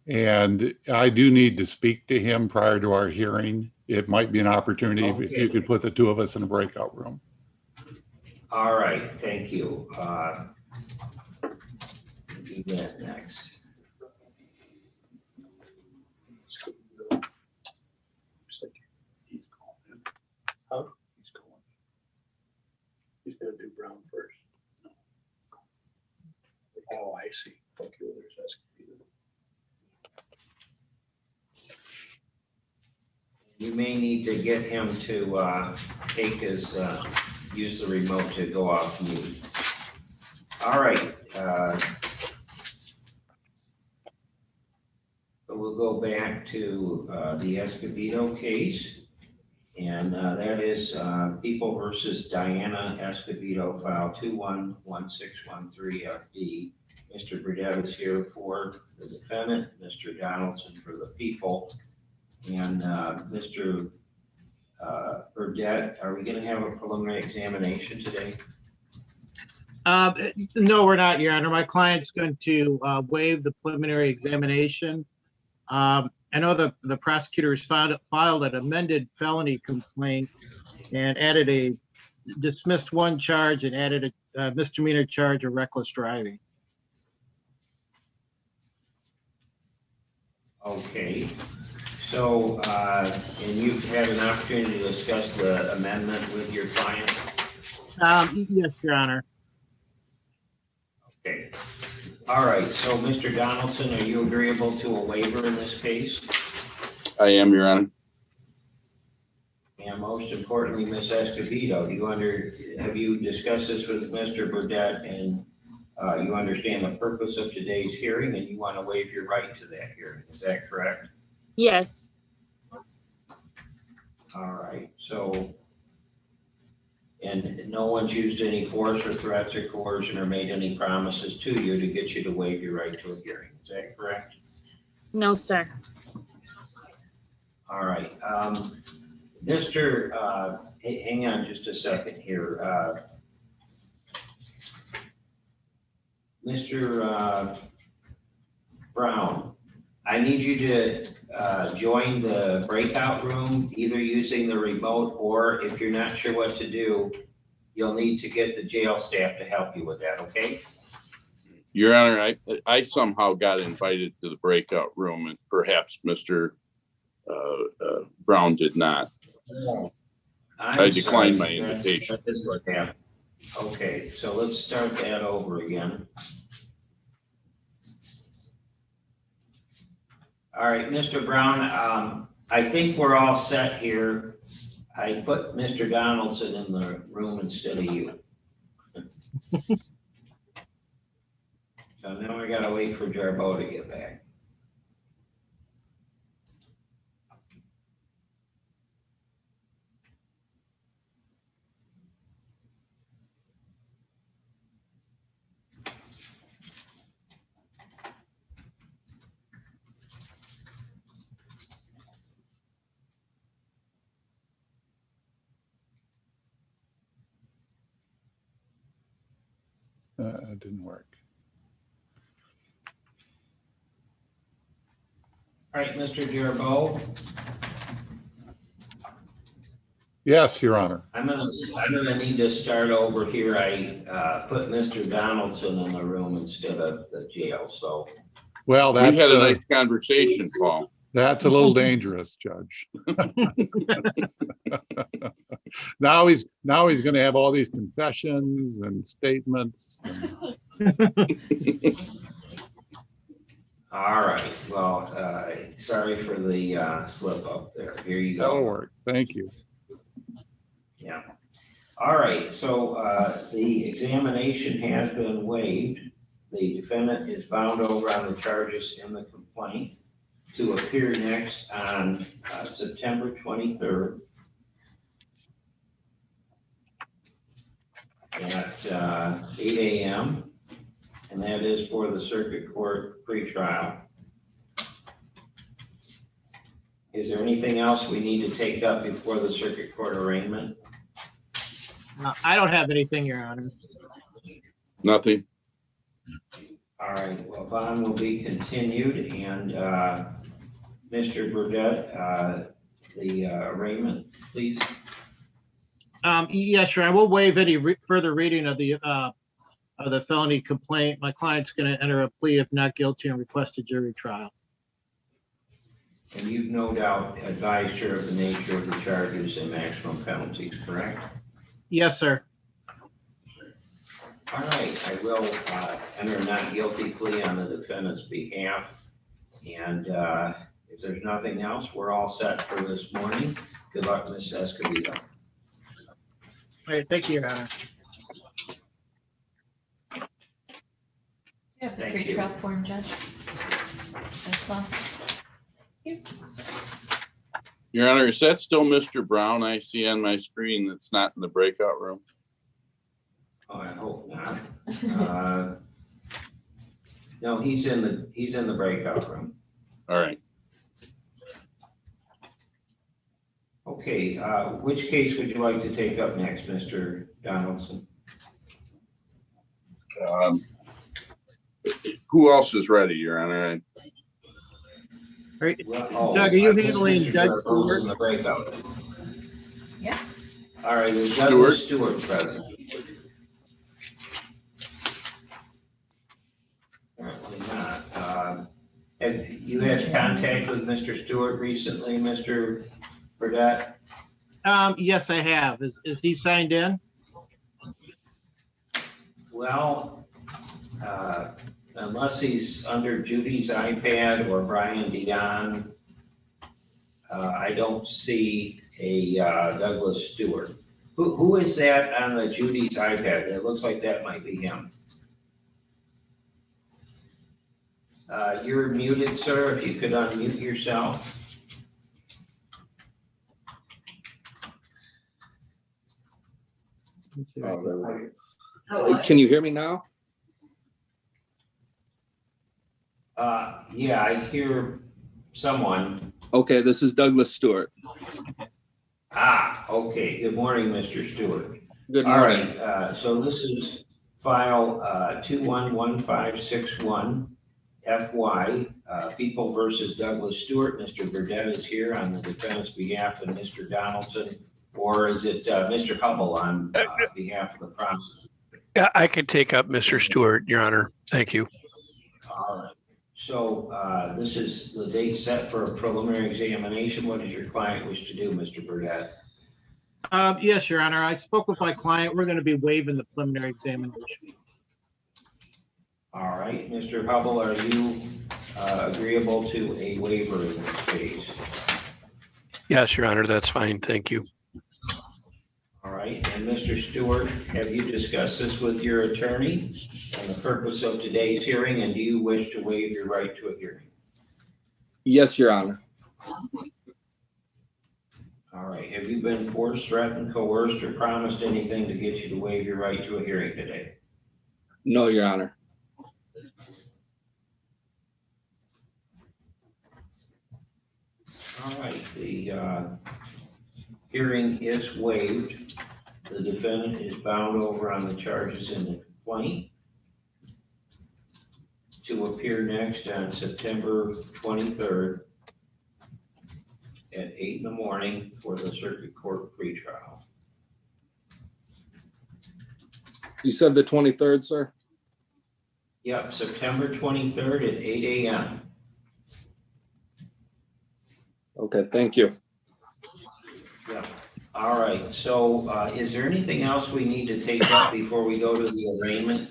and I do need to speak to him prior to our hearing. It might be an opportunity if you could put the two of us in a breakout room. All right, thank you. Do that next. Oh, he's gonna do Brown first. Oh, I see. Okay, well, there's Escobedo. You may need to get him to take his, use the remote to go off mute. All right. So we'll go back to the Escobedo case. And that is People versus Diana Escobedo, file 211613FD. Mr. Burdette is here for the defendant, Mr. Donaldson for the people. And Mr. Burdette, are we going to have a preliminary examination today? No, we're not, Your Honor. My client's going to waive the preliminary examination. I know the prosecutor has filed an amended felony complaint and dismissed one charge and added a misdemeanor charge of reckless driving. Okay. So, and you've had an opportunity to discuss the amendment with your client? Yes, Your Honor. Okay. All right. So, Mr. Donaldson, are you agreeable to a waiver in this case? I am, Your Honor. And most importantly, Ms. Escobedo, have you discussed this with Mr. Burdette, and you understand the purpose of today's hearing and you want to waive your right to that hearing? Is that correct? Yes. All right. So, and no one's used any force or threats or coercion or made any promises to you to get you to waive your right to a hearing. Is that correct? No, sir. All right. Hang on just a second here. Mr. Brown, I need you to join the breakout room, either using the remote, or if you're not sure what to do, you'll need to get the jail staff to help you with that, okay? Your Honor, I somehow got invited to the breakout room, and perhaps Mr. Brown did not. I declined my invitation. Okay, so let's start that over again. All right, Mr. Brown, I think we're all set here. I put Mr. Donaldson in the room instead of you. So now we gotta wait for Jarbo to get back. It didn't work. All right, Mr. Jarbo. Yes, Your Honor. I'm gonna need to start over here. I put Mr. Donaldson in the room instead of the jail, so. Well, We that's had a nice conversation, Paul. That's a little dangerous, Judge. Now he's going to have all these confessions and statements. All right, well, sorry for the slip up there. Here you go. That'll work. Thank you. Yeah. All right, so the examination has been waived. The defendant is bound over on the charges in the complaint. to appear next on September 23rd at 8 a.m. And that is for the circuit court pretrial. Is there anything else we need to take up before the circuit court arraignment? I don't have anything, Your Honor. Nothing. All right, well, bond will be continued, and Mr. Burdette, the arraignment, please. Yes, sure. I will waive any further reading of the felony complaint. My client's going to enter a plea if not guilty and request a jury trial. And you've no doubt advised her of the nature of the charges and maximum penalties, correct? Yes, sir. All right, I will enter a not guilty plea on the defendant's behalf. And if there's nothing else, we're all set for this morning. Good luck, Ms. Escobedo. All right, thank you, Your Honor. You have the Thank you. pretrial form, Judge, as well. Your Honor, is that still Mr. Brown I see on my screen that's not in the breakout room? Oh, I hope not. No, he's in the breakout room. All right. Okay, which case would you like to take up next, Mr. Donaldson? Who else is ready, Your Honor? Right. Well, Doug, are you I think handling Mr. Judge Garbo's Stewart? in the breakout. Yeah. All right, is Stewart? Douglas Stewart present? Apparently not. Have you had contact with Mr. Stewart recently, Mr. Burdette? Yes, I have. Is he signed in? Well, unless he's under Judy's iPad or Brian Dion, I don't see a Douglas Stewart. Who is that on the Judy's iPad? It looks like that might be him. You're muted, sir. If you could unmute yourself. Can you hear me now? Yeah, I hear someone. Okay, this is Douglas Stewart. Okay. Good morning, Mr. Stewart. Good All morning. right, so this is file 211561 FY, People versus Douglas Stewart. Mr. Burdette is here on the defendant's behalf and Mr. Donaldson, or is it Mr. Hubble on behalf of the prosecutor? Yeah, I can take up Mr. Stewart, Your Honor. Thank you. All right. So this is the date set for a preliminary examination. What does your client wish to do, Mr. Burdette? Yes, Your Honor. I spoke with my client. We're going to be waiving the preliminary examination. All right, Mr. Hubble, are you agreeable to a waiver in this case? Yes, Your Honor, that's fine. Thank you. All right, and Mr. Stewart, have you discussed this with your attorney and the purpose of today's hearing, and do you wish to waive your right to a hearing? Yes, Your Honor. All right, have you been forced, threatened, coerced, or promised anything to get you to waive your right to a hearing today? No, Your Honor. All right, the hearing is waived. The defendant is bound over on the charges in the complaint to appear next on September 23rd at 8 in the morning for the circuit court pretrial. You said the 23rd, sir? Yep, September 23rd at 8 a.m. Okay, thank you. Yeah. All right. So is there anything else we need to take up before we go to the arraignment?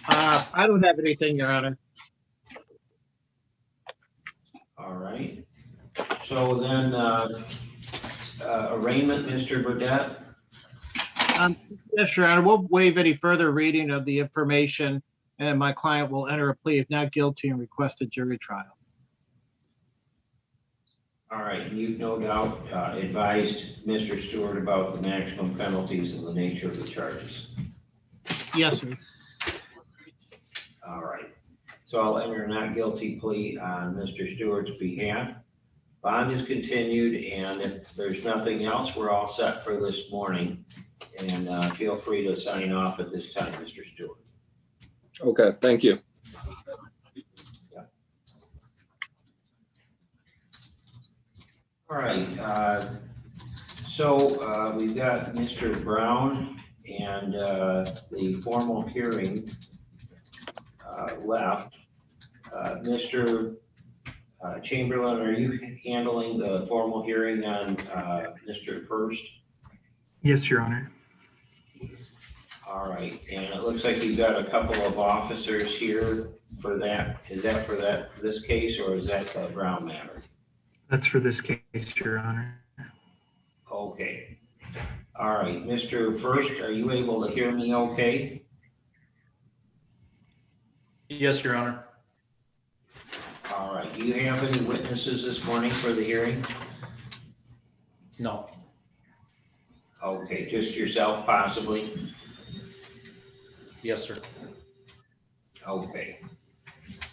I don't have anything, Your Honor. All right. So then arraignment, Mr. Burdette? Yes, Your Honor. We'll waive any further reading of the information, and my client will enter a plea if not guilty and request a jury trial. All right, and you've no doubt advised Mr. Stewart about the maximum penalties and the nature of the charges. Yes, sir. All right, so I'll enter a not guilty plea on Mr. Stewart's behalf. Bond is continued, and if there's nothing else, we're all set for this morning. And feel free to sign off at this time, Mr. Stewart. Okay, thank you. All right, so we've got Mr. Brown and the formal hearing left. Mr. Chamberlain, are you handling the formal hearing on Mr. First? Yes, Your Honor. All right, and it looks like you've got a couple of officers here for that. Is that for this case, or is that the Brown matter? That's for this case, Your Honor. Okay. All right, Mr. First, are you able to hear me okay? Yes, Your Honor. All right, do you have any witnesses this morning for the hearing? No. Okay, just yourself possibly? Yes, sir. Okay.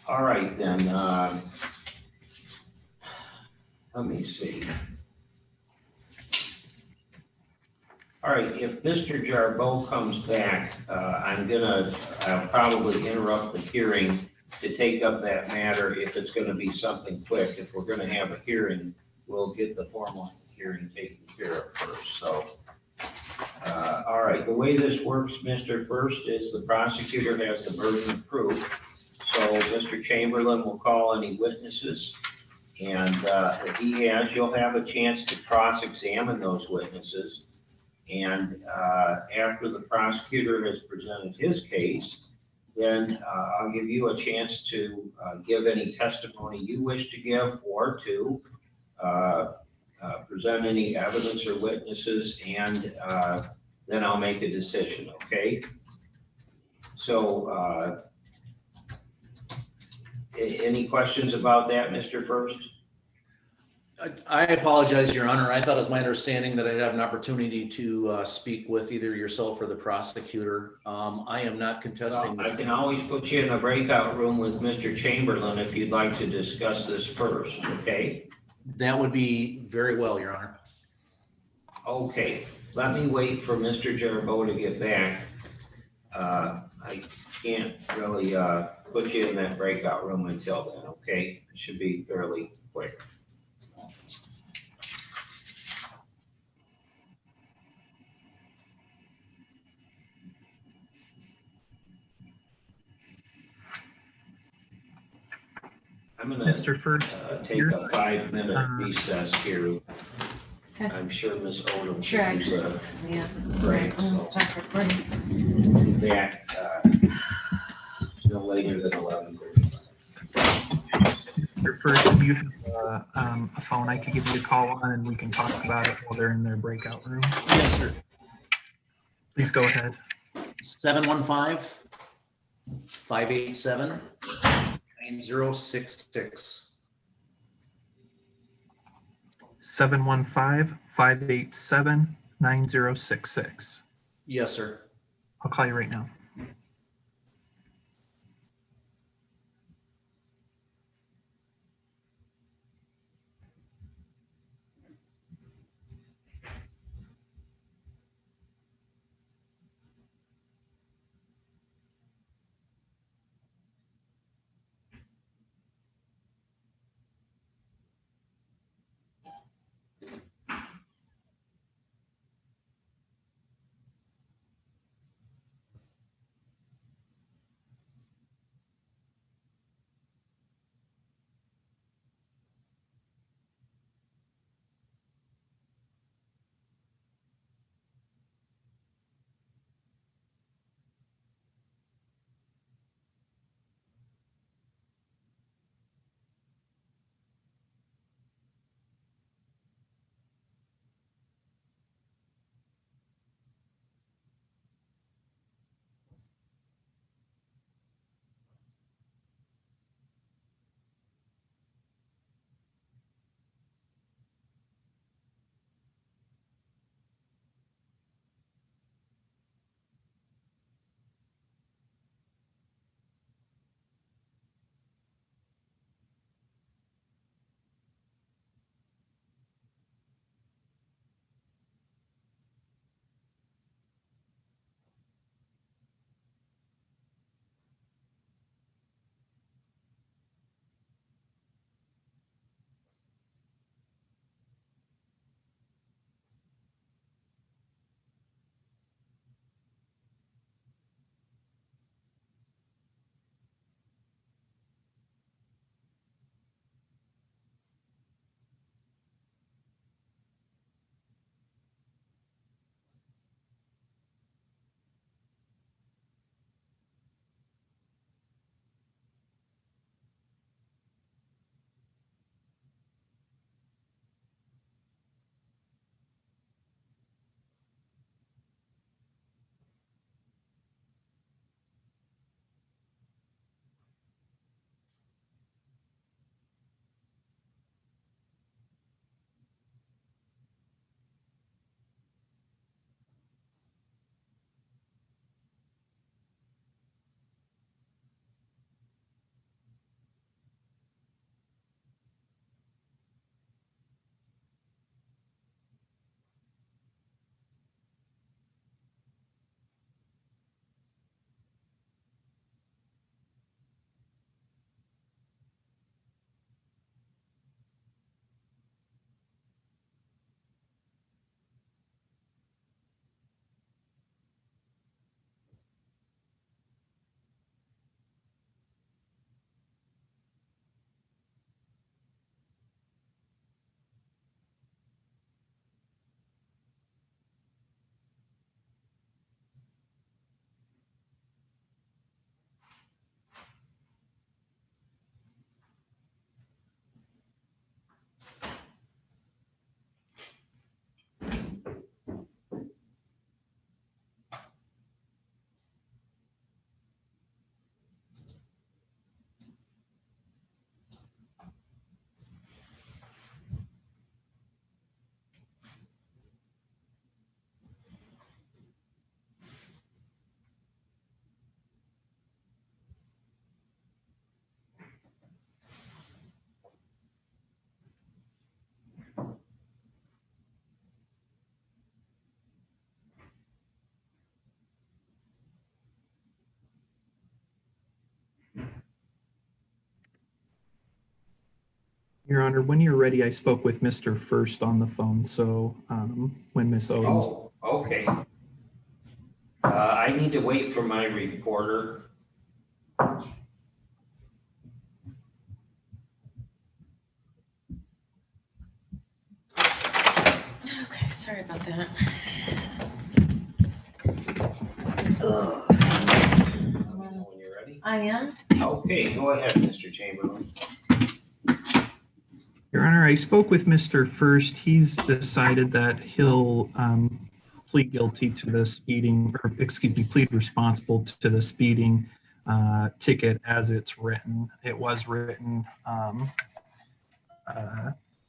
All right, then, let me see. All right, if Mr. Jarbeau comes back, I'm gonna probably interrupt the hearing to take up that matter if it's gonna be something quick. If we're gonna have a hearing, we'll get the formal hearing taken care of first, so. All right, the way this works, Mr. First, is the prosecutor has the burden of proof. So Mr. Chamberlain will call any witnesses. And if he has, you'll have a chance to cross-examine those witnesses. And after the prosecutor has presented his case, then I'll give you a chance to give any testimony you wish to give, or to present any evidence or witnesses, and then I'll make a decision, okay? So any questions about that, Mr. First? I apologize, Your Honor. I thought it was my understanding that I'd have an opportunity to speak with either yourself or the prosecutor. I am not contesting. Well, I can always put you in a breakout room with Mr. Chamberlain if you'd like to discuss this first, okay? That would be very well, Your Honor. Okay, let me wait for Mr. Jarbeau to get back. I can't really put you in that breakout room until then, okay? It should be fairly quick. I'm gonna Mr. First, take a 5-minute recess here. Okay. I'm sure Ms. Odom Sure, I should use a Yeah, break. I'm gonna So stop recording. we'll be back no later than 11:30. Mr. First, if you have a phone I could give you a call on and we can talk about it while they're in their breakout room. Yes, sir. Please go ahead. 715-587-9066. 715-587-9066. Yes, sir. I'll call you right now. Your Honor, when you're ready, I spoke with Mr. First on the phone, so when Miss Owens. Oh, okay. I need to wait for my reporter. Okay, sorry about that. Let me know when you're ready. I am. Okay, go ahead, Mr. Chamberlain. Your Honor, I spoke with Mr. First. He's decided that he'll plead guilty to the speeding, or excuse me, plead responsible to the speeding ticket as it's written. It was written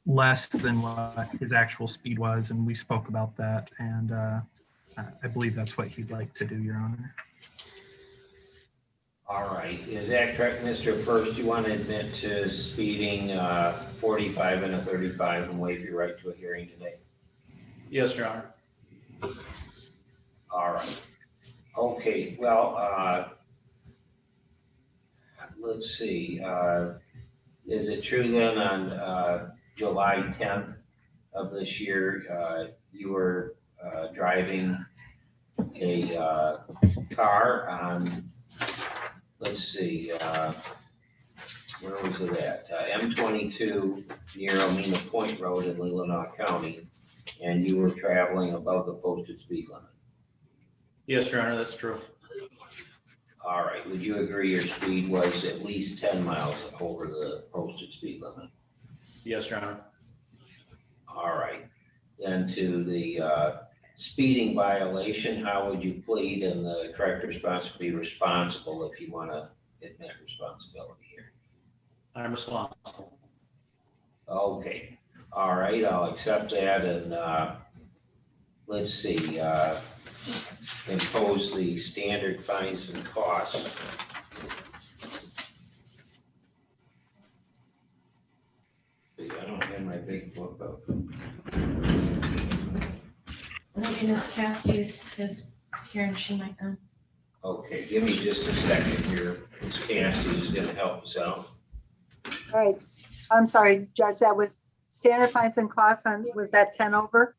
less than what his actual speed was, and we spoke about that, and I believe that's what he'd like to do, Your Honor. All right, is that correct, Mr. First? You want to admit to speeding 45 and a 35 and waive your right to a hearing today? Yes, Your Honor. All right. Okay, well, let's see. Is it true then on July 10th of this year, you were driving a car on, let's see, where was it at? M22 near Omena Point Road in Leelanau County, and you were traveling above the posted speed limit? Yes, Your Honor, that's true. All right, would you agree your speed was at least 10 miles over the posted speed limit? Yes, Your Honor. All right, then to the speeding violation, how would you plead? And the correct response would be responsible if you want to admit responsibility here. I'm responsible. Okay, all right, I'll accept that, and let's see, impose the standard fines and costs. See, I don't have my big book up. Maybe Miss Caskey's is here and she might know. Okay, give me just a second here. Ms. Cassidy is gonna help us out. All right, I'm sorry, Judge, that was standard fines and costs on, was that 10 over?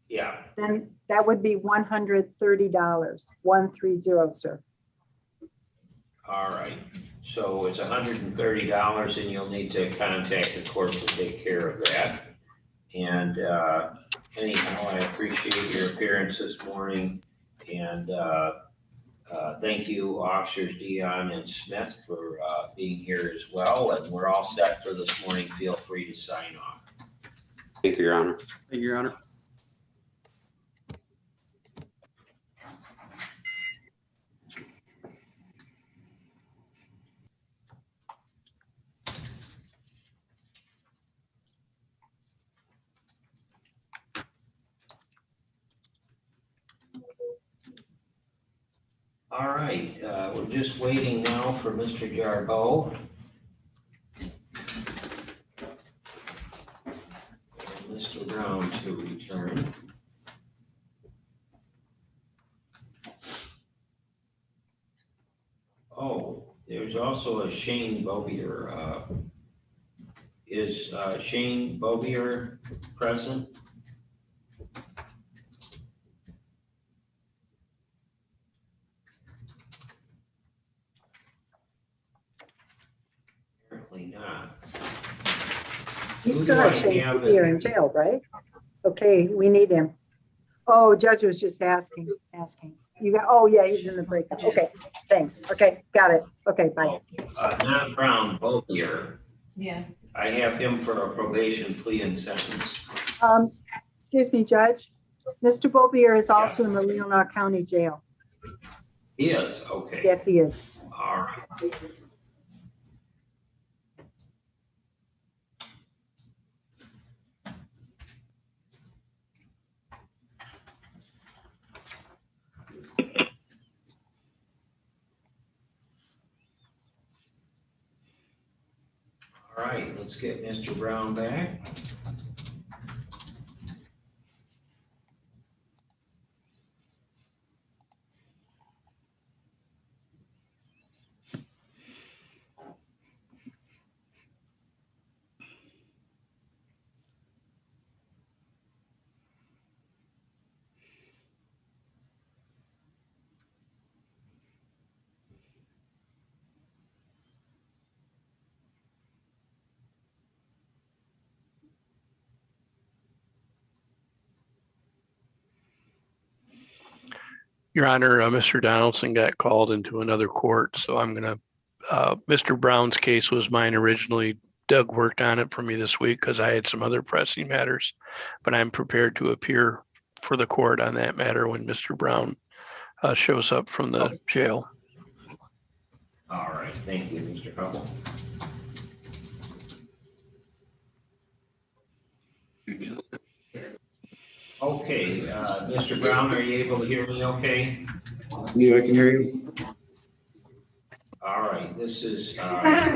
Yeah, Then that would be $130, 130, sir. all right. So it's $130 and you'll need to contact the court to take care of that. And anyhow, I appreciate your appearance this morning. And thank you, Officers Dion and Smith, for being here as well. And we're all set for this morning. Feel free to sign off. Thank you, Your Honor. Thank you, Your Honor. All right, we're just waiting now for Mr. Jarboe. And Mr. Brown to return. Oh, there's also a Shane Bobier. Is Shane Bobier present? Apparently not. You Who still do I have Shane have here in- in jail, right? Okay, we need him. Oh, Judge was just asking. You got, oh yeah, he's in the breakout. Okay, thanks. Okay, got it. Okay, bye. Not Brown, Bobier. Yeah. I have him for a probation plea and sentence. Excuse me, Judge. Mr. Bobier is also in the Leelanau County Jail. He is, okay. Yes, he is. All right. All right, let's get Mr. Brown back. Your Honor, Mr. Donaldson got called into another court, so I'm gonna, Mr. Brown's case was mine originally. Doug worked on it for me this week because I had some other pressing matters, but I'm prepared to appear for the court on that matter when Mr. Brown shows up from the jail. All right, thank you, Mr. Hubble. Okay, Mr. Brown, are you able to hear me okay? Yeah, I can hear you. All right, this is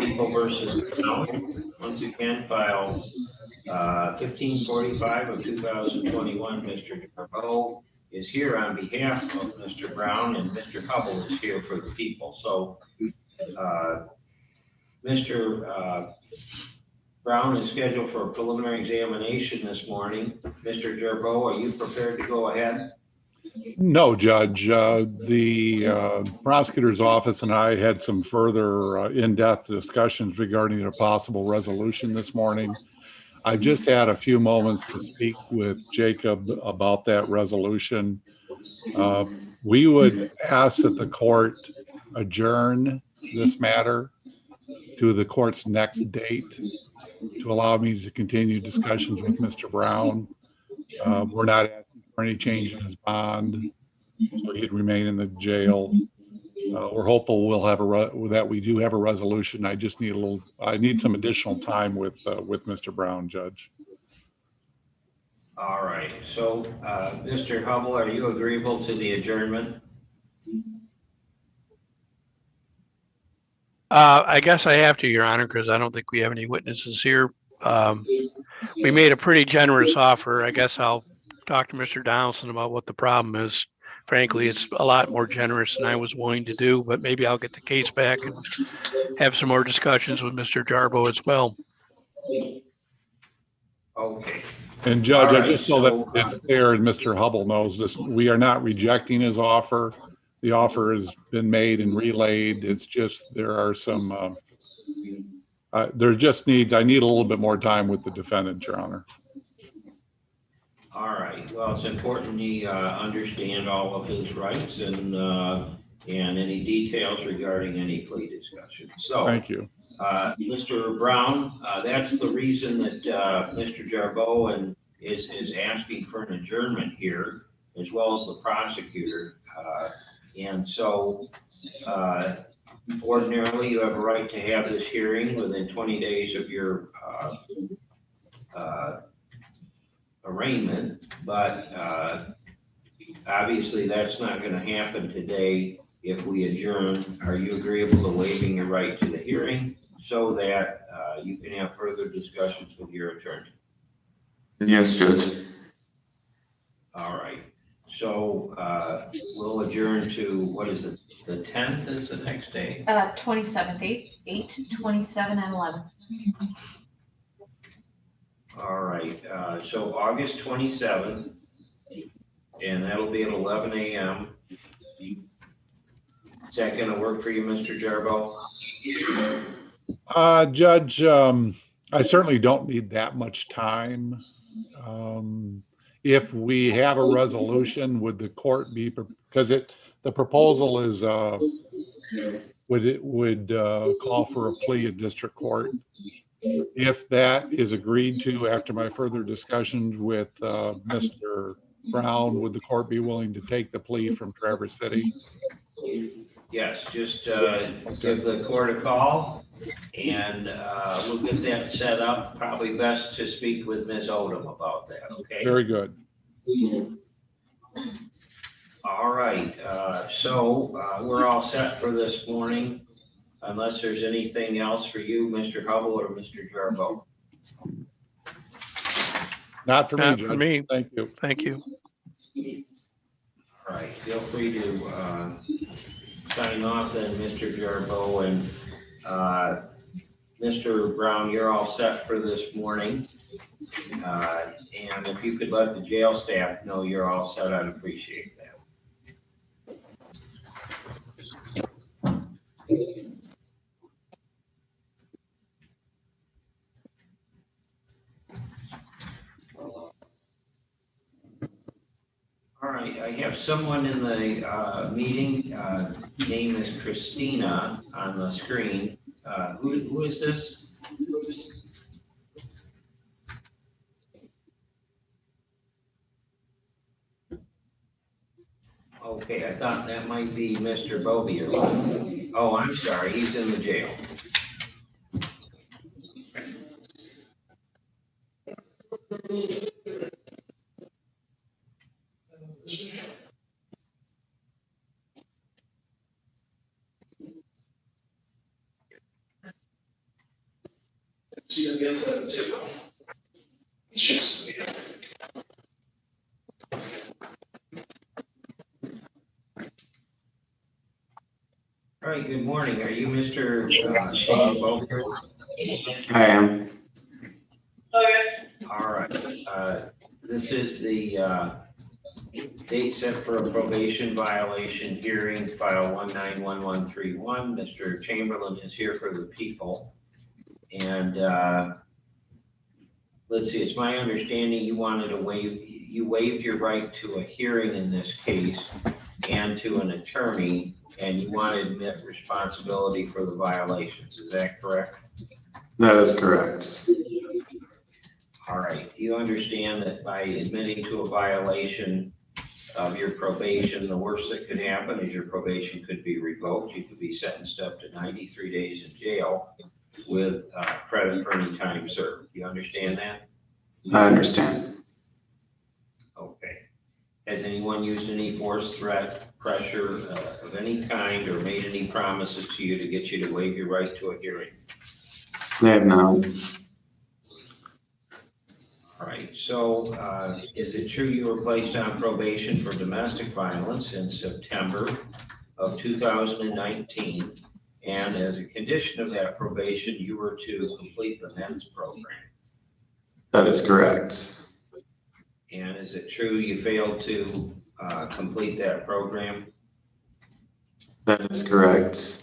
People versus Brown. Once again, file 1545 of 2021. Mr. Jarboe is here on behalf of Mr. Brown, and Mr. Hubble is here for the people. So Mr. Brown is scheduled for a preliminary examination this morning. Mr. Jarboe, are you prepared to go ahead? No, Judge. The prosecutor's office and I had some further in-depth discussions regarding a possible resolution this morning. I've just had a few moments to speak with Jacob about that resolution. We would ask that the court adjourn this matter to the court's next date to allow me to continue discussions with Mr. Brown. We're not asking for any change in his bond, so he'd remain in the jail. We're hopeful we'll have that we do have a resolution. I just need I need some additional time with Mr. Brown, Judge. All right. So, Mr. Hubble, are you agreeable to the adjournment? I guess I have to, Your Honor, because I don't think we have any witnesses here. We made a pretty generous offer. I guess I'll talk to Mr. Donaldson about what the problem is. Frankly, it's a lot more generous than I was willing to do, but maybe I'll get the case back and have some more discussions with Mr. Jarboe as well. Okay. And Judge, Right, I just so that it's clear and Mr. Hubble knows this, we are not rejecting his offer. The offer has been made and relayed. It's just, there are some, there just needs, I need a little bit more time with the defendant, Your Honor. All right. Well, it's important he understand all of his rights and any details regarding any plea discussion. So, thank you. Mr. Brown, that's the reason that Mr. Jarboe is asking for an adjournment here, as well as the prosecutor. And so, ordinarily, you have a right to have this hearing within 20 days of your arraignment, but obviously that's not going to happen today if we adjourn. Are you agreeable to waiving your right to the hearing so that you can have further discussions with your attorney? Yes, Judge. All right. So we'll adjourn to, what is it? The 10th is the next day? 27th, 8, 27, and 11. All right. So August 27th, and that'll be at 11 a.m. Is that going to work for you, Mr. Jarboe? Judge, I certainly don't need that much time. If we have a resolution, would the court be, because the proposal is, would call for a plea in district court. If that is agreed to after my further discussions with Mr. Brown, would the court be willing to take the plea from Traverse City? Yes, just give the court a call and we'll get that set up. Probably best to speak with Ms. Odom about that, okay? Very good. All right, so we're all set for this morning, unless there's anything else for you, Mr. Hubble or Mr. Jarboe. Not for me, Not Judge. for me. Thank you. Thank you. All right, feel free to sign off then, Mr. Jarboe, and Mr. Brown, you're all set for this morning. And if you could let the jail staff know you're all set, I'd appreciate that. All right, I have someone in the meeting, name is Christina on the screen. Who is this? Okay, I thought that might be Mr. Bobby. Oh, I'm sorry, he's in the jail. All right, good morning. Are you Mr. Shane Boker? I am. All right. This is the date set for a probation violation hearing, file 191131. Mr. Chamberlain is here for the people. And let's see, it's my understanding you wanted to you waived your right to a hearing in this case and to an attorney, and you wanted that responsibility for the violations. Is that correct? That is correct. All right. Do you understand that by admitting to a violation of your probation, the worst that could happen is your probation could be revoked. You could be sentenced up to 93 days in jail with credit for any time served. Do you understand that? I understand. Okay. Has anyone used any force, threat, pressure of any kind or made any promises to you to get you to waive your right to a hearing? They have not. All right, so is it true you were placed on probation for domestic violence in September of 2019? And as a condition of that probation, you were to complete the men's program? That is correct. And is it true you failed to complete that program? That is correct.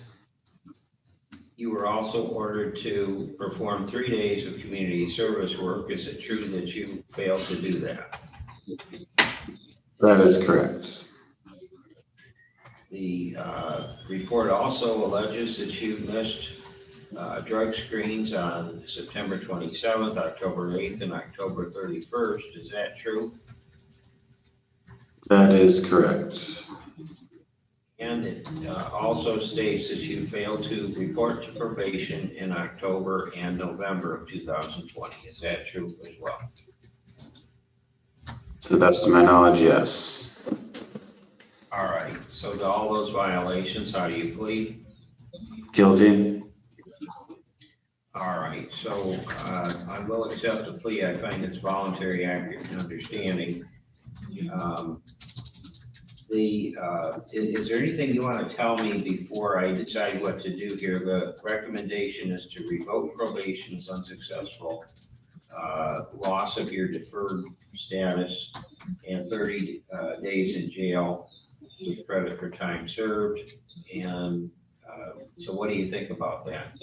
You were also ordered to perform 3 days of community service work. Is it true that you failed to do that? That is correct. The report also alleges that you missed drug screens on September 27th, October 8th, and October 31st. Is that true? That is correct. And it also states that you failed to report to probation in October and November of 2020. Is that true as well? To the best of my knowledge, yes. All right. So to all those violations, how do you plead? Guilty. All right. So I will accept the plea. I find it's voluntary, accurate, and understanding. Is there anything you want to tell me before I decide what to do here? The recommendation is to revoke probation is unsuccessful, loss of your deferred status, and 30 days in jail with credit for time served. And so what do you think about that?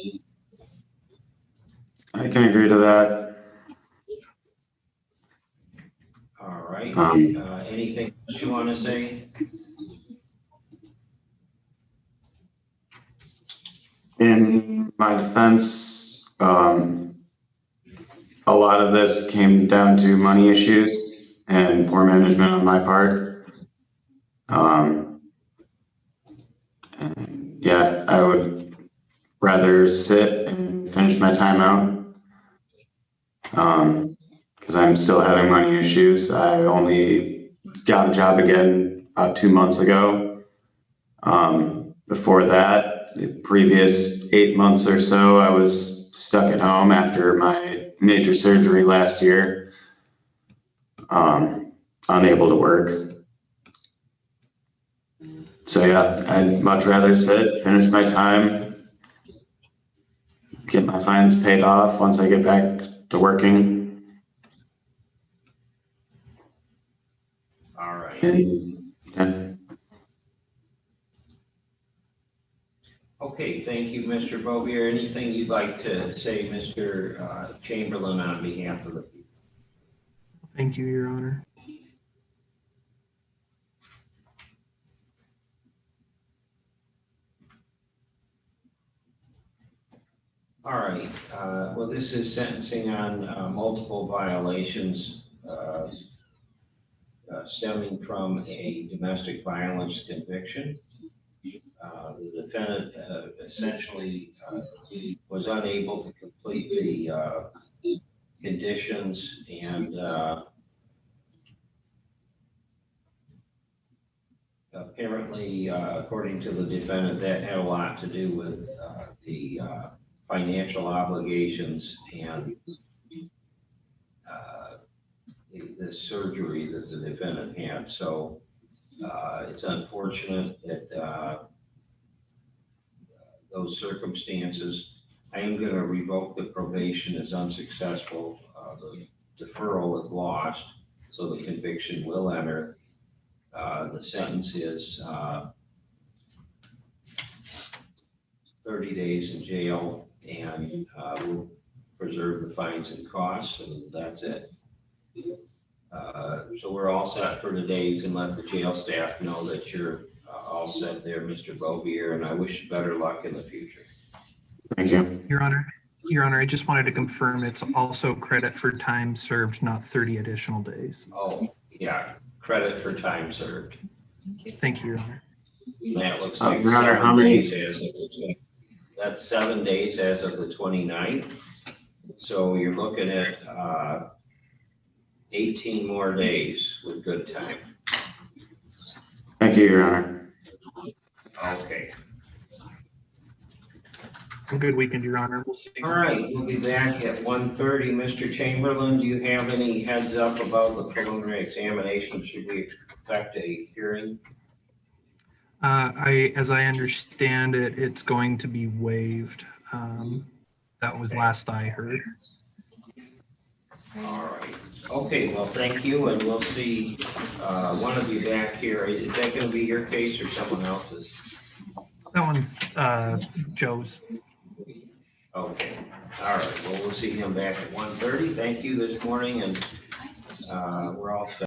I can agree to that. All right. Anything else you want to say? In my defense, a lot of this came down to money issues and poor management on my part. And yeah, I would rather sit and finish my time out because I'm still having money issues. I only got a job again about 2 months ago. Before that, the previous 8 months or so, I was stuck at home after my major surgery last year, unable to work. So yeah, I'd much rather sit, finish my time, get my fines paid off once I get back to working. All right. And, yeah. Okay, thank you, Mr. Bovier. Anything you'd like to say, Mr. Chamberlain, on behalf of the people? Thank you, Your Honor. All right, well, this is sentencing on multiple violations stemming from a domestic violence conviction. The defendant essentially was unable to complete the conditions and apparently, according to the defendant, that had a lot to do with the financial obligations and the surgery that the defendant had. So it's unfortunate that those circumstances. I am going to revoke the probation as unsuccessful. The deferral is lost, so the conviction will enter. The sentence is 30 days in jail, and we'll preserve the fines and costs, and that's it. So we're all set for today. You can let the jail staff know that you're all set there, Mr. Bovier, and I wish you better luck in the future. Thank you. Your Honor, I just wanted to confirm it's also credit for time served, not 30 additional days. Oh, yeah, credit for time served. Thank you, Your Honor. That looks like Your Honor, how many? That's 7 days as of the 29th. So you're looking at 18 more days with good time. Thank you, Your Honor. Okay. A good weekend, Your Honor. We'll see. All right, we'll be back at 1:30. Mr. Chamberlain, do you have any heads up about the preliminary examination? Should we expect a hearing? As I understand it, it's going to be waived. That was last I heard. All right. Okay, well, thank you, and we'll see one of you back here. Is that going to be your case or someone else's? That one's Joe's. Okay. All right. Well, we'll see him back at 1:30. Thank you this morning, and we're all set.